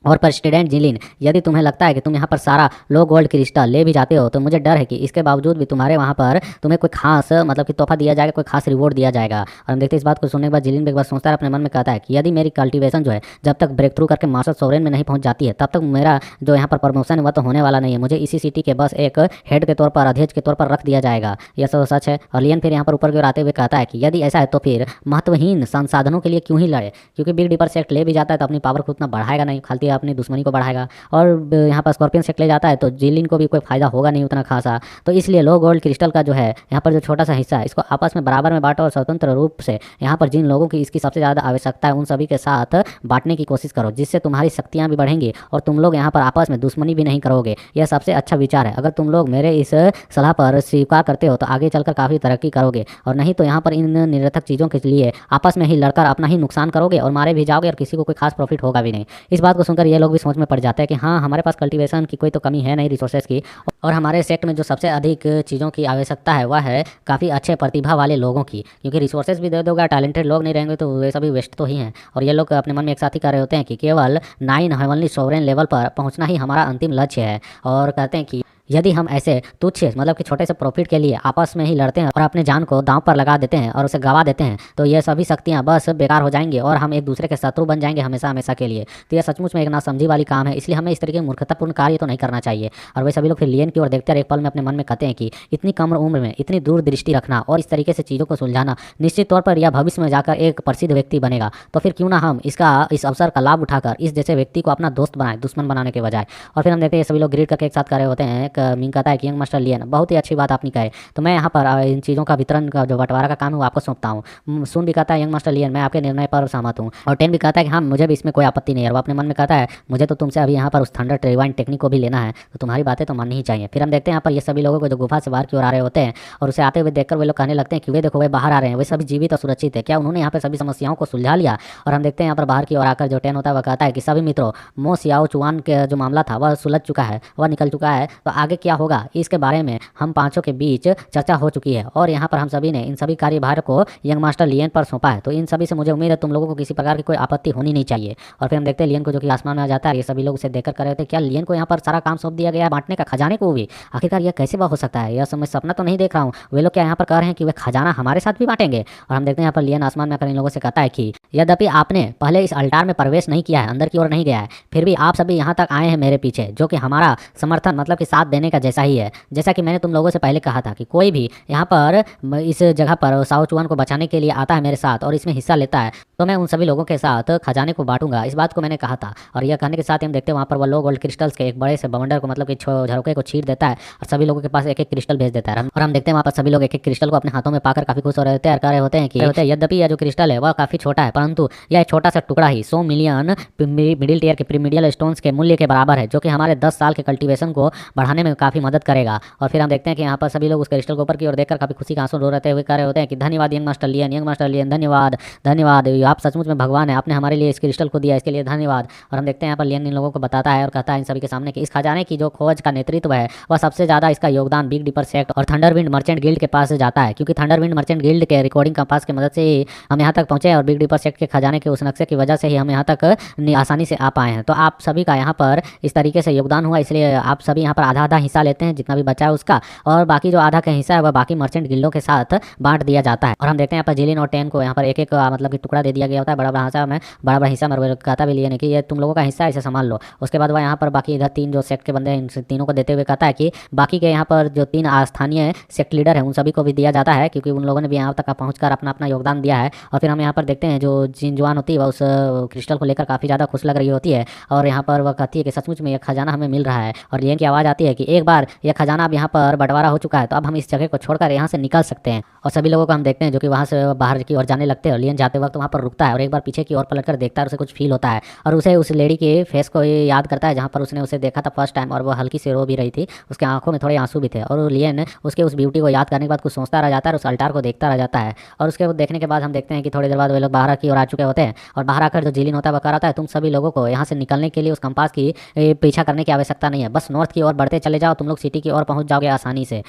और पर स्टूडेंट जिलिन, यदि तुम्हें लगता है कि तुम यहाँ पर सारा लो गोल्ड क्रिस्टल ले भी जाते हो तो मुझे डर है कि इसके बावजूद भी तुम्हारे वहाँ पर तुम्हें कोई खास मतलब कि तोहफा दिया जाएगा, कोई खास रिवॉर्ड दिया जाएगा। और हम देखते हैं इस बात को सुनने के बाद जिलिन एक बार सोचता है, अपने मन में कहता है कि यदि मेरी कल्टीवेशन जो है जब तक ब्रेक थ्रू करके मास्टर सोवरेन में नहीं पहुँच जाती है तब तक मेरा जो यहाँ पर प्रमोशन है वह तो होने वाला नहीं है। मुझे इसी सिटी के बस एक हेड के तौर पर, अध्यक्ष के तौर पर रख दिया जाएगा। यह सब सच है। और लियन फिर यहाँ पर ऊपर की ओर आते हुए कहता है कि यदि ऐसा है तो फिर महत्वहीन संसाधनों के लिए क्यों ही लड़े, क्योंकि बिग डिपर सेक्ट ले भी जाता है तो अपनी पावर को उतना बढ़ाएगा नहीं, खाली अपनी दुश्मनी को बढ़ाएगा। और यहाँ पर स्कॉर्पियन सेक्ट ले जाता है तो जिलिन को भी कोई फायदा होगा नहीं उतना खासा। तो इसलिए लो गोल्ड क्रिस्टल का जो है यहाँ पर जो छोटा सा हिस्सा है इसको आपस में बराबर में बांटो और स्वतंत्र रूप से यहाँ पर जिन लोगों की इसकी सबसे ज़्यादा आवश्यकता है उन सभी के साथ बांटने की कोशिश करो, जिससे तुम्हारी शक्तियाँ भी बढ़ेंगी और तुम लोग यहाँ पर आपस में दुश्मनी भी नहीं करोगे। यह सबसे अच्छा विचार है। अगर तुम लोग मेरे इस सलाह पर स्वीकार करते हो तो आगे चलकर काफ़ी तरक्की करोगे, और नहीं तो यहाँ पर इन निरर्थक चीज़ों के लिए आपस में ही लड़कर अपना ही नुकसान करोगे और मारे भी जाओगे और किसी को कोई खास प्रॉफिट होगा भी नहीं। इस बात को सुनकर ये लोग भी समझ में पड़ जाते हैं कि हाँ हमारे पास कल्टीवेशन की कोई तो कमी है नहीं, रिसोर्सेज की। और हमारे सेक्ट में जो सबसे अधिक चीज़ों की आवश्यकता है वह है काफ़ी अच्छे प्रतिभा वाले लोगों की, क्योंकि रिसोर्सेज भी दे दोगे, टैलेंटेड लोग नहीं रहेंगे तो वे सभी वेस्ट तो ही हैं। और ये लोग अपने मन में एक साथ ही कह रहे होते हैं कि केवल 9 हेवनली सोवरेन लेवल पर पहुंचना ही हमारा अंतिम लक्ष्य है। और कहते हैं कि यदि हम ऐसे तुच्छ मतलब कि छोटे से प्रॉफिट के लिए आपस में ही लड़ते हैं और अपने जान को दांव पर लगा देते हैं और उसे गवा देते हैं तो ये सभी शक्तियां बस बेकार हो जाएंगी और हम एक दूसरे के शत्रु बन जाएंगे हमेशा हमेशा के लिए। तो यह सचमुच में एक नासमझी वाली काम है, इसलिए हमें इस तरीके के मूर्खतापूर्ण कार्य तो नहीं करना चाहिए। और वे सभी लोग फिर लियन की ओर देखते और एक पल में अपने मन में कहते हैं कि इतनी कम उम्र में इतनी दूरदृष्टि रखना और इस तरीके से चीज़ों को सुलझाना, निश्चित तौर पर यह भविष्य में जाकर एक प्रसिद्ध व्यक्ति बनेगा। तो फिर क्यों ना हम इस अवसर का लाभ उठाकर इस जैसे व्यक्ति को अपना दोस्त बनाए, दुश्मन बनाने के बजाय। और फिर हम देखते हैं सभी लोग ग्रीड करके एक साथ कर रहे होते हैं। मिंग कहता है कि मास्टर लियन, बहुत ही अच्छी बात आपने कहे, तो मैं यहाँ पर इन चीज़ों का वितरण का जो बंटवारा का काम है वो आपको सौंपता हूँ। सुन भी कहता है यंग मास्टर लियन, मैं आपके निर्णय पर सहमत हूँ। और 10 भी कहता है कि हाँ मुझे भी इसमें कोई आपत्ति नहीं है। और वो अपने मन में कहता है मुझे तो तुमसे अभी यहाँ पर उस थंडर रिवाइंड टेक्निक को भी लेना है, तो तुम्हारी बातें तो माननी ही चाहिए। फिर हम देखते हैं यहाँ पर ये सभी लोगों को जो गुफा से बाहर की ओर आ रहे होते हैं और उसे आते हुए देखकर वे लोग कहने लगते हैं कि वे देखो वे बाहर आ रहे हैं, वे सभी जीवित और सुरक्षित है, क्या उन्होंने यहाँ पर सभी समस्याओं को सुलझा लिया। और हम देखते हैं यहाँ पर बाहर की ओर आकर जो 10 होता है वह कहता है कि सभी मित्रों, मो सियाओ चुआन के जो मामला था वह सुलझ चुका है, वह निकल चुका है, तो आगे क्या होगा इसके बारे में हम पांचों के बीच चर्चा हो चुकी है। और यहाँ पर हम सभी ने इन सभी कार्यभार को यंग मास्टर लियन पर सौंपा है, तो इन सभी से मुझे उम्मीद है तुम लोगों को किसी प्रकार की कोई आपत्ति होनी नहीं चाहिए। और फिर हम देखते हैं लियन को जो कि आसमान में आ जाता है, ये सभी लोग उसे देखकर कर रहे होते हैं क्या लियन को यहाँ पर सारा काम सौंप दिया गया है बांटने का, खजाने को भी? आखिरकार यह कैसे बात हो सकता है? यह मैं सपना तो नहीं देख रहा हूँ। वे लोग क्या यहाँ पर कह रहे हैं कि वे खजाना हमारे साथ भी बांटेंगे? और हम देखते हैं यहाँ पर लियन आसमान में आकर इन लोगों से कहता है कि यद्यपि आपने पहले इस अल्टार में प्रवेश नहीं किया है, अंदर की ओर नहीं गया है, फिर भी आप सभी यहाँ तक आए हैं मेरे पीछे, जो कि हमारा समर्थन मतलब कि साथ देने का जैसा ही है। जैसा कि मैंने तुम लोगों से पहले कहा था कि कोई भी यहाँ पर इस जगह पर साओ चुआन को बचाने के लिए आता है मेरे साथ और इसमें हिस्सा लेता है तो मैं उन सभी लोगों के साथ खजाने को बांटूंगा, इस बात को मैंने कहा था। और यह कहने के साथ हम देखते हैं वहाँ पर वो लोग गोल्ड क्रिस्टल्स के एक बड़े से बवंडर को मतलब कि झरोके को छीट देता है और सभी लोगों के पास एक एक क्रिस्टल भेज देता है। और हम देखते हैं वहाँ पर सभी लोग एक एक क्रिस्टल को अपने हाथों में पाकर काफी खुश हो रहे होते हैं कि यद्यपि यह जो क्रिस्टल है वह काफी छोटा है, परंतु यह एक छोटा सा टुकड़ा ही 100 मिलियन मिडिल टीयर के प्रीमिडियल स्टोन्स के मूल्य के बराबर है, जो कि हमारे 10 साल के कल्टीवेशन को बढ़ाने में काफी मदद करेगा। और फिर हम देखते हैं कि यहाँ पर सभी लोग उस क्रिस्टल को ऊपर की ओर देखकर काफी खुशी का आंसू रो रहते हुए कह रहे होते हैं कि धन्यवाद यंग मास्टर लियन, धन्यवाद धन्यवाद, आप सचमुच में भगवान है, आपने हमारे लिए इस क्रिस्टल को दिया, इसके लिए धन्यवाद। और हम देखते हैं यहाँ पर लियन इन लोगों को बताता है और कहता है इन सभी के सामने कि इस खजाने की जो खोज का नेतृत्व है वह सबसे ज्यादा इसका योगदान बिग डिपर सेक्ट और थंडरविंड मर्चेंट गिल्ड के पास जाता है, क्योंकि थंडरविंड मर्चेंट गिल्ड के रिकॉर्डिंग कंपास की मदद से ही हम यहाँ तक पहुंचे और बिग डिपर सेक्ट के खजाने के उस नक्शे की वजह से ही हम यहाँ तक आसानी से आ पाए हैं। तो आप सभी का यहाँ पर इस तरीके से योगदान हुआ, इसलिए आप सभी यहाँ पर आधा आधा हिस्सा लेते हैं जितना भी बचा है उसका, और बाकी जो आधा का हिस्सा है वह बाकी मर्चेंट गिल्डों के साथ बांट दिया जाता है। और हम देखते हैं यहाँ पर जिलिन और टेन को यहाँ पर एक एक मतलब कि टुकड़ा दे दिया गया होता है, बड़ा बड़ा हिस्सा मेरे कहता भी लियन कि ये तुम लोगों का हिस्सा है, इसे संभाल लो। उसके बाद वह यहाँ पर बाकी इधर 3 जो सेक्ट के बंदे हैं इन तीनों को देते हुए कहता है कि बाकी के यहाँ पर जो 3 स्थानीय सेक्ट लीडर हैं उन सभी को भी दिया जाता है, क्योंकि उन लोगों ने भी यहाँ तक पहुँचकर अपना अपना योगदान दिया है। और फिर हम यहाँ पर देखते हैं जो जिनजुआन होती है वह उस क्रिस्टल को लेकर काफ़ी ज़्यादा खुश लग रही होती है, और यहाँ पर वह कहती है कि सचमुच में यह खजाना हमें मिल रहा है। और लियन की आवाज़ आती है कि एक बार यह खजाना अब यहाँ पर बंटवारा हो चुका है, तो अब हम इस जगह को छोड़कर यहाँ से निकल सकते हैं। और सभी लोगों को हम देखते हैं जो कि वहाँ से बाहर की ओर जाने लगते हैं, और लियन जाते वक्त वहाँ पर रुकता है और एक बार पीछे की ओर पलट कर देखता है और उसे कुछ फील होता है, और उसे उस लेडी के फेस को याद करता है जहाँ पर उसने उसे देखा था फर्स्ट टाइम, और वो हल्की सी रो भी रही थी, उसके आंखों में थोड़े आंसू भी थे। और लियन उसके उस ब्यूटी को याद करने के बाद कुछ सोचता रह जाता है और उस अल्टार को देखता रह जाता है। और उसके देखने के बाद हम देखते हैं कि थोड़ी देर बाद वे लोग बाहर की ओर आ चुके होते हैं, और बाहर आकर जो जिलिन होता है वह कह रहा है तुम सभी लोगों को यहाँ से निकलने के लिए उस कंपास की पीछा करने की आवश्यकता नहीं है, बस नॉर्थ की ओर बढ़ते चले जाओ, तुम लोग सिटी की ओर पहुंच जाओगे आसानी से।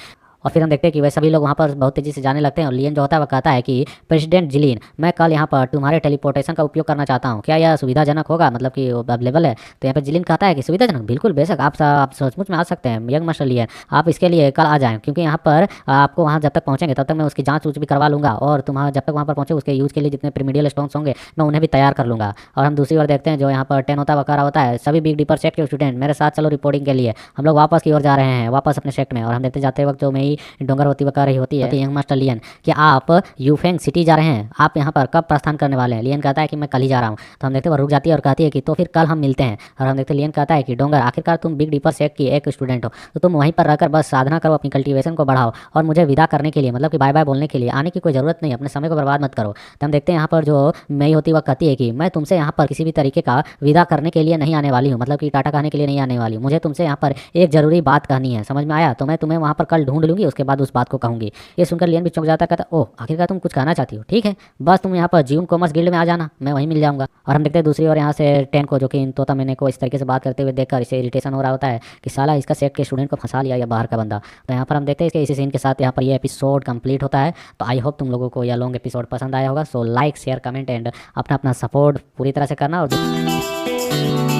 और फिर हम देखते हैं कि वे सभी लोग वहाँ पर बहुत तेज़ी से जाने लगते हैं, और लियन जो होता है वह कहता है कि प्रेसिडेंट जिलिन, मैं कल यहाँ पर तुम्हारे टेलीपोर्टेशन का उपयोग करना चाहता हूँ, क्या यह सुविधाजनक होगा, मतलब कि अवेलेबल है। तो यहाँ पर जिलिन कहता है कि सुविधाजनक, बिल्कुल बेशक, आप सचमुच में आ सकते हैं यंग मास्टर लियन, आप इसके लिए कल आ जाएँ, क्योंकि यहाँ पर आपको वहाँ जब तक पहुँचेंगे तब तक मैं उसकी जाँच भी करवा लूँगा, और तुम्हारा जब तक वहाँ पर पहुँचे उसके यूज़ के लिए जितने प्रीमिडियल स्टोन्स होंगे मैं उन्हें भी तैयार कर लूँगा। और हम दूसरी ओर देखते हैं जो यहाँ पर 10 होता है वह कह रहा होता है सभी बिग डीपर सेक्ट के स्टूडेंट मेरे साथ चलो रिपोर्टिंग के लिए, हम लोग वापस की ओर जा रहे हैं, वापस अपने सेक्ट में। और हम देखते जाते वक्त जो मई डोंगर होती कर रही होती है यंग मास्टर लियन कि आप यूफेंग सिटी जा रहे हैं, आप यहाँ पर कब प्रस्थान करने वाले हैं। लियन कहता है कि मैं कल ही जा रहा हूँ। तो हम देखते हैं वो रुक जाती है और कहती है कि तो फिर कल हम मिलते हैं। और हम देखते हैं लियन कहता है कि डोंगर, आखिरकार तुम बिग डीपर सेक्ट की एक स्टूडेंट हो, तो तुम वहीं पर रहकर बस साधना करो, अपनी कल्टीवेशन को बढ़ाओ, और मुझे विदा करने के लिए, मतलब कि बाय बाय बोलने के लिए आने की कोई ज़रूरत नहीं, अपने समय को बर्बाद मत करो। तो हम देखते हैं यहाँ पर जो मई होती है वह कहती है कि मैं तुमसे यहाँ पर किसी भी तरीके का विदा करने के लिए नहीं आने वाली हूँ, मतलब कि टाटा कहने के लिए नहीं आने वाली हूँ, मुझे तुमसे यहाँ पर एक जरूरी बात कहनी है, समझ में आया। तो मैं तुम्हें वहाँ पर कल ढूंढ लूंगी, उसके बाद उस बात को कहूँगी। ये सुनकर लियन भी चौंक जाता है, कहता ओह आखिरकार तुम कुछ कहना चाहती हो, ठीक है बस तुम यहाँ पर जीवन कॉमर्स गिल्ड में आ जाना, मैं वहीं मिल जाऊंगा। और हम देखते हैं दूसरी ओर यहाँ से 10 को, जो कि इन तोता मैंने को इस तरीके से बात करते हुए देखकर इसे इरिटेशन हो रहा होता है कि साला इसका सेट के स्टूडेंट को फंसा लिया या बाहर का बंदा। तो यहाँ पर हम देखते हैं इसके इसी सीन के साथ यहाँ पर ये एपिसोड कंप्लीट होता है। तो आई होप तुम लोगों को यह लॉन्ग एपिसोड पसंद आया होगा। So like share comment and अपना अपना सपोर्ट पूरी तरह से करना। और